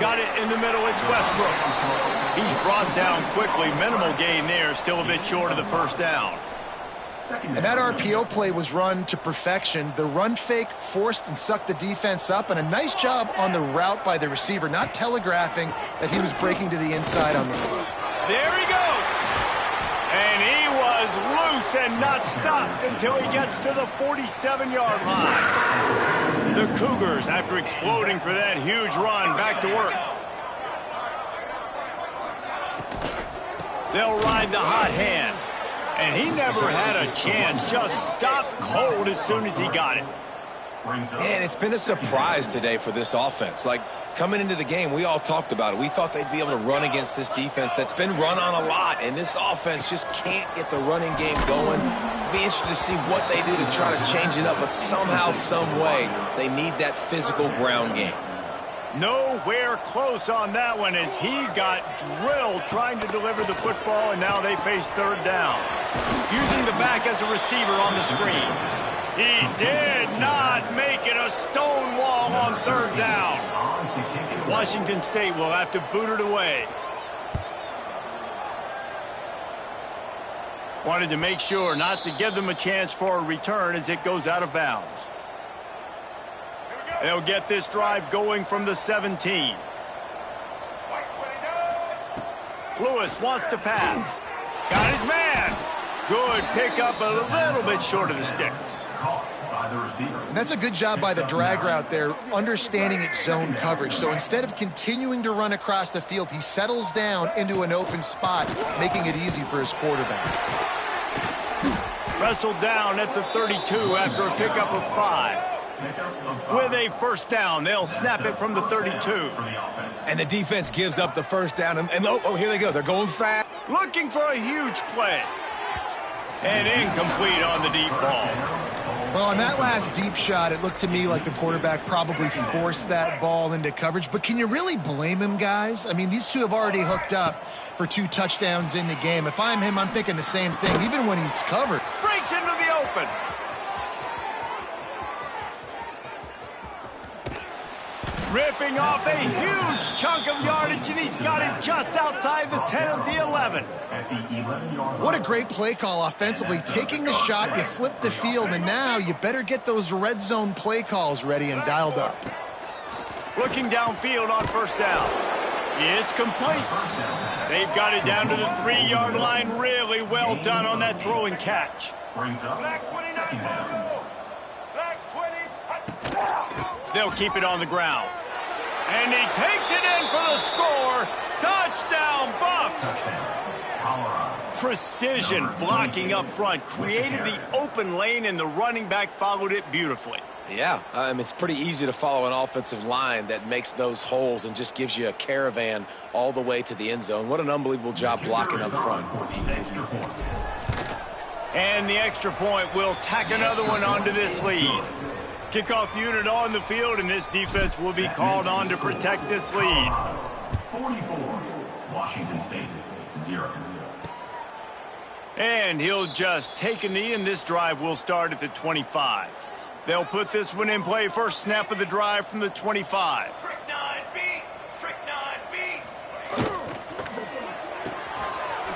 Got it in the middle. It's Westbrook. He's brought down quickly. Minimal gain there. Still a bit short of the first down. And that RPO play was run to perfection. The run fake forced and sucked the defense up, and a nice job on the route by the receiver, not telegraphing that he was breaking to the inside on the slip. There he goes. And he was loose and not stopped until he gets to the 47-yard line. The Cougars, after exploding for that huge run, back to work. They'll ride the hot hand. And he never had a chance. Just stopped cold as soon as he got it. Man, it's been a surprise today for this offense. Like, coming into the game, we all talked about it. We thought they'd be able to run against this defense that's been run on a lot, and this offense just can't get the running game going. Be interested to see what they do to try to change it up, but somehow, some way, they need that physical ground game. Nowhere close on that one as he got drilled trying to deliver the football, and now they face third down. Using the back as a receiver on the screen. He did not make it a stone wall on third down. Washington State will have to boot it away. Wanted to make sure not to give them a chance for a return as it goes out of bounds. They'll get this drive going from the 17. Lewis wants to pass. Got his man. Good pickup, a little bit short of the sticks. And that's a good job by the drag route there, understanding its zone coverage. So instead of continuing to run across the field, he settles down into an open spot, making it easy for his quarterback. Wrestled down at the 32 after a pickup of 5. With a first down, they'll snap it from the 32. And the defense gives up the first down. And here they go. They're going fast. Looking for a huge play. And incomplete on the deep ball. Well, on that last deep shot, it looked to me like the quarterback probably forced that ball into coverage. But can you really blame him, guys? I mean, these two have already hooked up for 2 touchdowns in the game. If I'm him, I'm thinking the same thing, even when he's covered. Breaks into the open. Ripping off a huge chunk of yardage, and he's got it just outside the 10 of the 11. What a great play call offensively. Taking the shot, you flip the field, and now you better get those red zone play calls ready and dialed up. Looking downfield on first down. It's complete. They've got it down to the 3-yard line. Really well done on that throw and catch. They'll keep it on the ground. And he takes it in for the score. Touchdown, Buffs. Precision blocking up front. Created the open lane, and the running back followed it beautifully. Yeah, it's pretty easy to follow an offensive line that makes those holes and just gives you a caravan all the way to the end zone. What an unbelievable job blocking up front. And the extra point will tack another one onto this lead. Kickoff unit on the field, and this defense will be called on to protect this lead. 44, Washington State, 0. And he'll just take a knee, and this drive will start at the 25. They'll put this one in play. First snap of the drive from the 25. Trick 9B. Trick 9B.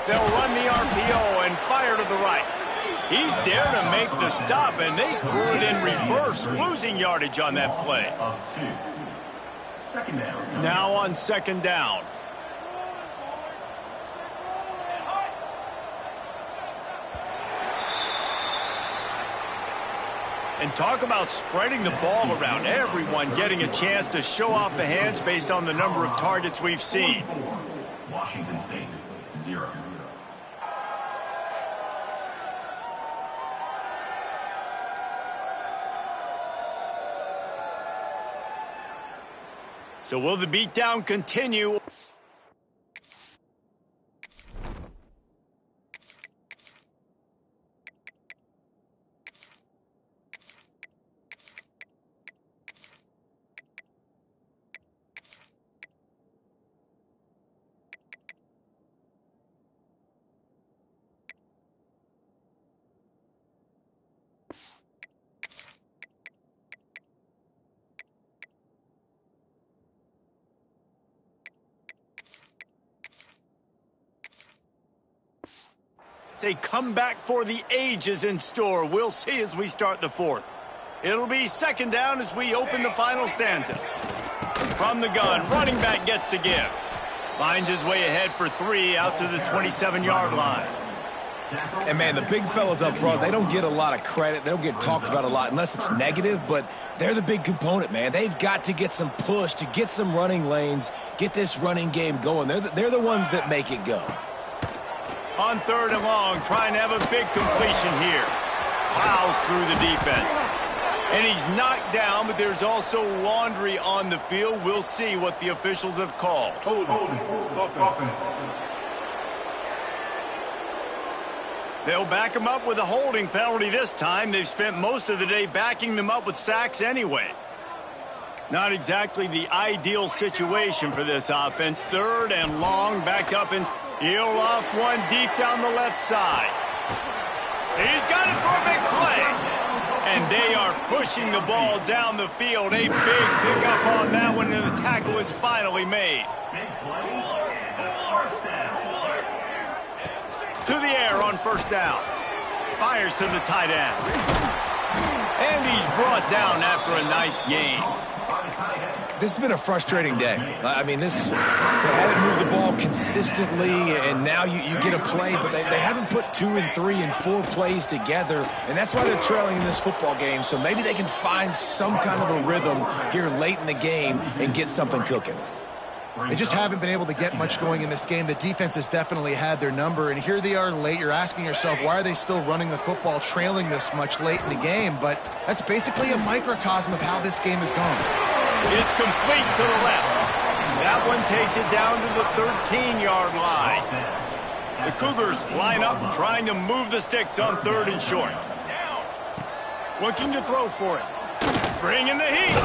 They'll run the RPO and fire to the right. He's there to make the stop, and they threw it in reverse, losing yardage on that play. Now on second down. And talk about spreading the ball around. Everyone getting a chance to show off the hands based on the number of targets we've seen. Washington State, 0. So will the beatdown continue? A comeback for the ages in store. We'll see as we start the fourth. It'll be second down as we open the final stanza. From the gun, running back gets to give. Finds his way ahead for 3 out to the 27-yard line. And, man, the big fellas up front, they don't get a lot of credit. They don't get talked about a lot unless it's negative, but they're the big component, man. They've got to get some push, to get some running lanes, get this running game going. They're the ones that make it go. On third and long, trying to have a big completion here. Plows through the defense. And he's knocked down, but there's also laundry on the field. We'll see what the officials have called. They'll back him up with a holding penalty this time. They've spent most of the day backing them up with sacks anyway. Not exactly the ideal situation for this offense. Third and long, back up and he'll loft one deep down the left side. He's got it for a big play. And they are pushing the ball down the field. A big pickup on that one, and the tackle is finally made. To the air on first down. Fires to the tight end. And he's brought down after a nice gain. This has been a frustrating day. I mean, they haven't moved the ball consistently, and now you get a play, but they haven't put 2 and 3 and 4 plays together, and that's why they're trailing in this football game. So maybe they can find some kind of a rhythm here late in the game and get something cooking. They just haven't been able to get much going in this game. The defense has definitely had their number, and here they are late. You're asking yourself, why are they still running the football, trailing this much late in the game? But that's basically a microcosm of how this game has gone. It's complete to the left. That one takes it down to the 13-yard line. The Cougars line up, trying to move the sticks on third and short. Looking to throw for it. Bringing the heat.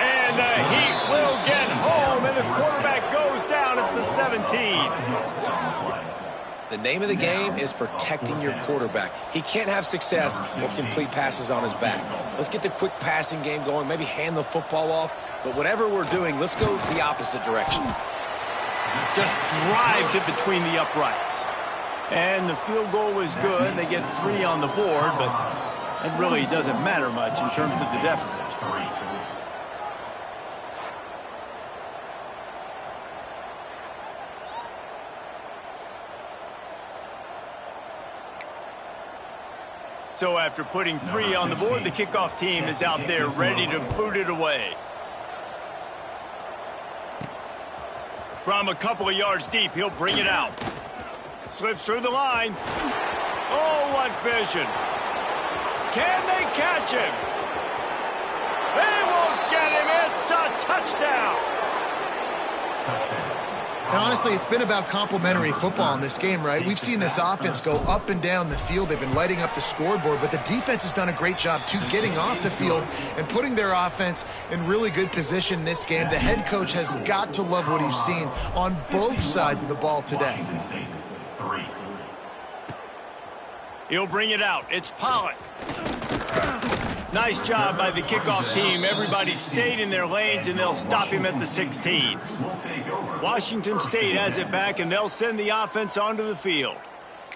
And the heat will get home, and the quarterback goes down at the 17. The name of the game is protecting your quarterback. He can't have success or complete passes on his back. Let's get the quick passing game going, maybe hand the football off. But whatever we're doing, let's go the opposite direction. Just drives it between the uprights. And the field goal is good. They get 3 on the board, but it really doesn't matter much in terms of the deficit. So after putting 3 on the board, the kickoff team is out there ready to boot it away. From a couple of yards deep, he'll bring it out. Slips through the line. Oh, what vision. Can they catch him? They won't get him. It's a touchdown. And honestly, it's been about complementary football in this game, right? We've seen this offense go up and down the field. They've been lighting up the scoreboard, but the defense has done a great job, too, getting off the field and putting their offense in really good position in this game. The head coach has got to love what he's seen on both sides of the ball today. He'll bring it out. It's Pollock. Nice job by the kickoff team. Everybody stayed in their lanes, and they'll stop him at the 16. Washington State has it back, and they'll send the offense onto the field.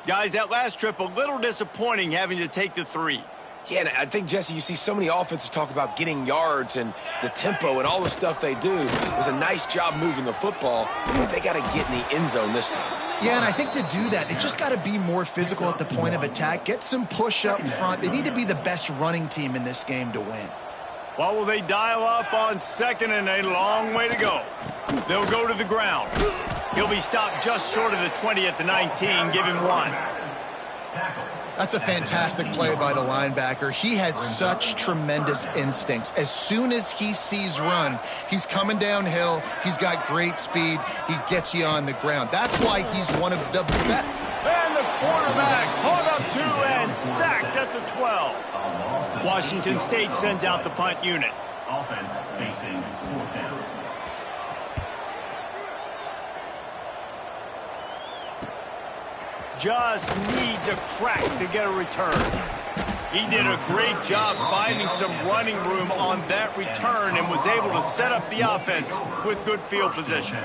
Guys, that last trip, a little disappointing having to take the 3. Yeah, and I think, Jesse, you see so many offenses talk about getting yards and the tempo and all the stuff they do. It was a nice job moving the football, but they got to get in the end zone this time. Yeah, and I think to do that, they just got to be more physical at the point of attack, get some push up front. They need to be the best running team in this game to win. What will they dial up on second and a long way to go? They'll go to the ground. He'll be stopped just short of the 20 at the 19. Give him 1. That's a fantastic play by the linebacker. He has such tremendous instincts. As soon as he sees run, he's coming downhill. He's got great speed. He gets you on the ground. That's why he's one of the best. And the quarterback caught up 2 and sacked at the 12. Washington State sends out the punt unit. Offense facing 4th down. Just needs a crack to get a return. He did a great job finding some running room on that return and was able to set up the offense with good field position.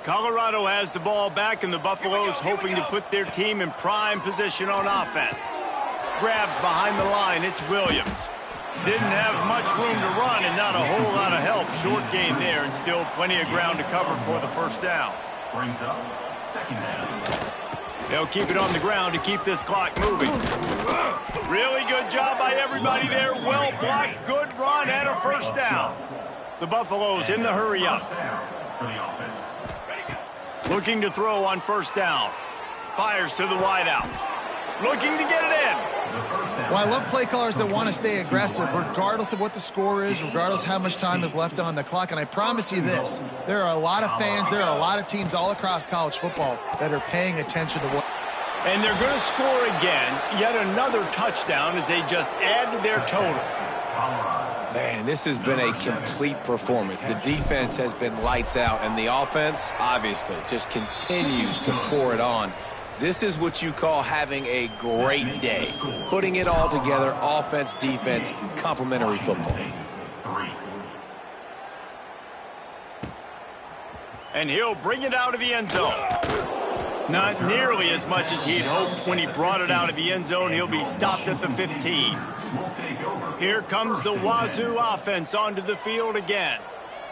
Colorado has the ball back, and the Buffaloes hoping to put their team in prime position on offense. Grabbed behind the line, it's Williams. Didn't have much room to run and not a whole lot of help. Short gain there and still plenty of ground to cover for the first down. Brings up 2nd down. They'll keep it on the ground to keep this clock moving. Really good job by everybody there. Well blocked, good run, and a first down. The Buffaloes in the hurry up. Looking to throw on first down. Fires to the wideout. Looking to get it in. Well, I love play callers that want to stay aggressive regardless of what the score is, regardless how much time is left on the clock. And I promise you this, there are a lot of fans, there are a lot of teams all across college football that are paying attention to what. And they're going to score again. Yet another touchdown as they just add to their total. Man, this has been a complete performance. The defense has been lights out, and the offense, obviously, just continues to pour it on. This is what you call having a great day. Putting it all together, offense, defense, complementary football. And he'll bring it out of the end zone. Not nearly as much as he'd hoped when he brought it out of the end zone. He'll be stopped at the 15. Here comes the Wazoo offense onto the field again.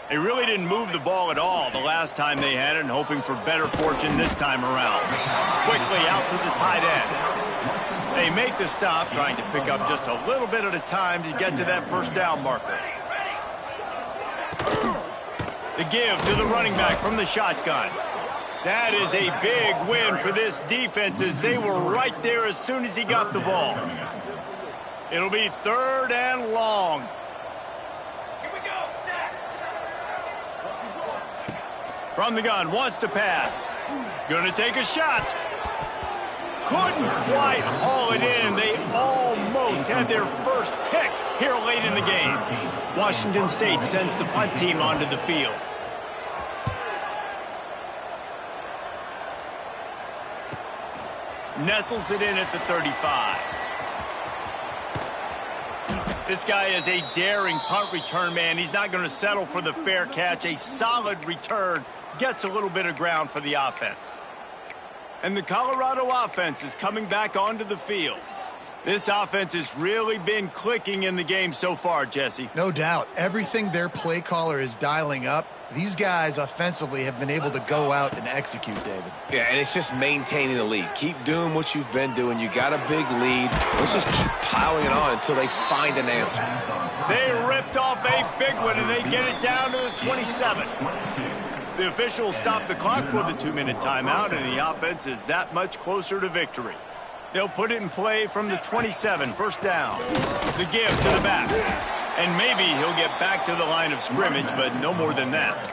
They really didn't move the ball at all the last time they had it, and hoping for better fortune this time around. Quickly out to the tight end. They make the stop, trying to pick up just a little bit at a time to get to that first down marker. The give to the running back from the shotgun. That is a big win for this defense as they were right there as soon as he got the ball. It'll be 3rd and long. Here we go, set. From the gun, wants to pass. Gonna take a shot. Couldn't quite haul it in. They almost had their first pick here late in the game. Washington State sends the punt team onto the field. Nestles it in at the 35. This guy is a daring punt return man. He's not going to settle for the fair catch. A solid return gets a little bit of ground for the offense. And the Colorado offense is coming back onto the field. This offense has really been clicking in the game so far, Jesse. No doubt. Everything their play caller is dialing up, these guys offensively have been able to go out and execute, David. Yeah, and it's just maintaining the lead. Keep doing what you've been doing. You got a big lead. Let's just keep piling it on until they find an answer. They ripped off a big one, and they get it down to the 27. The officials stop the clock for the 2-minute timeout, and the offense is that much closer to victory. They'll put it in play from the 27, first down. The give to the back. And maybe he'll get back to the line of scrimmage, but no more than that.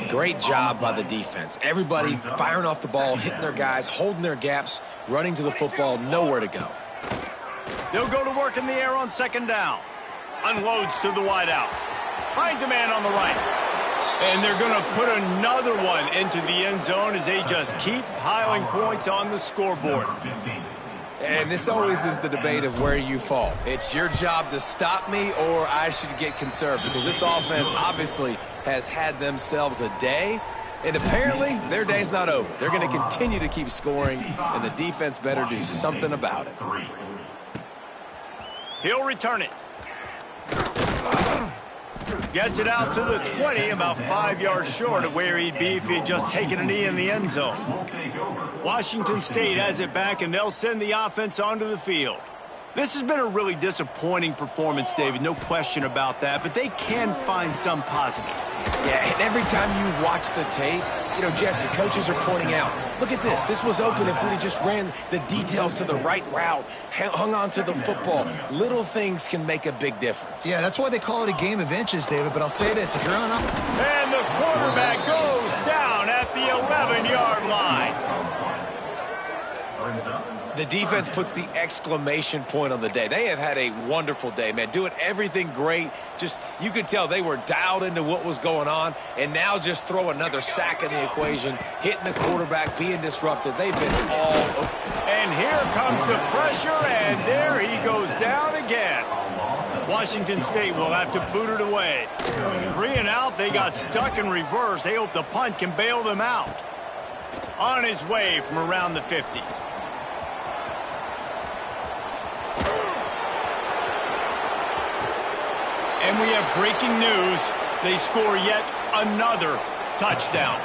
Great job by the defense. Everybody firing off the ball, hitting their guys, holding their gaps, running to the football, nowhere to go. They'll go to work in the air on second down. Unloads to the wideout. Finds a man on the right. And they're going to put another one into the end zone as they just keep piling points on the scoreboard. And this always is the debate of where you fall. It's your job to stop me, or I should get conserved, because this offense obviously has had themselves a day, And apparently, their day's not over. They're going to continue to keep scoring, and the defense better do something about it. He'll return it. Gets it out to the 20, about 5 yards short of where he'd be if he had just taken a knee in the end zone. Washington State has it back, and they'll send the offense onto the field. This has been a really disappointing performance, David, no question about that, but they can find some positives. Yeah, and every time you watch the tape, you know, Jesse, coaches are pointing out, look at this. This was open if we just ran the details to the right route, hung on to the football. Little things can make a big difference. Yeah, that's why they call it a game of inches, David, but I'll say this. If you're on up... And the quarterback goes down at the 11-yard line. The defense puts the exclamation point on the day. They have had a wonderful day, man. Doing everything great. Just, you could tell they were dialed into what was going on, and now just throw another sack in the equation, hitting the quarterback, being disrupted. They've been all over. And here comes the pressure, and there he goes down again. Washington State will have to boot it away. 3 and out, they got stuck in reverse. They hope the punt can bail them out. On his way from around the 50. And we have breaking news. They score yet another touchdown.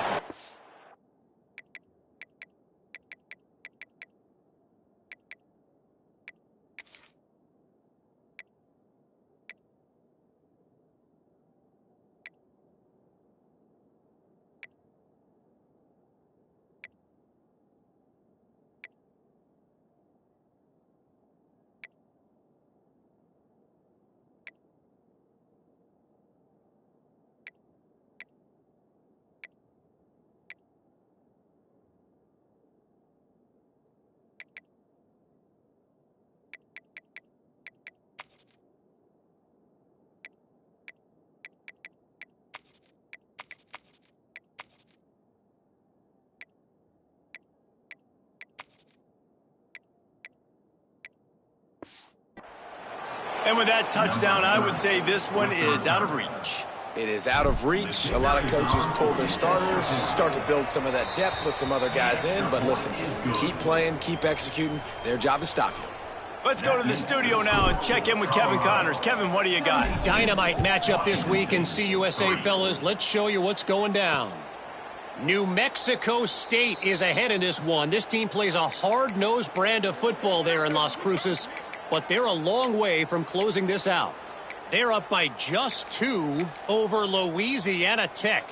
And with that touchdown, I would say this one is out of reach. It is out of reach. A lot of coaches pull their starters, start to build some of that depth, put some other guys in. But listen, keep playing, keep executing. Their job is stop you. Let's go to the studio now and check in with Kevin Connors. Kevin, what do you got? Dynamite matchup this week in CUSA, fellas. Let's show you what's going down. New Mexico State is ahead in this one. This team plays a hard-nosed brand of football there in Las Cruces, but they're a long way from closing this out. They're up by just 2 over Louisiana Tech.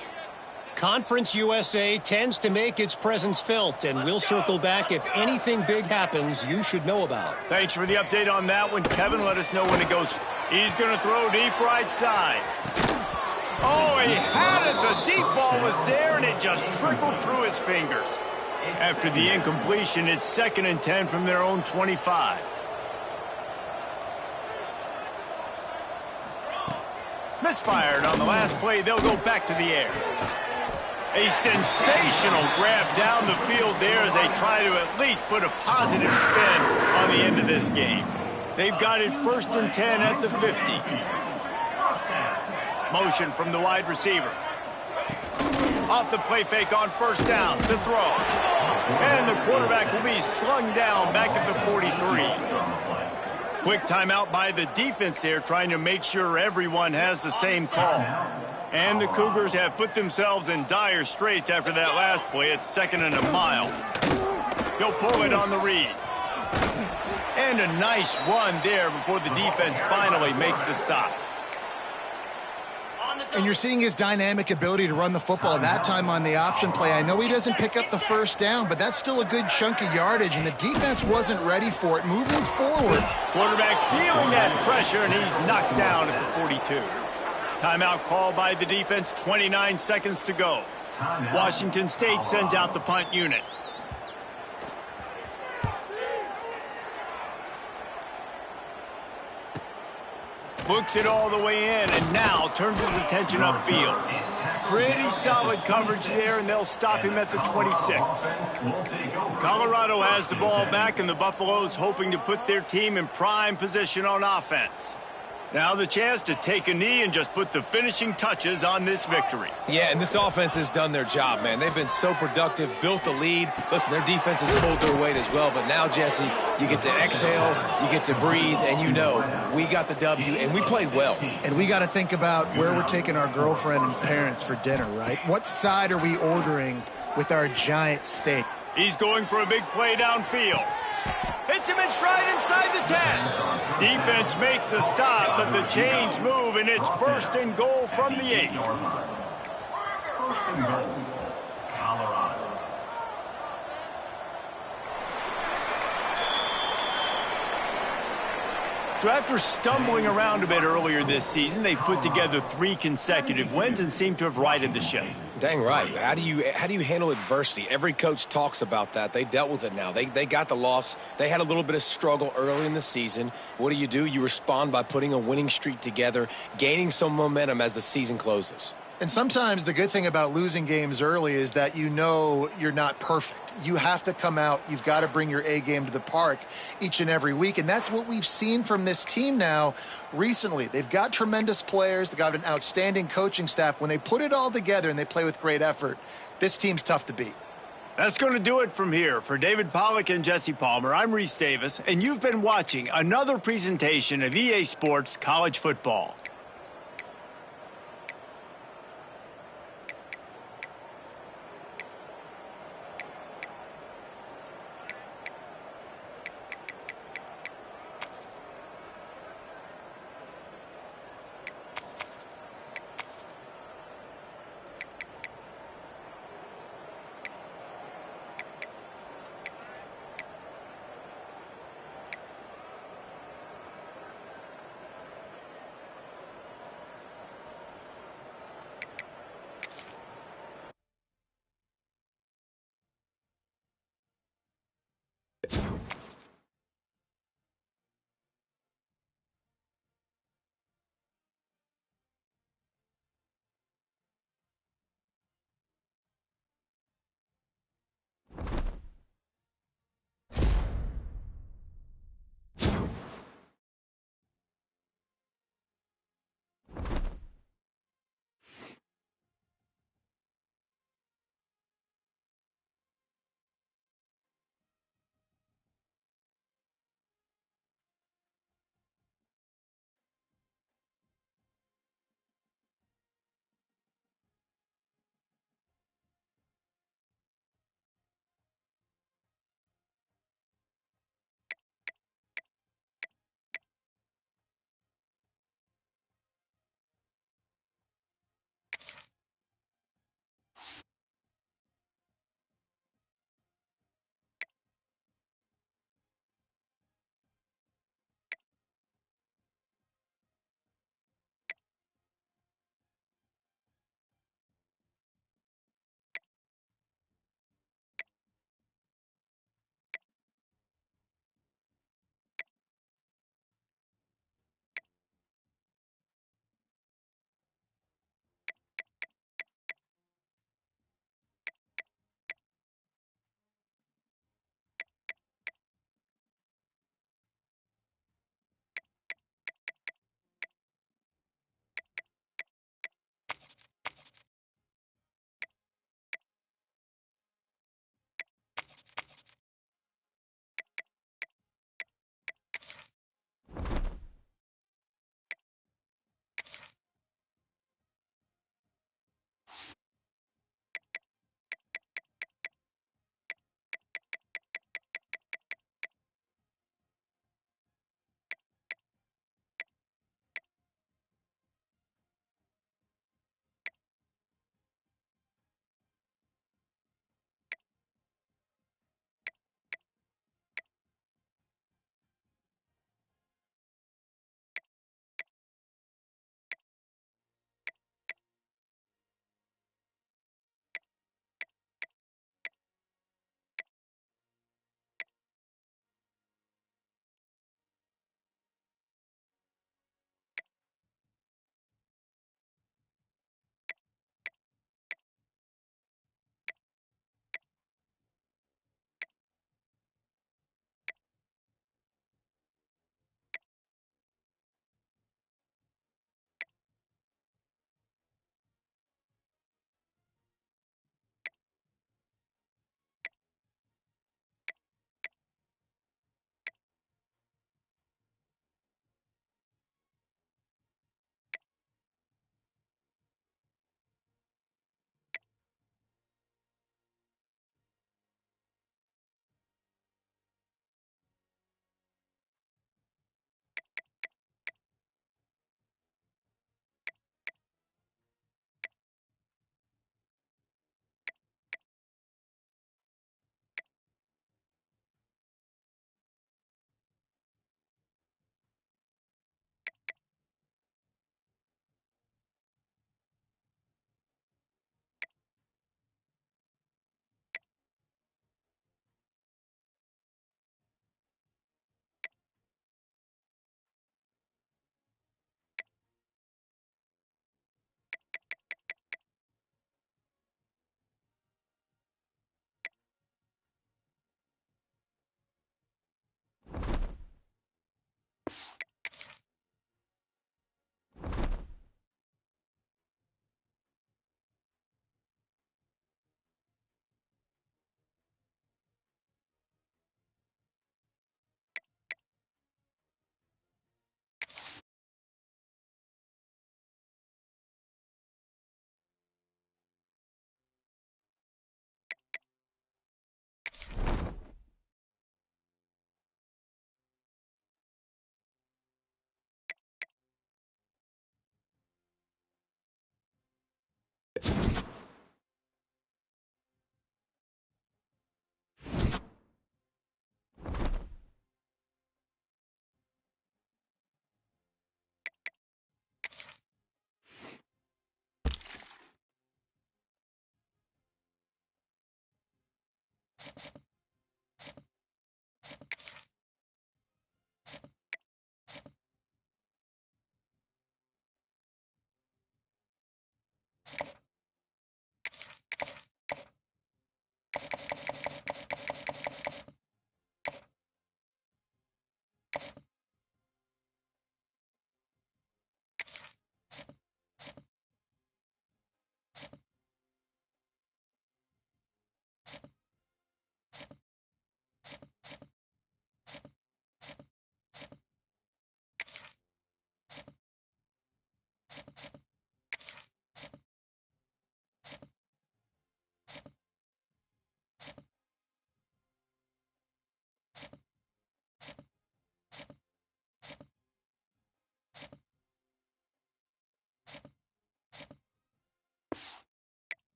Conference USA tends to make its presence felt, and we'll circle back if anything big happens you should know about. Thanks for the update on that one, Kevin. Let us know when it goes. He's going to throw deep right side. Oh, he had it. The deep ball was there, and it just trickled through his fingers. After the incompletion, it's 2nd and 10 from their own 25. Misfired on the last play. They'll go back to the air. A sensational grab down the field there as they try to at least put a positive spin on the end of this game. They've got it 1st and 10 at the 50. Motion from the wide receiver. Off the play fake on 1st down. The throw. And the quarterback will be slung down back at the 43. Quick timeout by the defense there, trying to make sure everyone has the same call. And the Cougars have put themselves in dire straits after that last play. It's 2nd and a mile. He'll pull it on the read. And a nice run there before the defense finally makes the stop. And you're seeing his dynamic ability to run the football that time on the option play. I know he doesn't pick up the 1st down, but that's still a good chunk of yardage, and the defense wasn't ready for it. Moving forward. Quarterback feeling that pressure, and he's knocked down at the 42. Timeout called by the defense, 29 seconds to go. Washington State sends out the punt unit. Books it all the way in, and now turns his attention upfield. Pretty solid coverage there, and they'll stop him at the 26. Colorado has the ball back, and the Buffaloes hoping to put their team in prime position on offense. Now the chance to take a knee and just put the finishing touches on this victory. Yeah, and this offense has done their job, man. They've been so productive, built the lead. Listen, their defense has pulled their weight as well. But now, Jesse, you get to exhale, you get to breathe, and you know we got the W, and we played well. And we got to think about where we're taking our girlfriend and parents for dinner, right? What side are we ordering with our giant steak? He's going for a big play downfield. Hits him in stride inside the 10. Defense makes a stop, but the chains move, and it's 1st and goal from the 8. 1st and goal, Colorado. So after stumbling around a bit earlier this season, they've put together 3 consecutive wins and seem to have righted the ship. Dang right. How do you handle adversity? Every coach talks about that. They dealt with it now. They got the loss. They had a little bit of struggle early in the season. What do? You respond by putting a winning streak together, gaining some momentum as the season closes. And sometimes the good thing about losing games early is that you know you're not perfect. You have to come out. You've got to bring your A game to the park each and every week. And that's what we've seen from this team now recently. They've got tremendous players. They've got an outstanding coaching staff. When they put it all together and they play with great effort, this team's tough to beat. That's going to do it from here. For David Pollack and Jesse Palmer, I'm Reese Davis, and you've been watching another presentation of EA Sports College Football.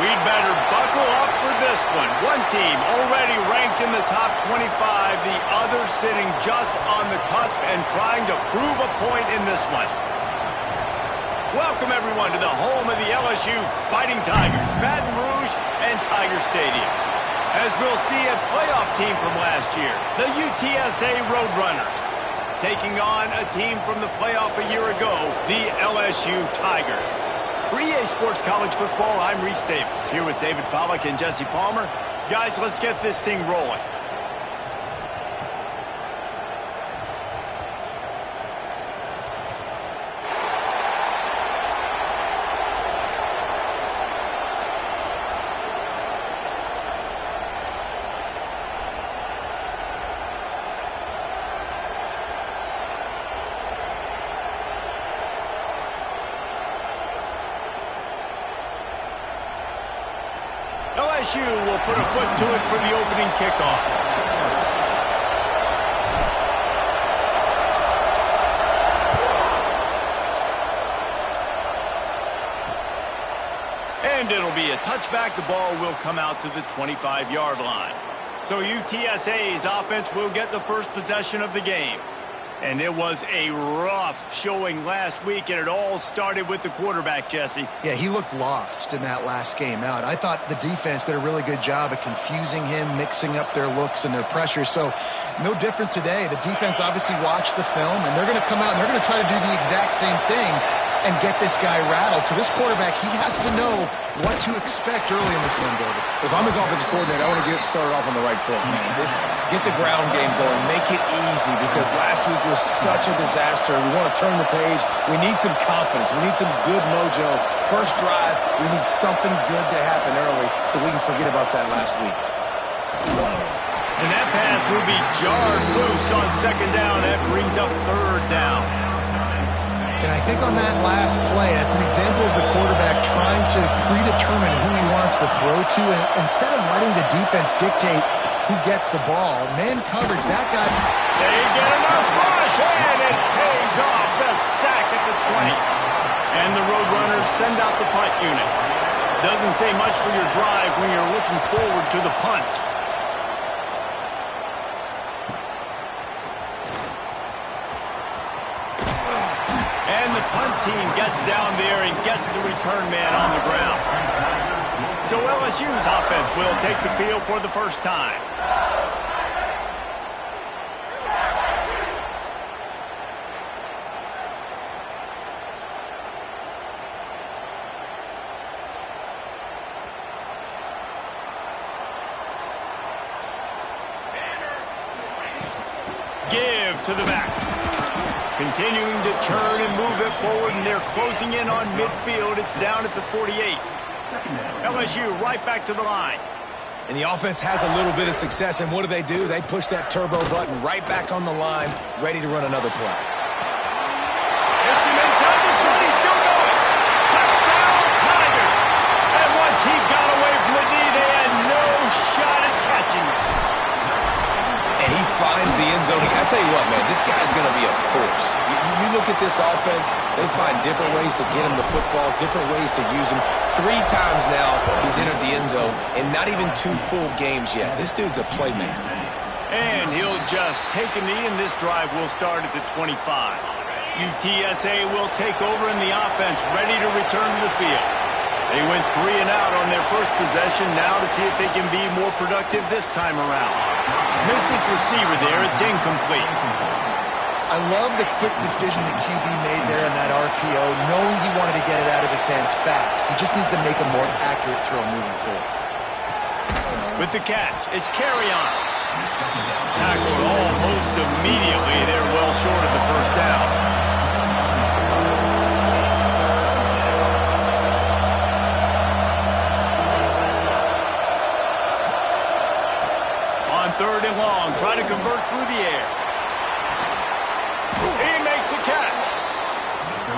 We'd better buckle up for this one. One team already ranked in the top 25, the other sitting just on the cusp and trying to prove a point in this one. Welcome, everyone, to the home of the LSU Fighting Tigers, Baton Rouge and Tiger Stadium. As we'll see, a playoff team from last year, the UTSA Roadrunners, taking on a team from the playoff a year ago, the LSU Tigers. For EA Sports College Football, I'm Reese Davis, here with David Pollack and Jesse Palmer. Guys, let's get this thing rolling. LSU will put a foot to it for the opening kickoff. And it'll be a touchback. The ball will come out to the 25-yard line. So UTSA's offense will get the first possession of the game. And it was a rough showing last week, and it all started with the quarterback, Jesse. Yeah, he looked lost in that last game out. I thought the defense did a really good job of confusing him, mixing up their looks and their pressure. So no different today. The defense obviously watched the film, and they're going to come out and they're going to try to do the exact same thing and get this guy rattled. So this quarterback, he has to know what to expect early in this one, David. If I'm his offensive coordinator, I want to get it started off on the right foot, man. Get the ground game going. Make it easy, because last week was such a disaster. We want to turn the page. We need some confidence. We need some good mojo. First drive, we need something good to happen early so we can forget about that last week. And that pass will be jarred loose on second down. That brings up third down. And I think on that last play, that's an example of the quarterback trying to predetermine who he wants to throw to, and instead of letting the defense dictate who gets the ball. Man coverage, that guy. They get enough rush, and it pays off. The sack at the 20. And the Roadrunners send out the punt unit. Doesn't say much for your drive when you're looking forward to the punt. And the punt team gets down there and gets the return man on the ground. So LSU's offense will take the field for the first time. Give to the back. Continuing to turn and move it forward, and they're closing in on midfield. It's down at the 48. LSU right back to the line. And the offense has a little bit of success, and what do? They push that turbo button right back on the line, ready to run another play. Hits him inside the 20, still going. Touchdown, Tigers. And once he got away from the knee, they had no shot at catching him. And he finds the end zone. I tell you what, man, this guy's going to be a force. You look at this offense, they find different ways to get him the football, different ways to use him. 3 times now he's entered the end zone, and not even 2 full games yet. This dude's a playmaker. And he'll just take a knee, and this drive will start at the 25. UTSA will take over in the offense, ready to return to the field. They went 3 and out on their first possession, now to see if they can be more productive this time around. Missed his receiver there, it's incomplete. I love the quick decision that QB made there in that RPO, knowing he wanted to get it out of his hands fast. He just needs to make a more accurate throw moving forward. With the catch, it's Caris. Tackled almost immediately. They're well short of the first down. On 3rd and long, trying to convert through the air. He makes a catch.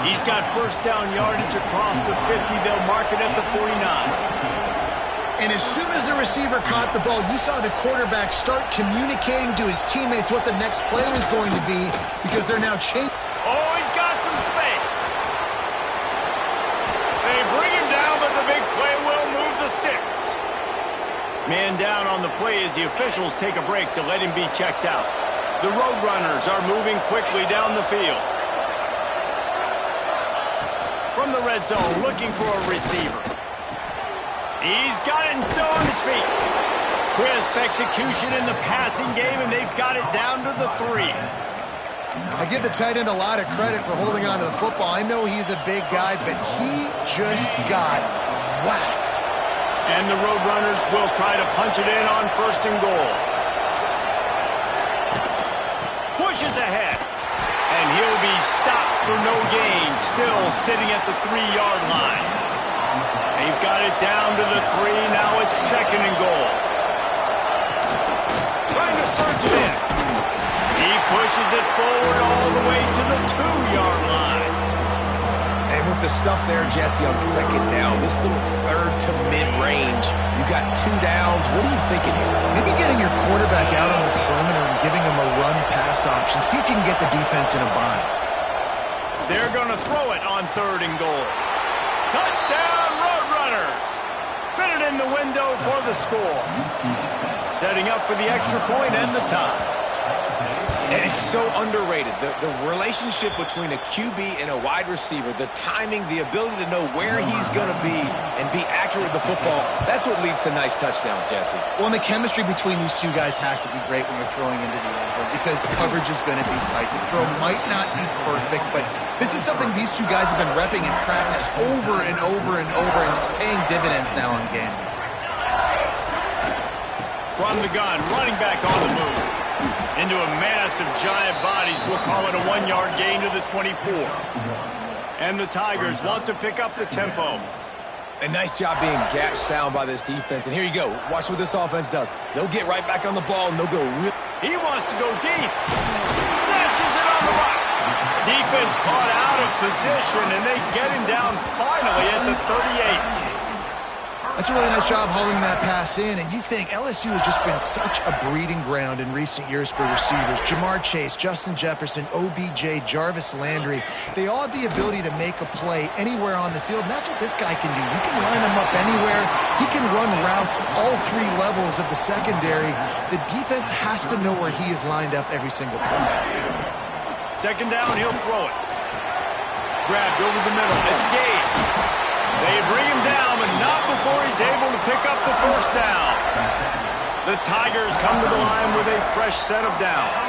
He's got first down yardage across the 50. They'll mark it at the 49. And as soon as the receiver caught the ball, you saw the quarterback start communicating to his teammates what the next play was going to be, because they're now changing. Oh, he's got some space. They bring him down, but the big play will move the sticks. Man down on the play as the officials take a break to let him be checked out. The Roadrunners are moving quickly down the field. From the red zone, looking for a receiver. He's got it and still on his feet. Crisp execution in the passing game, and they've got it down to the 3. I give the tight end a lot of credit for holding on to the football. I know he's a big guy, but he just got whacked. And the Roadrunners will try to punch it in on 1st and goal. Pushes ahead. And he'll be stopped for no gain, still sitting at the 3-yard line. They've got it down to the 3. Now it's 2nd and goal. Trying to surge it in. He pushes it forward all the way to the 2-yard line. And with the stuff there, Jesse, on 2nd down, this little 3rd to mid-range, you got 2 downs. What are you thinking here? Maybe getting your quarterback out on the perimeter and giving him a run-pass option. See if you can get the defense in a bind. They're going to throw it on 3rd and goal. Touchdown, Roadrunners! Fitted in the window for the score. Setting up for the extra point and the tie. And it's so underrated. The relationship between a QB and a wide receiver, the timing, the ability to know where he's going to be and be accurate with the football, that's what leads to nice touchdowns, Jesse. Well, and the chemistry between these two guys has to be great when you're throwing into the end zone, because coverage is going to be tight. The throw might not be perfect, but this is something these two guys have been repping in practice over and over and over, and it's paying dividends now in game. From the gun, running back on the move. Into a mass of giant bodies. We'll call it a 1-yard gain to the 24. And the Tigers want to pick up the tempo. A nice job being gap sound by this defense. And here you go. Watch what this offense does. They'll get right back on the ball, and they'll go real. He wants to go deep. Snatches it on the right. Defense caught out of position, and they get him down finally at the 38. That's a really nice job hauling that pass in, and you think LSU has just been such a breeding ground in recent years for receivers. Jamar Chase, Justin Jefferson, OBJ, Jarvis Landry, they all have the ability to make a play anywhere on the field, and that's what this guy can do. You can line him up anywhere. He can run routes at all 3 levels of the secondary. The defense has to know where he is lined up every single play. 2nd down, he'll throw it. Grabbed over the middle. It's Gage. They bring him down, but not before he's able to pick up the 1st down. The Tigers come to the line with a fresh set of downs.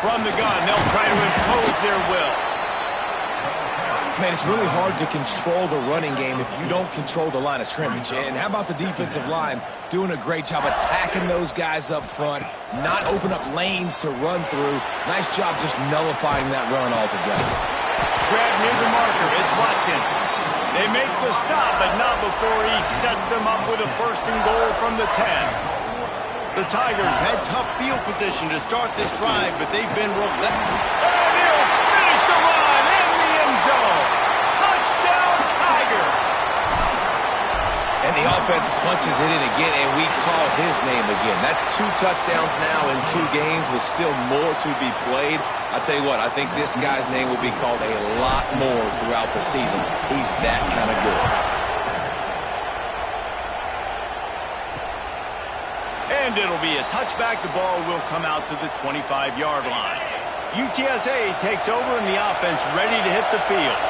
From the gun, they'll try to impose their will. Man, it's really hard to control the running game if you don't control the line of scrimmage. And how about the defensive line doing a great job attacking those guys up front, not open up lanes to run through. Nice job just nullifying that run altogether. Grab near the marker. It's Watkins. They make the stop, but not before he sets them up with a first and goal from the 10. The Tigers had tough field position to start this drive, but they've been relentless. And he'll finish the run in the end zone. Touchdown, Tigers! And the offense punches it in again, and we call his name again. That's 2 touchdowns now in 2 games with still more to be played. I tell you what, I think this guy's name will be called a lot more throughout the season. He's that kind of good. And it'll be a touchback. The ball will come out to the 25-yard line. UTSA takes over, and the offense ready to hit the field.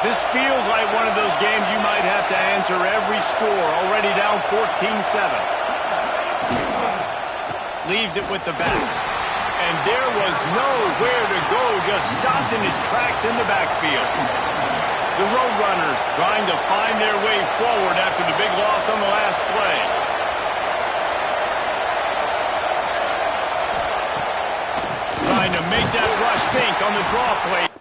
This feels like one of those games you might have to answer every score. Already down 14-7. Leaves it with the back. And there was nowhere to go, just stopped in his tracks in the backfield. The Roadrunners trying to find their way forward after the big loss on the last play. Trying to make that rush think on the draw play.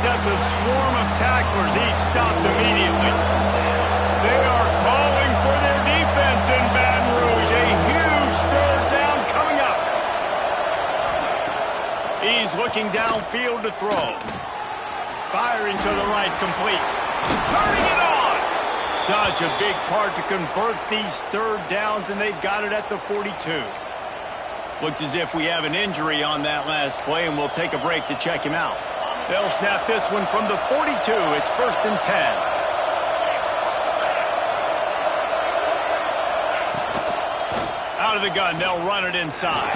Except a swarm of tacklers. He stopped immediately. They are calling for their defense in Baton Rouge. A huge 3rd down coming up. He's looking downfield to throw. Firing to the right, complete. Turning it on. Such a big part to convert these 3rd downs, and they've got it at the 42. Looks as if we have an injury on that last play, and we'll take a break to check him out. They'll snap this one from the 42. It's 1st and 10. Out of the gun, they'll run it inside.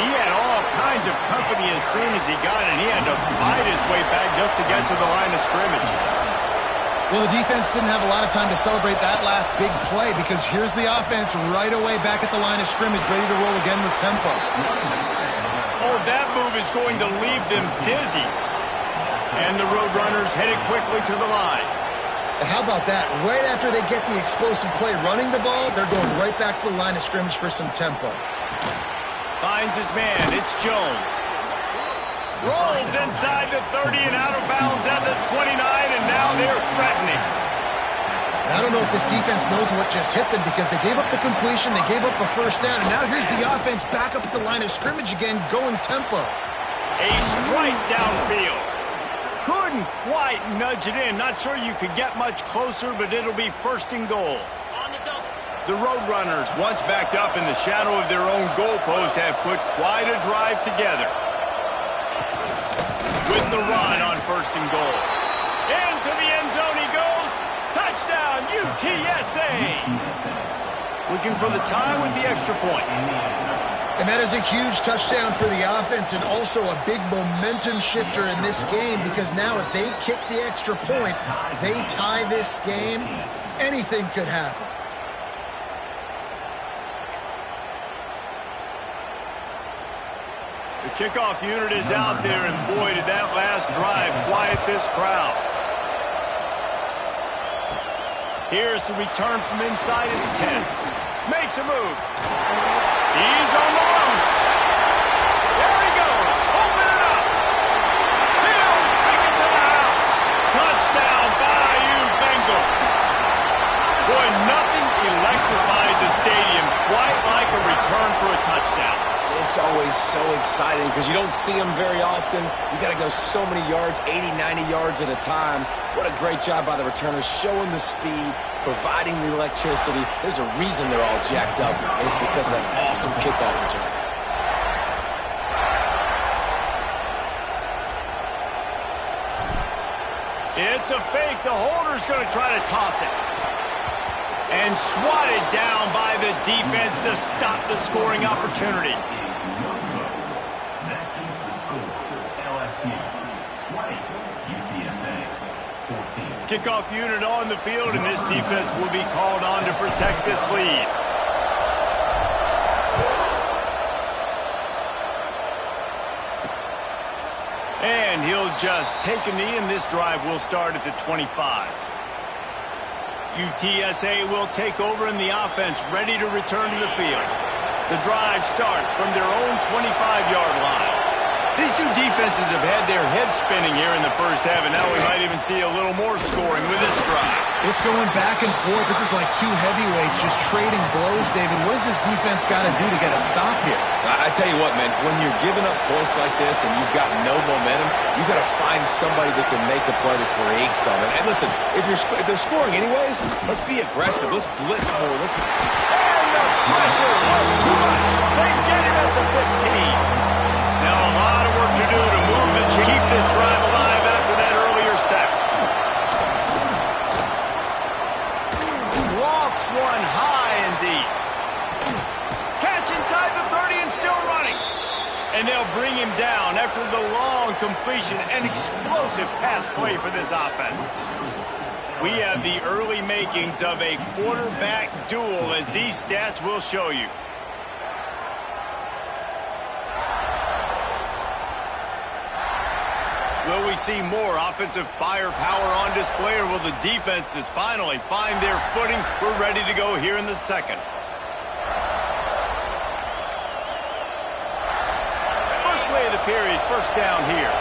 He had all kinds of company as soon as he got it, and he had to fight his way back just to get to the line of scrimmage. Well, the defense didn't have a lot of time to celebrate that last big play because here's the offense right away back at the line of scrimmage, ready to roll again with tempo. Oh, that move is going to leave them dizzy. And the Roadrunners headed quickly to the line. And how about that? Right after they get the explosive play running the ball, they're going right back to the line of scrimmage for some tempo. Finds his man. It's Jones. Rolls inside the 30 and out of bounds at the 29, and now they're threatening. I don't know if this defense knows what just hit them because they gave up the completion, they gave up a 1st down, and now here's the offense back up at the line of scrimmage again, going tempo. A strike downfield. Couldn't quite nudge it in. Not sure you could get much closer, but it'll be 1st and goal. The Roadrunners, once backed up in the shadow of their own goalpost, have put quite a drive together. With the run on 1st and goal. Into the end zone he goes. Touchdown, UTSA! Looking for the tie with the extra point. And that is a huge touchdown for the offense and also a big momentum shifter in this game because now if they kick the extra point, they tie this game, anything could happen. The kickoff unit is out there, and boy, did that last drive quiet this crowd. Here's the return from inside his 10. Makes a move. He's on the loose. There he goes. Open it up. He'll take it to the house. Touchdown, Bayou Bengals. Boy, nothing electrifies a stadium quite like a return for a touchdown. It's always so exciting because you don't see them very often. You got to go so many yards, 80, 90 yards at a time. What a great job by the returners, showing the speed, providing the electricity. There's a reason they're all jacked up, and it's because of that awesome kickoff return. It's a fake. The holder's going to try to toss it. And swatted down by the defense to stop the scoring opportunity. That keeps the score. LSU 20, UTSA 14. Kickoff unit on the field, and this defense will be called on to protect this lead. And he'll just take a knee, and this drive will start at the 25. UTSA will take over in the offense, ready to return to the field. The drive starts from their own 25-yard line. These two defenses have had their heads spinning here in the first half, and now we might even see a little more scoring with this drive. It's going back and forth. This is like two heavyweights just trading blows, David. What does this defense got to do to get a stop here? I tell you what, man, when you're giving up points like this and you've got no momentum, you got to find somebody that can make a play to create something. And listen, if they're scoring anyways, let's be aggressive. Let's blitz more. And the pressure was too much. They get him at the 15. Now a lot of work to do to move and keep this drive alive after that earlier sack. Lofts one high and deep. Catch inside the 30 and still running. And they'll bring him down after the long completion. An explosive pass play for this offense. We have the early makings of a quarterback duel, as these stats will show you. Will we see more offensive firepower on display, or will the defenses finally find their footing? We're ready to go here in the second. First play of the period, first down here.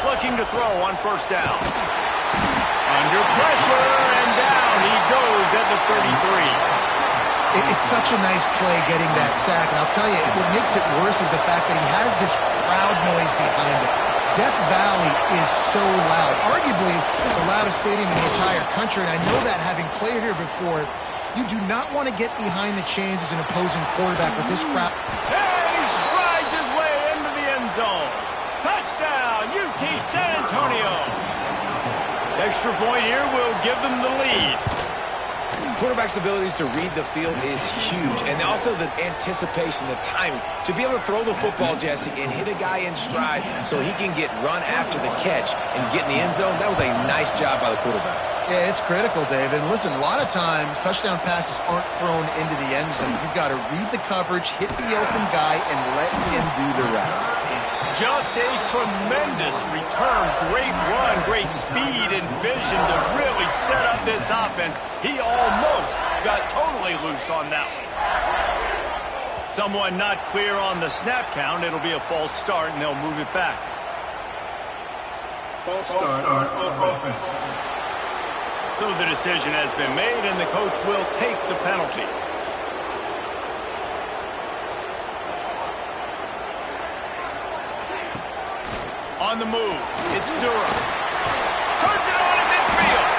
Looking to throw on first down. Under pressure, and down he goes at the 33. It's such a nice play getting that sack, and I'll tell you, what makes it worse is the fact that he has this crowd noise behind him. Death Valley is so loud, arguably the loudest stadium in the entire country, and I know that having played here before. You do not want to get behind the chains as an opposing quarterback with this crowd. And he strides his way into the end zone. Touchdown, UT San Antonio. Extra point here will give them the lead. Quarterback's abilities to read the field is huge, and also the anticipation, the timing. To be able to throw the football, Jesse, and hit a guy in stride so he can get run after the catch and get in the end zone, that was a nice job by the quarterback. Yeah, it's critical, David. And listen, a lot of times touchdown passes aren't thrown into the end zone. You've got to read the coverage, hit the open guy, and let him do the rest. Just a tremendous return. Great run, great speed and vision to really set up this offense. He almost got totally loose on that one. Someone not clear on the snap count. It'll be a false start, and they'll move it back. False start on offense. So the decision has been made, and the coach will take the penalty. On the move, it's Durham. Turns it on in midfield.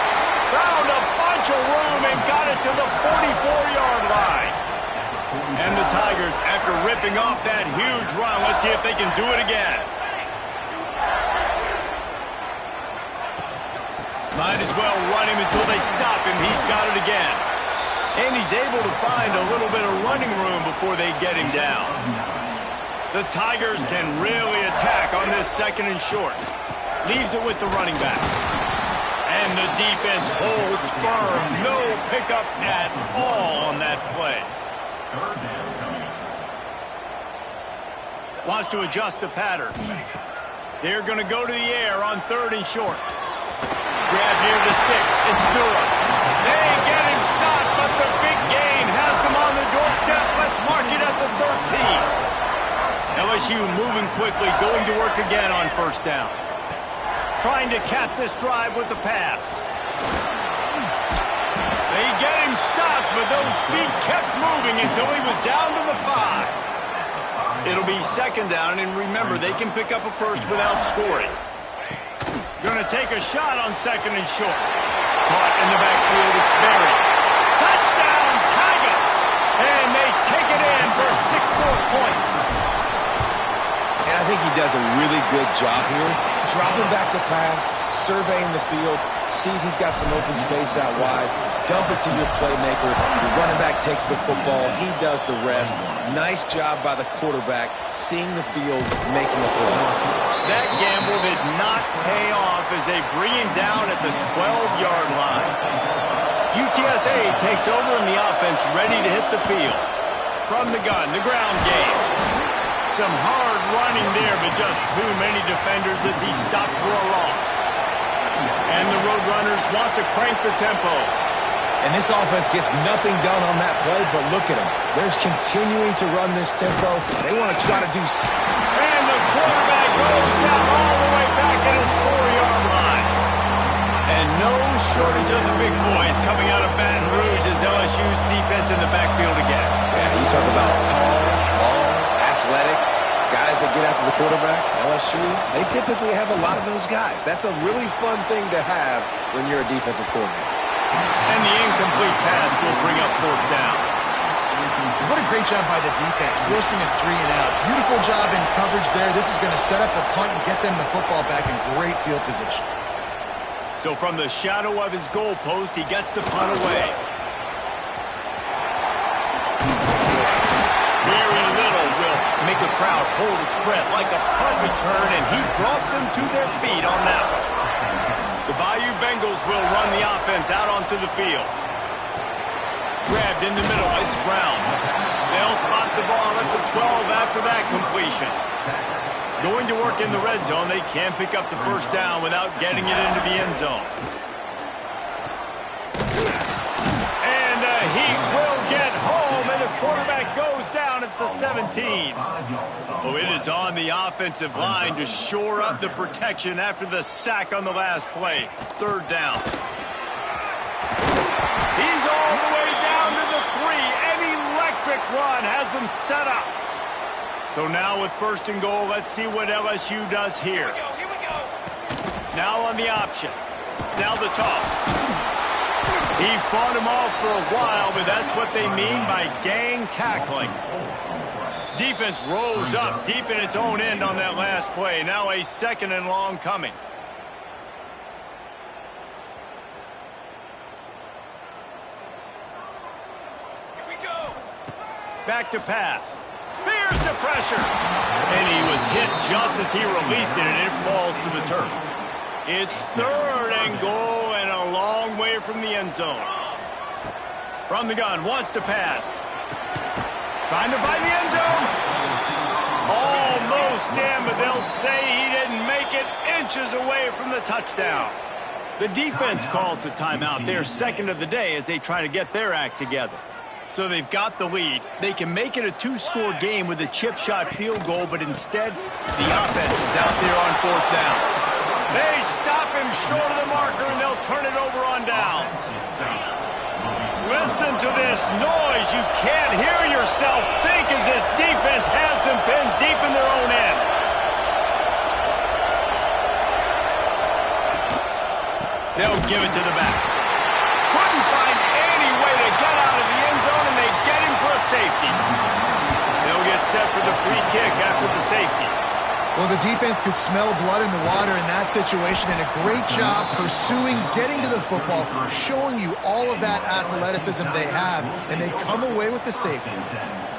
Found a bunch of room and got it to the 44-yard line. And the Tigers, after ripping off that huge run, let's see if they can do it again. Might as well run him until they stop him. He's got it again. And he's able to find a little bit of running room before they get him down. The Tigers can really attack on this second and short. Leaves it with the running back. And the defense holds firm. No pickup at all on that play. Third down coming up. Wants to adjust the pattern. They're going to go to the air on 3rd and short. Grab near the sticks. It's Durham. They get him stopped, but the big gain has them on the doorstep. Let's mark it at the 13. LSU moving quickly, going to work again on 1st down. Trying to cap this drive with the pass. They get him stopped, but those feet kept moving until he was down to the 5. It'll be 2nd down, and remember, they can pick up a first without scoring. Going to take a shot on 2nd and short. Caught in the backfield, it's buried. Touchdown, Tigers! And they take it in for 6 more points. And I think he does a really good job here. Dropping back to pass, surveying the field, sees he's got some open space out wide, dump it to your playmaker. Your running back takes the football. He does the rest. Nice job by the quarterback, seeing the field, making a play. That gamble did not pay off as they bring him down at the 12-yard line. UTSA takes over in the offense, ready to hit the field. From the gun, the ground game. Some hard running there, but just too many defenders as he stopped for a loss. And the Roadrunners want to crank the tempo. And this offense gets nothing done on that play, but look at them. They're continuing to run this tempo. They want to try to do... And the quarterback goes down all the way back at his 4-yard line. And no shortage of the big boys coming out of Baton Rouge as LSU's defense in the backfield again. Yeah, you talk about tall, long, athletic, guys that get after the quarterback. LSU, they typically have a lot of those guys. That's a really fun thing to have when you're a defensive coordinator. And the incomplete pass will bring up 4th down. What a great job by the defense, forcing a 3-and-out. Beautiful job in coverage there. This is going to set up a punt and get them the football back in great field position. So from the shadow of his goal post, he gets the punt away. Very little will make a crowd hold its breath like a punt return, and he brought them to their feet on that one. The Bayou Bengals will run the offense out onto the field. Grabbed in the middle, it's Brown. They'll spot the ball at the 12 after that completion. Going to work in the red zone, they can't pick up the 1st down without getting it into the end zone. And he will get home, and the quarterback goes down at the 17. Oh, it is on the offensive line to shore up the protection after the sack on the last play. 3rd down. He's all the way down to the 3. An electric run has them set up. So now with 1st and goal, let's see what LSU does here. Here we go. Now on the option. Now the toss. He fought him off for a while, but that's what they mean by gang tackling. Defense rose up deep in its own end on that last play. Now a 2nd and long coming. Here we go. Back to pass. Here's the pressure. And he was hit just as he released it, and it falls to the turf. It's 3rd and goal and a long way from the end zone. From the gun, wants to pass. Trying to find the end zone. Almost in, but they'll say he didn't make it, inches away from the touchdown. The defense calls the timeout. They're 2nd of the day as they try to get their act together. So they've got the lead. They can make it a 2-score game with a chip shot field goal, but instead, the offense is out there on 4th down. They stop him short of the marker, and they'll turn it over on downs. Listen to this noise. You can't hear yourself think as this defense has them pinned deep in their own end. They'll give it to the back. Couldn't find any way to get out of the end zone, and they get him for a safety. They'll get set for the free kick after the safety. Well, the defense could smell blood in the water in that situation, and a great job pursuing, getting to the football, showing you all of that athleticism they have, and they come away with the safety.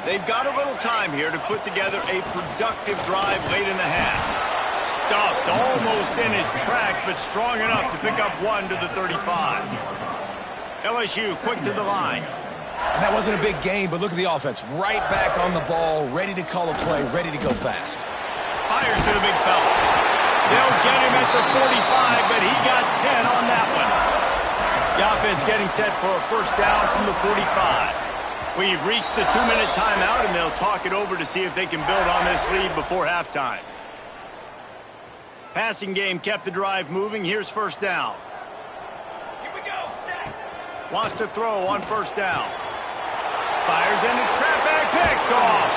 They've got a little time here to put together a productive drive late in the half. Stuffed almost in his tracks, but strong enough to pick up 1 to the 35. LSU quick to the line. And that wasn't a big gain, but look at the offense. Right back on the ball, ready to call a play, ready to go fast. Fires to the big fella. They'll get him at the 45, but he got 10 on that one. The offense getting set for a first down from the 45. We've reached the 2-minute timeout, and they'll talk it over to see if they can build on this lead before halftime. Passing game kept the drive moving. Here's first down. Here we go. Set. Wants to throw on first down. Fires into traffic. Picked off.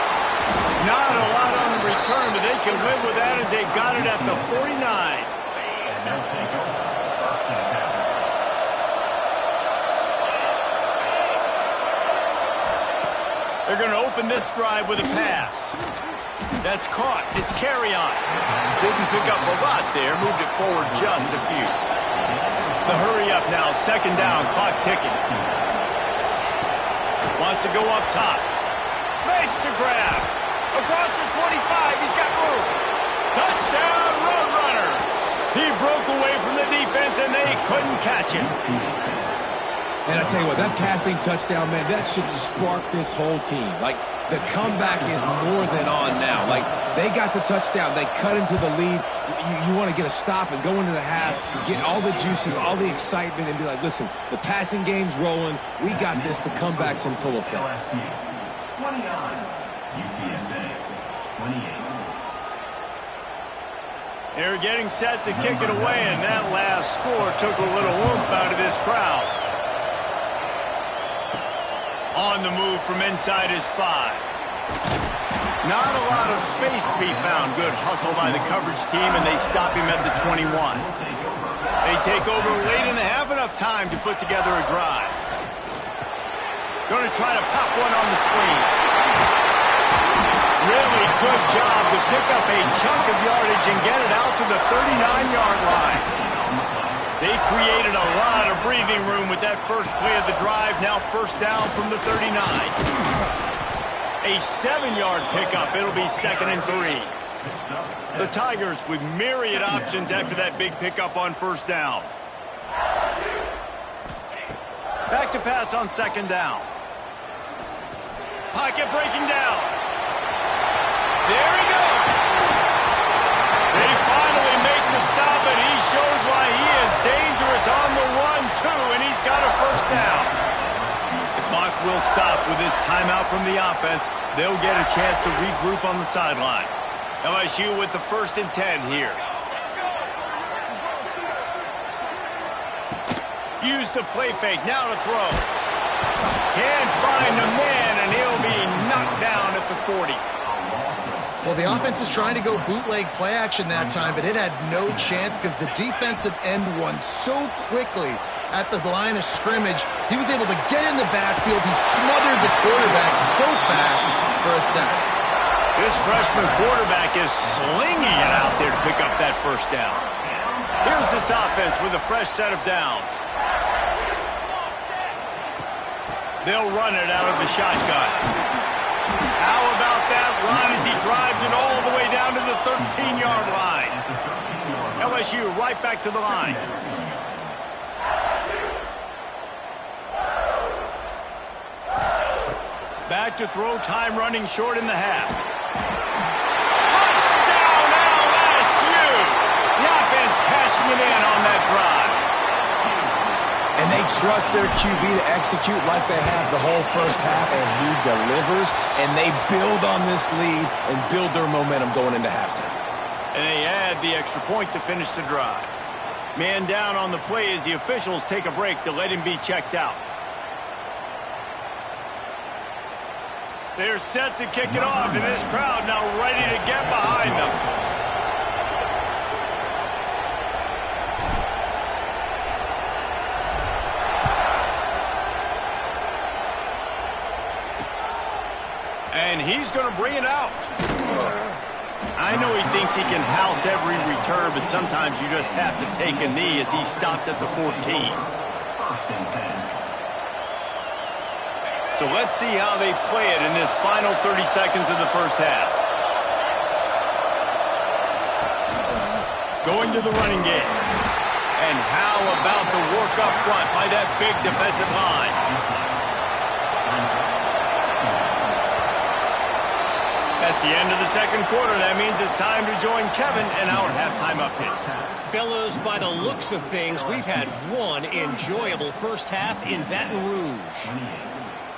Not a lot on the return, but they can live with that as they got it at the 49. And they'll take over. First and 10. They're going to open this drive with a pass. That's caught. It's carry on. Didn't pick up a lot there. Moved it forward just a few. The hurry up now. Second down. Clock ticking. Wants to go up top. Makes the grab. Across the 25. He's got room. Touchdown, Roadrunners. He broke away from the defense, and they couldn't catch him. And I tell you what, that passing touchdown, man, that should spark this whole team. Like, the comeback is more than on now. Like, they got the touchdown. They cut into the lead. You want to get a stop and go into the half, get all the juices, all the excitement, and be like, listen, the passing game's rolling. We got this. The comeback's in full effect. LSU 29, UTSA 28. They're getting set to kick it away, and that last score took a little oomph out of this crowd. On the move from inside his 5. Not a lot of space to be found. Good hustle by the coverage team, and they stop him at the 21. They take over late in the half, enough time to put together a drive. Going to try to pop one on the screen. Really good job to pick up a chunk of yardage and get it out to the 39-yard line. They created a lot of breathing room with that first play of the drive. Now first down from the 39. A 7-yard pickup. It'll be 2nd and 3. The Tigers with myriad options after that big pickup on first down. Back to pass on 2nd down. Pocket breaking down. There he goes. They finally make the stop, and he shows why he is dangerous on the run, too, and he's got a first down. The clock will stop with this timeout from the offense. They'll get a chance to regroup on the sideline. LSU with the 1st and 10 here. Use the play fake. Now to throw. Can't find the man, and he'll be knocked down at the 40. Well, the offense is trying to go bootleg play action that time, but it had no chance because the defensive end won so quickly at the line of scrimmage. He was able to get in the backfield. He smothered the quarterback so fast for a sack. This freshman quarterback is slinging it out there to pick up that first down. Here's this offense with a fresh set of downs. They'll run it out of the shotgun. How about that run as he drives it all the way down to the 13-yard line? LSU right back to the line. Back to throw, time running short in the half. Touchdown LSU! The offense cashing it in on that drive. And they trust their QB to execute like they have the whole first half, and he delivers, and they build on this lead and build their momentum going into halftime. And they add the extra point to finish the drive. Man down on the play as the officials take a break to let him be checked out. They're set to kick it off, and this crowd now ready to get behind them. And he's going to bring it out. I know he thinks he can house every return, but sometimes you just have to take a knee as he stopped at the 14. First and 10. So let's see how they play it in this final 30 seconds of the first half. Going to the running game. And how about the work up front by that big defensive line? That's the end of the second quarter. That means it's time to join Kevin in our halftime update. Fellas, by the looks of things, we've had one enjoyable first half in Baton Rouge.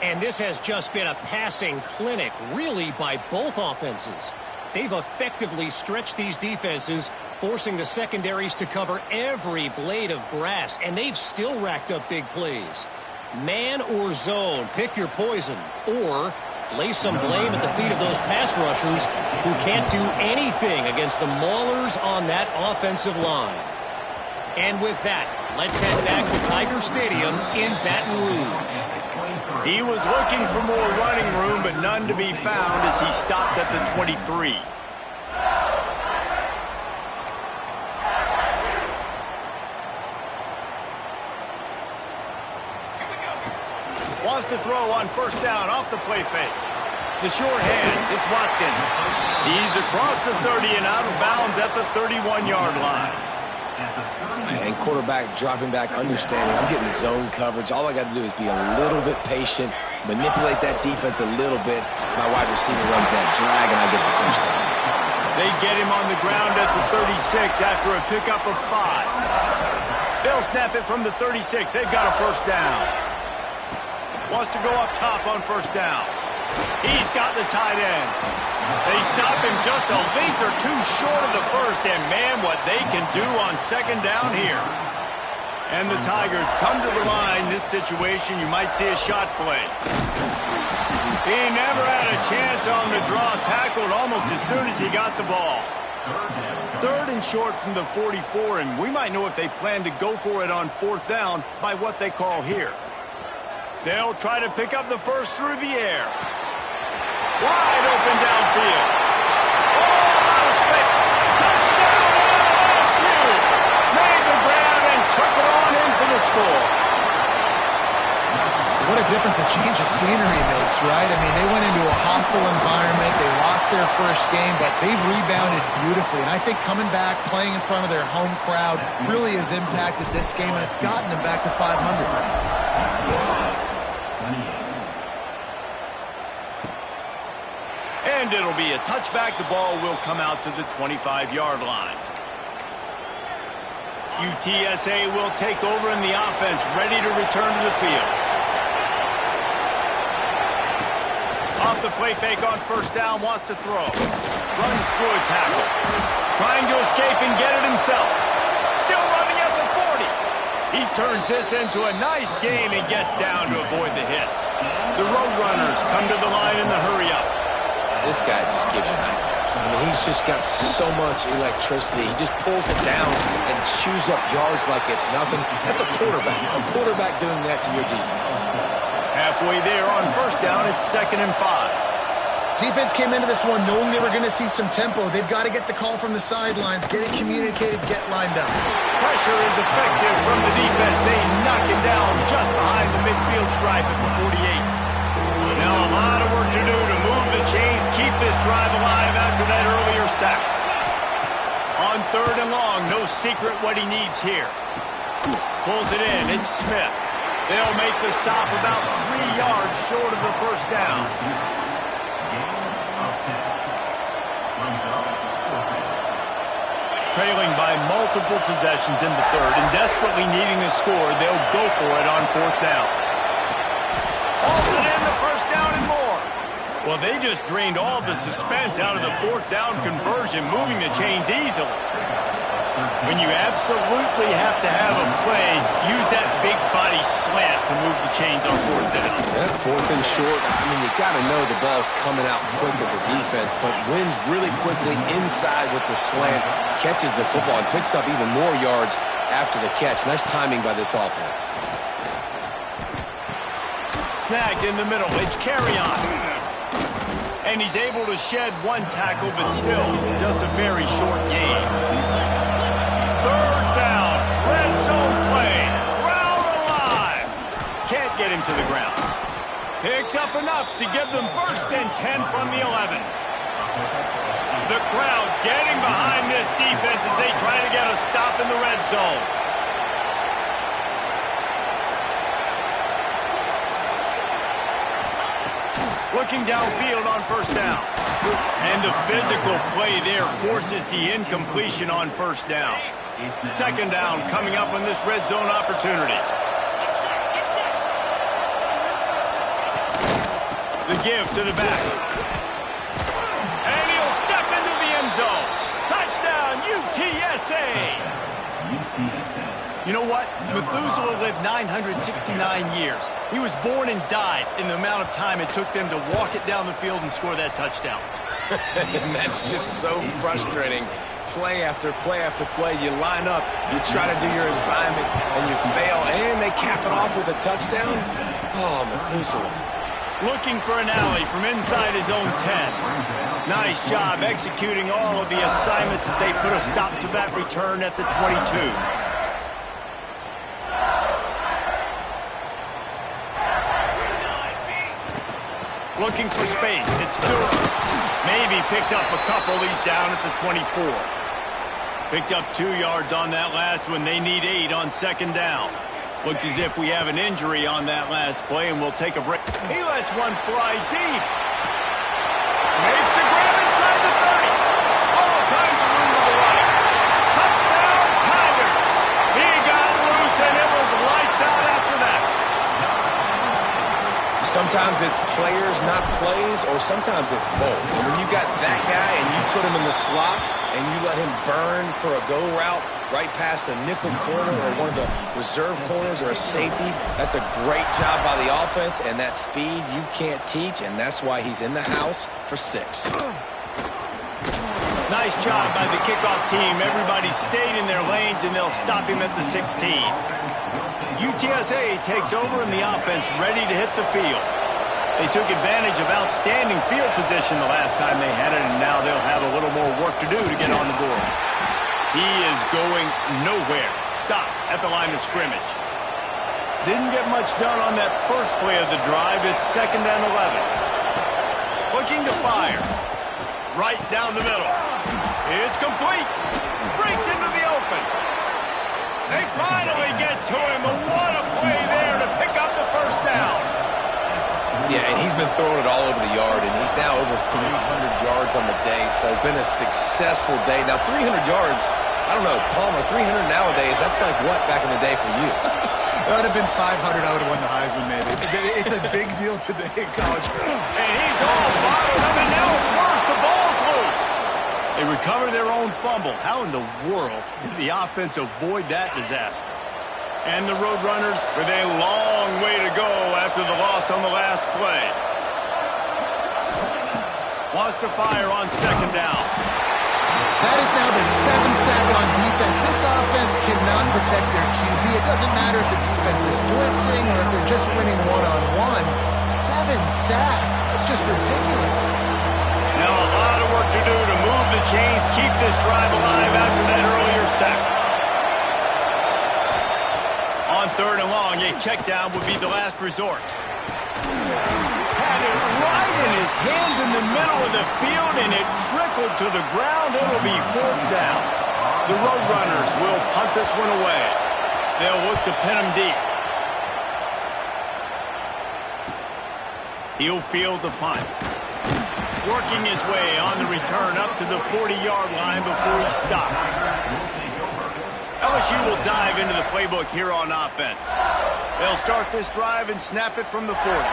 And this has just been a passing clinic, really, by both offenses. They've effectively stretched these defenses, forcing the secondaries to cover every blade of grass, and they've still racked up big plays. Man or zone, pick your poison, or lay some blame at the feet of those pass rushers who can't do anything against the maulers on that offensive line. And with that, let's head back to Tiger Stadium in Baton Rouge. He was looking for more running room, but none to be found as he stopped at the 23. Wants to throw on first down off the play fake. The short hands, it's Watkins. He's across the 30 and out of bounds at the 31-yard line. And quarterback dropping back, understanding I'm getting zone coverage. All I got to do is be a little bit patient, manipulate that defense a little bit. My wide receiver runs that drag, and I get the first down. They get him on the ground at the 36 after a pickup of 5. They'll snap it from the 36. They've got a first down. Wants to go up top on first down. He's got the tight end. They stop him just a length or two short of the first, and man, what they can do on second down here. And the Tigers come to the line. This situation, you might see a shot play. He never had a chance on the draw, tackled almost as soon as he got the ball. Third and short from the 44, and we might know if they plan to go for it on fourth down by what they call here. They'll try to pick up the first through the air. Wide open downfield. Oh, out of space. Touchdown, LSU. Made the grab and took it on in for the score. What a difference a change of scenery makes, right? I mean, they went into a hostile environment. They lost their first game, but they've rebounded beautifully. And I think coming back, playing in front of their home crowd really has impacted this game, and it's gotten them back to 500. And it'll be a touchback. The ball will come out to the 25-yard line. UTSA will take over in the offense, ready to return to the field. Off the play fake on first down, wants to throw. Runs through a tackle. Trying to escape and get it himself. Still running at the 40. He turns this into a nice gain and gets down to avoid the hit. The Roadrunners come to the line in the hurry-up. This guy just gives you nightmares. I mean, he's just got so much electricity. He just pulls it down and chews up yards like it's nothing. That's a quarterback. A quarterback doing that to your defense. Halfway there on first down, it's 2nd and 5. Defense came into this one knowing they were going to see some tempo. They've got to get the call from the sidelines, get it communicated, get lined up. Pressure is effective from the defense. They knock him down just behind the midfield stripe at the 48. Now a lot of work to do to move the chains, keep this drive alive after that earlier sack. On 3rd and long, no secret what he needs here. Pulls it in, it's Smith. They'll make the stop about 3 yards short of the first down. Trailing by multiple possessions in the 3rd and desperately needing a score, they'll go for it on 4th down. Holds it in, the first down and more. Well, they just drained all the suspense out of the 4th down conversion, moving the chains easily. When you absolutely have to have a play, use that big body slant to move the chains on 4th down. Yeah, 4th and short. I mean, you got to know the ball's coming out quick as a defense, but wins really quickly inside with the slant, catches the football, and picks up even more yards after the catch. Nice timing by this offense. Snagged in the middle. It's Caris. And he's able to shed one tackle, but still just a very short gain. 3rd down. Red zone play. Crowd alive. Can't get him to the ground. Picks up enough to give them 1st and 10 from the 11. The crowd getting behind this defense as they try to get a stop in the red zone. Looking downfield on first down. And the physical play there forces the incompletion on first down. Second down coming up on this red zone opportunity. The give to the back. And he'll step into the end zone. Touchdown, UTSA. You know what? Methuselah lived 969 years. He was born and died in the amount of time it took them to walk it down the field and score that touchdown. And that's just so frustrating. Play after play after play. You line up, you try to do your assignment, and you fail, and they cap it off with a touchdown? Oh, Methuselah. Looking for an alley from inside his own 10. Nice job executing all of the assignments as they put a stop to that return at the 22. Looking for space. It's Durham. Maybe picked up a couple. He's down at the 24. Picked up 2 yards on that last one. They need 8 on second down. Looks as if we have an injury on that last play, and we'll take a break. He lets one fly deep. Makes the grab inside the 30. All kinds of room to the right. Touchdown, Tigers. He got loose, and it was lights out after that. Sometimes it's players, not plays, or sometimes it's both. And when you got that guy and you put him in the slot and you let him burn for a go route right past a nickel corner or one of the reserve corners or a safety, that's a great job by the offense, and that speed you can't teach, and that's why he's in the house for 6. Nice job by the kickoff team. Everybody stayed in their lanes, and they'll stop him at the 16. UTSA takes over in the offense, ready to hit the field. They took advantage of outstanding field position the last time they had it, and now they'll have a little more work to do to get on the board. He is going nowhere. Stop at the line of scrimmage. Didn't get much done on that first play of the drive. It's 2nd and 11. Looking to fire. Right down the middle. It's complete. Breaks into the open. They finally get to him, but what a play there to pick up the first down. Yeah, and he's been throwing it all over the yard, and he's now over 300 yards on the day, so it's been a successful day. Now, 300 yards, I don't know, Palmer, 300 nowadays, that's like what back in the day for you? That would have been 500. I would have won the Heisman, maybe. It's a big deal today in college. And he's all bottled up, and now it's worse. The ball's loose. They recover their own fumble. How in the world did the offense avoid that disaster? And the Roadrunners with a long way to go after the loss on the last play. Wants to fire on second down. That is now the 7th sack on defense. This offense cannot protect their QB. It doesn't matter if the defense is blitzing or if they're just winning one-on-one. 7 sacks. That's just ridiculous. Now a lot of work to do to move the chains, keep this drive alive after that earlier sack. On 3rd and long, a check down would be the last resort. Had it right in his hands in the middle of the field, and it trickled to the ground. It'll be 4th down. The Roadrunners will punt this one away. They'll look to pin him deep. He'll field the punt. Working his way on the return up to the 40-yard line before he stopped. LSU will dive into the playbook here on offense. They'll start this drive and snap it from the 40.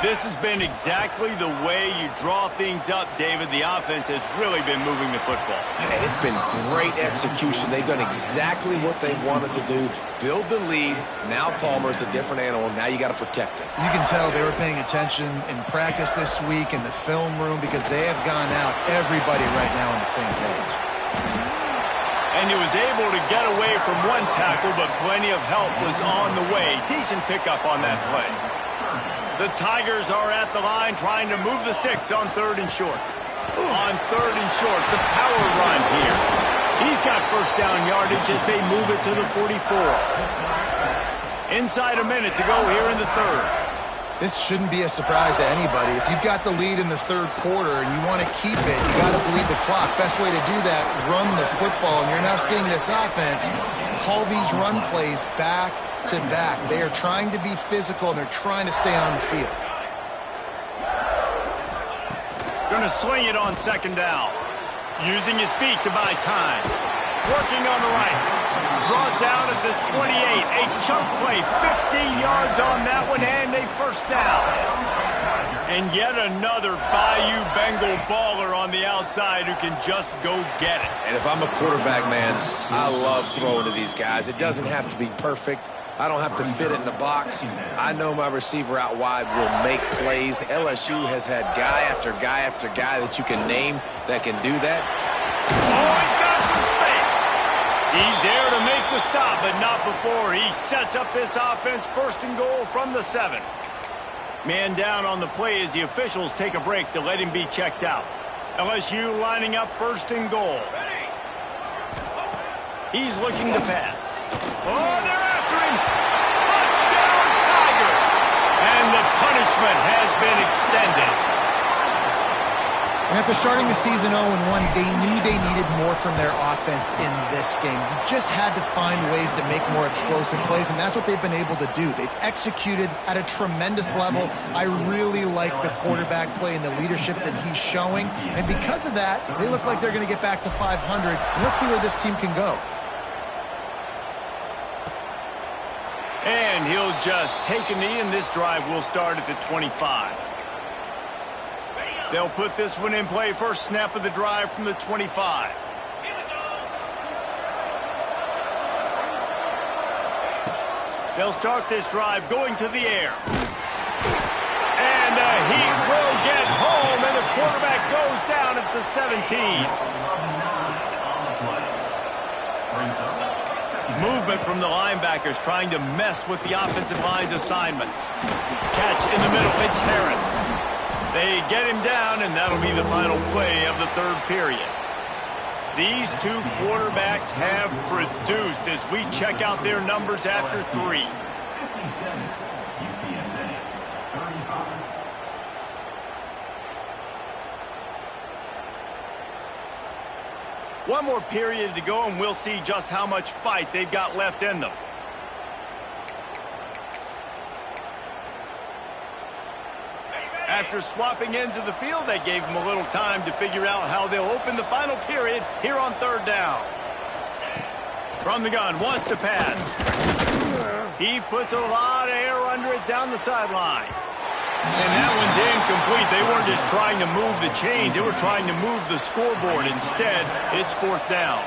This has been exactly the way you draw things up, David. The offense has really been moving the football. And it's been great execution. They've done exactly what they've wanted to do. Build the lead. Now Palmer's a different animal. Now you got to protect him. You can tell they were paying attention in practice this week in the film room because they have gone out, everybody right now on the same page. And he was able to get away from one tackle, but plenty of help was on the way. Decent pickup on that play. The Tigers are at the line trying to move the sticks on 3rd and short. On 3rd and short, the power run here. He's got first down yardage as they move it to the 44. Inside a minute to go here in the 3rd. This shouldn't be a surprise to anybody. If you've got the lead in the 3rd quarter and you want to keep it, you got to bleed the clock. Best way to do that, run the football. And you're now seeing this offense call these run plays back to back. They are trying to be physical, and they're trying to stay on the field. Going to sling it on second down. Using his feet to buy time. Working on the right. Brought down at the 28. A chunk play. 15 yards on that one and a first down. And yet another Bayou Bengal baller on the outside who can just go get it. And if I'm a quarterback, man, I love throwing to these guys. It doesn't have to be perfect. I don't have to fit it in the box. I know my receiver out wide will make plays. LSU has had guy after guy after guy that you can name that can do that. Oh, he's got some space. He's there to make the stop, but not before he sets up this offense first and goal from the 7. Man down on the play as the officials take a break to let him be checked out. LSU lining up first and goal. He's looking to pass. Oh, they're after him. Touchdown, Tigers. And the punishment has been extended. And after starting the season 0-1, they knew they needed more from their offense in this game. You just had to find ways to make more explosive plays, and that's what they've been able to do. They've executed at a tremendous level. I really like the quarterback play and the leadership that he's showing. And because of that, they look like they're going to get back to 500. And let's see where this team can go. And he'll just take a knee, and this drive will start at the 25. They'll put this one in play. First snap of the drive from the 25. They'll start this drive going to the air. And he will get home, and the quarterback goes down at the 17. Movement from the linebackers trying to mess with the offensive line's assignments. Catch in the middle. It's Harris. They get him down, and that'll be the final play of the third period. These two quarterbacks have produced as we check out their numbers after 3. One more period to go, and we'll see just how much fight they've got left in them. After swapping ends of the field, they gave them a little time to figure out how they'll open the final period here on third down. From the gun, wants to pass. He puts a lot of air under it down the sideline. And that one's incomplete. They weren't just trying to move the chains. They were trying to move the scoreboard. Instead, it's fourth down.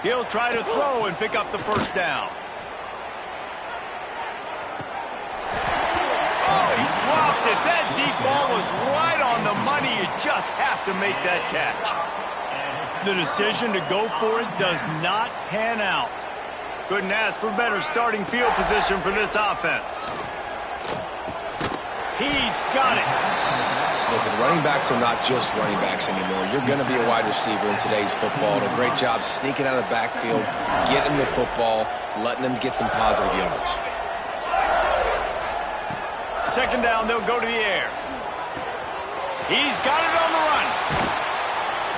He'll try to throw and pick up the first down. Oh, he dropped it. That deep ball was right on the money. You just have to make that catch. The decision to go for it does not pan out. Couldn't ask for better starting field position for this offense. He's got it. Listen, running backs are not just running backs anymore. You're going to be a wide receiver in today's football. And a great job sneaking out of the backfield, getting the football, letting them get some positive yardage. Second down, they'll go to the air. He's got it on the run.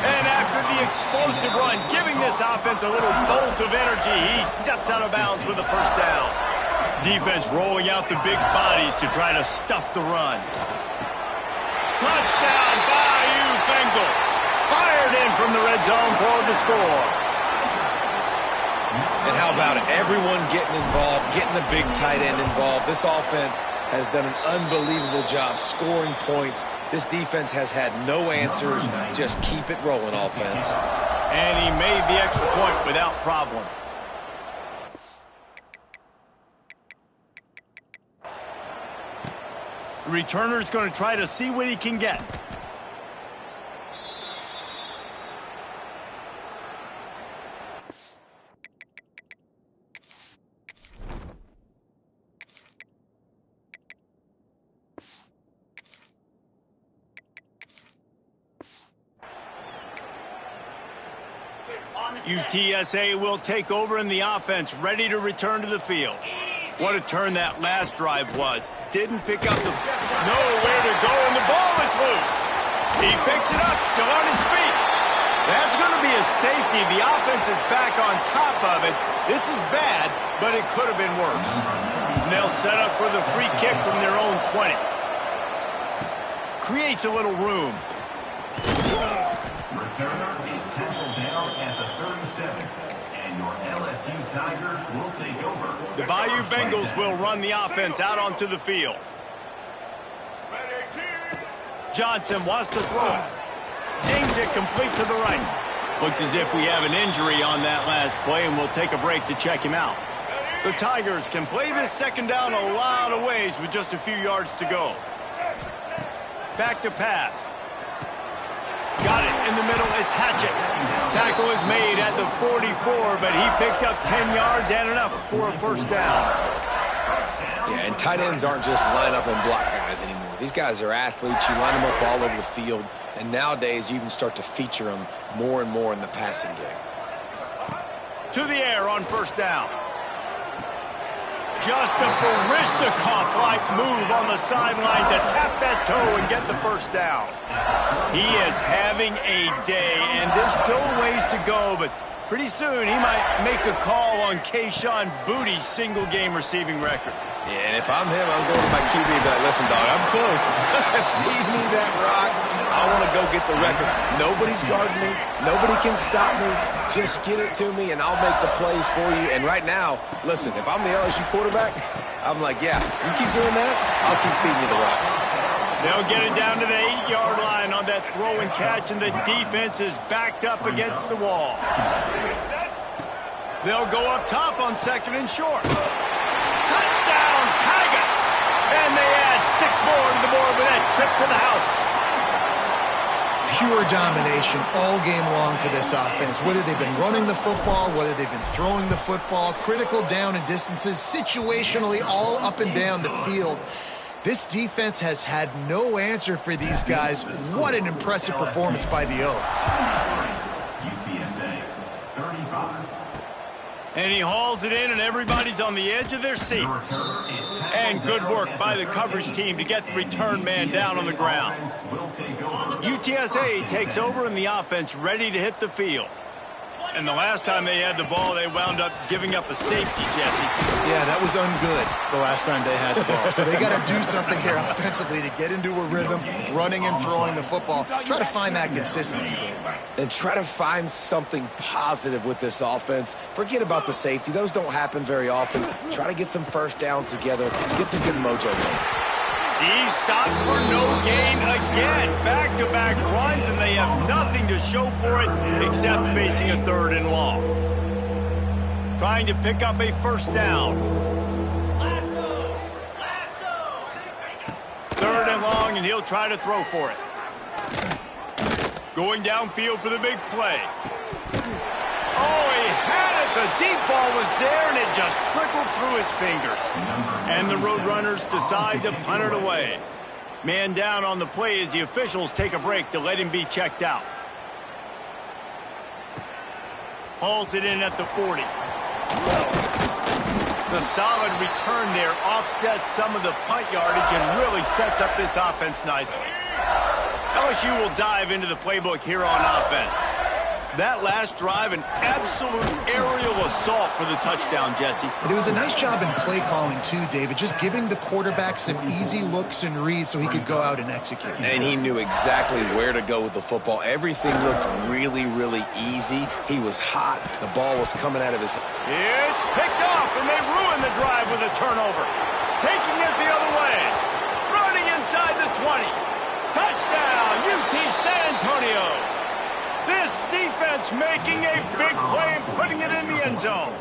And after the explosive run, giving this offense a little bolt of energy, he steps out of bounds with a first down. Defense rolling out the big bodies to try to stuff the run. Touchdown, Bayou Bengals. Fired in from the red zone for the score. And how about it? Everyone getting involved, getting the big tight end involved. This offense has done an unbelievable job scoring points. This defense has had no answers. Just keep it rolling, offense. And he made the extra point without problem. The returner's going to try to see what he can get. UTSA will take over in the offense, ready to return to the field. What a turn that last drive was. Didn't pick up the... Nowhere to go, and the ball is loose. He picks it up, still on his feet. That's going to be a safety. The offense is back on top of it. This is bad, but it could have been worse. And they'll set up for the free kick from their own 20. Creates a little room. Returner is tackled down at the 37. And your LSU Tigers will take over. The Bayou Bengals will run the offense out onto the field. Johnson wants to throw it. Zings it complete to the right. Looks as if we have an injury on that last play, and we'll take a break to check him out. The Tigers can play this second down a lot of ways with just a few yards to go. Back to pass. Got it in the middle. It's Hatchett. Tackle is made at the 44, but he picked up 10 yards and enough for a first down. Yeah, and tight ends aren't just line up and block guys anymore. These guys are athletes. You line them up all over the field. And nowadays, you even start to feature them more and more in the passing game. To the air on first down. Just a Barishnikov-like move on the sideline to tap that toe and get the first down. He is having a day, and there's still ways to go, but pretty soon he might make a call on Kayshon Boutte's single-game receiving record. Yeah, and if I'm him, I'm going to my QB and be like, listen, dog, I'm close. Feed me that rock. I want to go get the record. Nobody's guarding me. Nobody can stop me. Just get it to me, and I'll make the plays for you. And right now, listen, if I'm the LSU quarterback, I'm like, yeah, you keep doing that, I'll keep feeding you the rock. They'll get it down to the 8-yard line on that throw and catch, and the defense is backed up against the wall. They'll go up top on second and short. Touchdown, Tigers! And they add 6 more to the board with that trip to the house. Pure domination all game long for this offense. Whether they've been running the football, whether they've been throwing the football, critical down and distances, situationally all up and down the field. This defense has had no answer for these guys. What an impressive performance by the Oak. UTSA, 35. And he hauls it in, and everybody's on the edge of their seats. And good work by the coverage team to get the return man down on the ground. UTSA takes over in the offense, ready to hit the field. And the last time they had the ball, they wound up giving up a safety, Jesse. Yeah, that was ungood the last time they had the ball. So they got to do something here offensively to get into a rhythm, running and throwing the football. Try to find that consistency. And try to find something positive with this offense. Forget about the safety. Those don't happen very often. Try to get some first downs together. Get some good mojo going. He's stopped for no gain again. Back-to-back runs, and they have nothing to show for it except facing a 3rd and long. Trying to pick up a first down. 3rd and long, and he'll try to throw for it. Going downfield for the big play. Oh, he had it. The deep ball was there, and it just trickled through his fingers. And the Roadrunners decide to punt it away. Man down on the play as the officials take a break to let him be checked out. Hauls it in at the 40. The solid return there offsets some of the punt yardage and really sets up this offense nicely. LSU will dive into the playbook here on offense. That last drive, an absolute aerial assault for the touchdown, Jesse. But it was a nice job in play calling, too, David, just giving the quarterback some easy looks and reads so he could go out and execute. And he knew exactly where to go with the football. Everything looked really, really easy. He was hot. The ball was coming out of his... It's picked off, and they ruin the drive with a turnover. Taking it the other way. Running inside the 20. Touchdown, UT San Antonio. This defense making a big play and putting it in the end zone.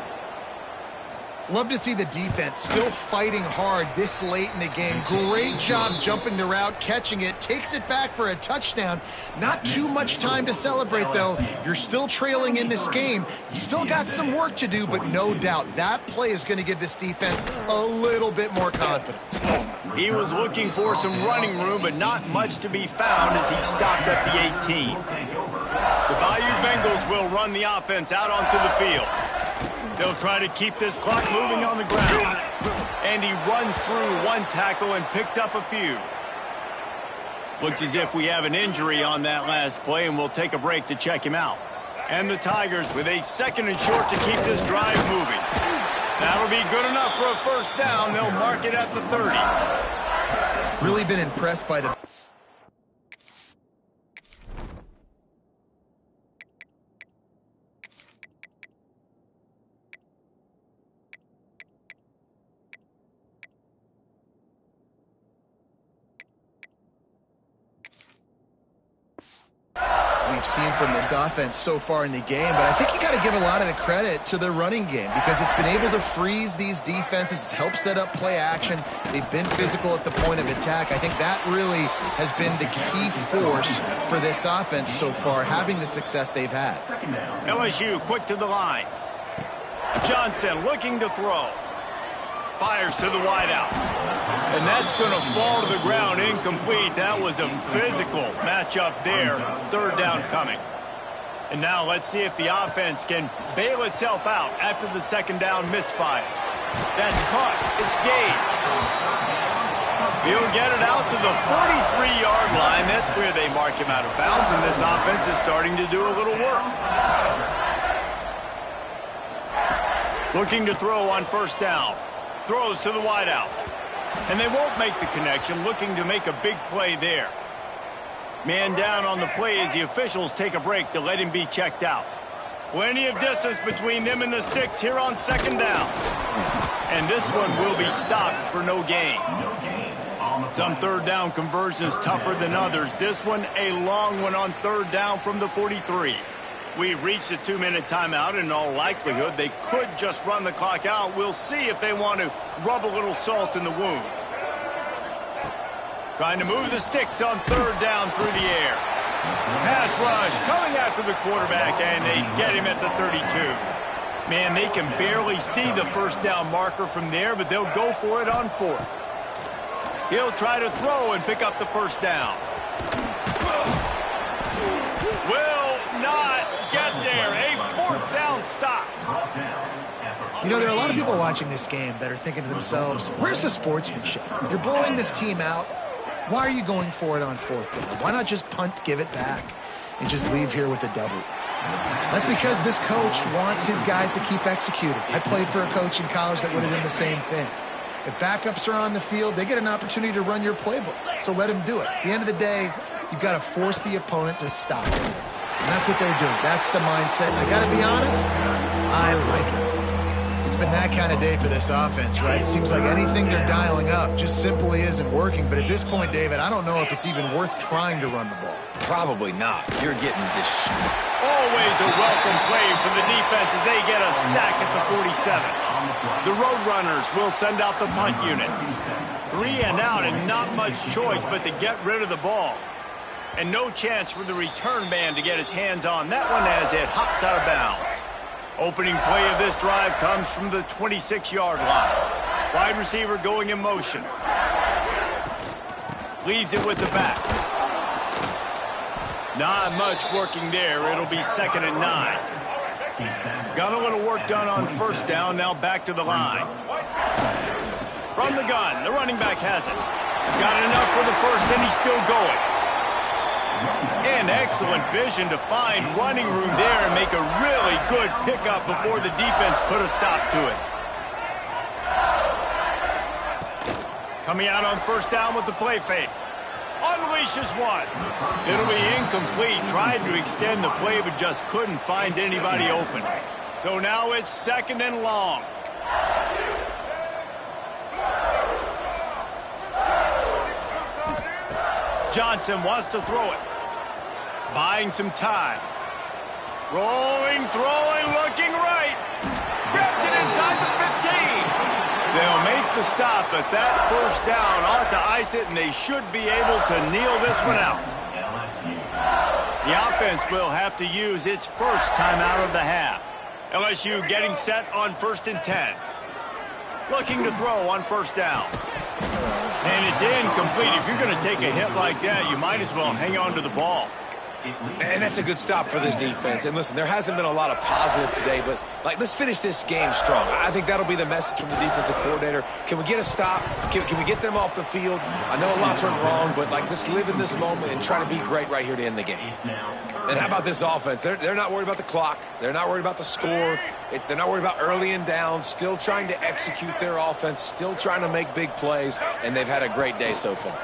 Love to see the defense still fighting hard this late in the game. Great job jumping the route, catching it, takes it back for a touchdown. Not too much time to celebrate, though. You're still trailing in this game. You still got some work to do, but no doubt that play is going to give this defense a little bit more confidence. He was looking for some running room, but not much to be found as he stopped at the 18. The Bayou Bengals will run the offense out onto the field. They'll try to keep this clock moving on the ground. And he runs through one tackle and picks up a few. Looks as if we have an injury on that last play, and we'll take a break to check him out. And the Tigers with a 2nd and short to keep this drive moving. That'll be good enough for a first down. They'll mark it at the 30. Really been impressed by the... we've seen from this offense so far in the game, but I think you got to give a lot of the credit to the running game because it's been able to freeze these defenses, help set up play action. They've been physical at the point of attack. I think that really has been the key force for this offense so far, having the success they've had. LSU quick to the line. Johnson looking to throw. Fires to the wideout. And that's going to fall to the ground incomplete. That was a physical matchup there. 3rd down coming. And now let's see if the offense can bail itself out after the 2nd down misfire. That's caught. It's Gage. He'll get it out to the 43-yard line. That's where they mark him out of bounds, and this offense is starting to do a little work. Looking to throw on 1st down. Throws to the wideout. And they won't make the connection, looking to make a big play there. Man down on the play as the officials take a break to let him be checked out. Plenty of distance between them and the sticks here on 2nd down. And this one will be stopped for no gain. Some 3rd down conversions tougher than others. This one a long one on 3rd down from the 43. We've reached a 2-minute timeout. In all likelihood, they could just run the clock out. We'll see if they want to rub a little salt in the wound. Trying to move the sticks on 3rd down through the air. Pass rush coming after the quarterback, and they get him at the 32. Man, they can barely see the 1st down marker from there, but they'll go for it on 4th. He'll try to throw and pick up the 1st down. Will not get there. A 4th down stop. You know, there are a lot of people watching this game that are thinking to themselves, where's the sportsmanship? You're blowing this team out. Why are you going for it on 4th down? Why not just punt, give it back, and just leave here with a W? That's because this coach wants his guys to keep executing. I played for a coach in college that would have done the same thing. If backups are on the field, they get an opportunity to run your playbook, so let them do it. At the end of the day, you've got to force the opponent to stop it. And that's what they're doing. That's the mindset. And I got to be honest, I like it. It's been that kind of day for this offense, right? It seems like anything they're dialing up just simply isn't working. But at this point, David, I don't know if it's even worth trying to run the ball. Probably not. You're getting destroyed. Always a welcome play for the defense as they get a sack at the 47. The Roadrunners will send out the punt unit. 3 and out and not much choice but to get rid of the ball. And no chance for the return man to get his hands on that one as it hops out of bounds. Opening play of this drive comes from the 26-yard line. Wide receiver going in motion. Leaves it with the back. Not much working there. It'll be 2nd and 9. Got a little work done on 1st down. Now back to the line. From the gun, the running back has it. Got enough for the 1st, and he's still going. And excellent vision to find running room there and make a really good pickup before the defense put a stop to it. Coming out on 1st down with the play fake. Unleashes one. It'll be incomplete. Tried to extend the play, but just couldn't find anybody open. So now it's 2nd and long. Johnson wants to throw it. Buying some time. Rolling, throwing, looking right. Grabs it inside the 15. They'll make the stop, but that 1st down ought to ice it, and they should be able to kneel this one out. The offense will have to use its 1st timeout of the half. LSU getting set on 1st and 10. Looking to throw on 1st down. And it's incomplete. If you're going to take a hit like that, you might as well hang on to the ball. And that's a good stop for this defense. And listen, there hasn't been a lot of positive today, but let's finish this game strong. I think that'll be the message from the defensive coordinator. Can we get a stop? Can we get them off the field? I know a lot's went wrong, but let's live in this moment and try to be great right here to end the game. And how about this offense? They're not worried about the clock. They're not worried about the score. They're not worried about early and down. Still trying to execute their offense. Still trying to make big plays. And they've had a great day so far.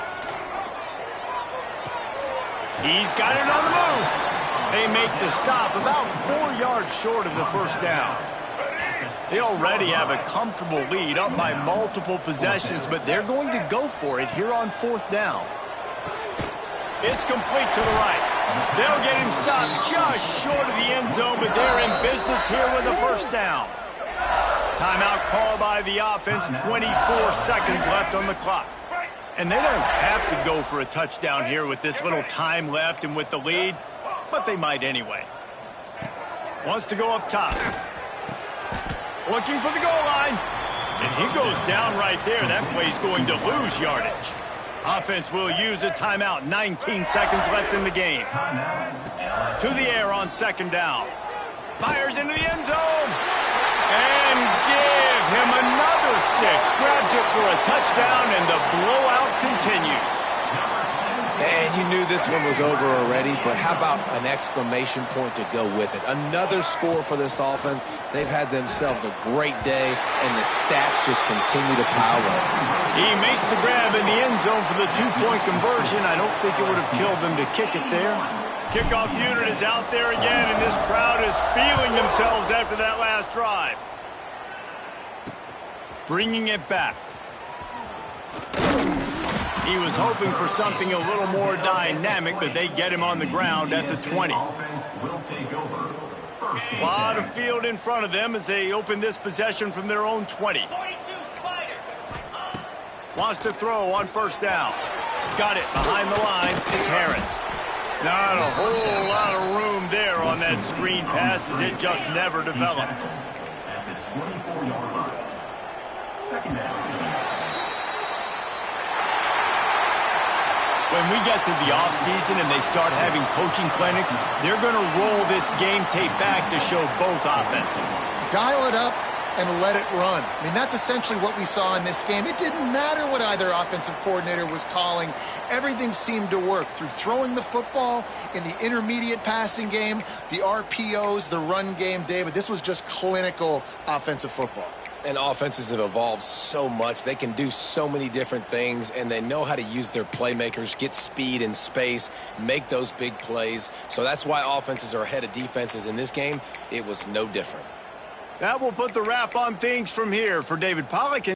He's got it on the move. They make the stop about 4 yards short of the first down. They already have a comfortable lead up by multiple possessions, but they're going to go for it here on 4th down. It's complete to the right. They'll get him stopped just short of the end zone, but they're in business here with a first down. Timeout call by the offense, 24 seconds left on the clock. And they don't have to go for a touchdown here with this little time left and with the lead, but they might anyway. Wants to go up top. Looking for the goal line. And he goes down right there. That play's going to lose yardage. Offense will use a timeout. 19 seconds left in the game. To the air on 2nd down. Fires into the end zone. And give him another 6. Grabs it for a touchdown, and the blowout continues. And you knew this one was over already, but how about an exclamation point to go with it? Another score for this offense. They've had themselves a great day, and the stats just continue to pile up. He makes the grab in the end zone for the 2-point conversion. I don't think it would have killed them to kick it there. Kickoff unit is out there again, and this crowd is feeling themselves after that last drive. Bringing it back. He was hoping for something a little more dynamic, but they get him on the ground at the 20. A lot of field in front of them as they open this possession from their own 20. Wants to throw on 1st down. Got it behind the line. It's Harris. Not a whole lot of room there on that screen pass as it just never developed. At the 24-yard line. 2nd down. When we get to the offseason and they start having coaching clinics, they're going to roll this game tape back to show both offenses. Dial it up and let it run. I mean, that's essentially what we saw in this game. It didn't matter what either offensive coordinator was calling. Everything seemed to work through throwing the football in the intermediate passing game, the RPOs, the run game. David, this was just clinical offensive football. And offenses have evolved so much. They can do so many different things, and they know how to use their playmakers, get speed and space, make those big plays. So that's why offenses are ahead of defenses in this game. It was no different. That will put the wrap on things from here for David Pollack.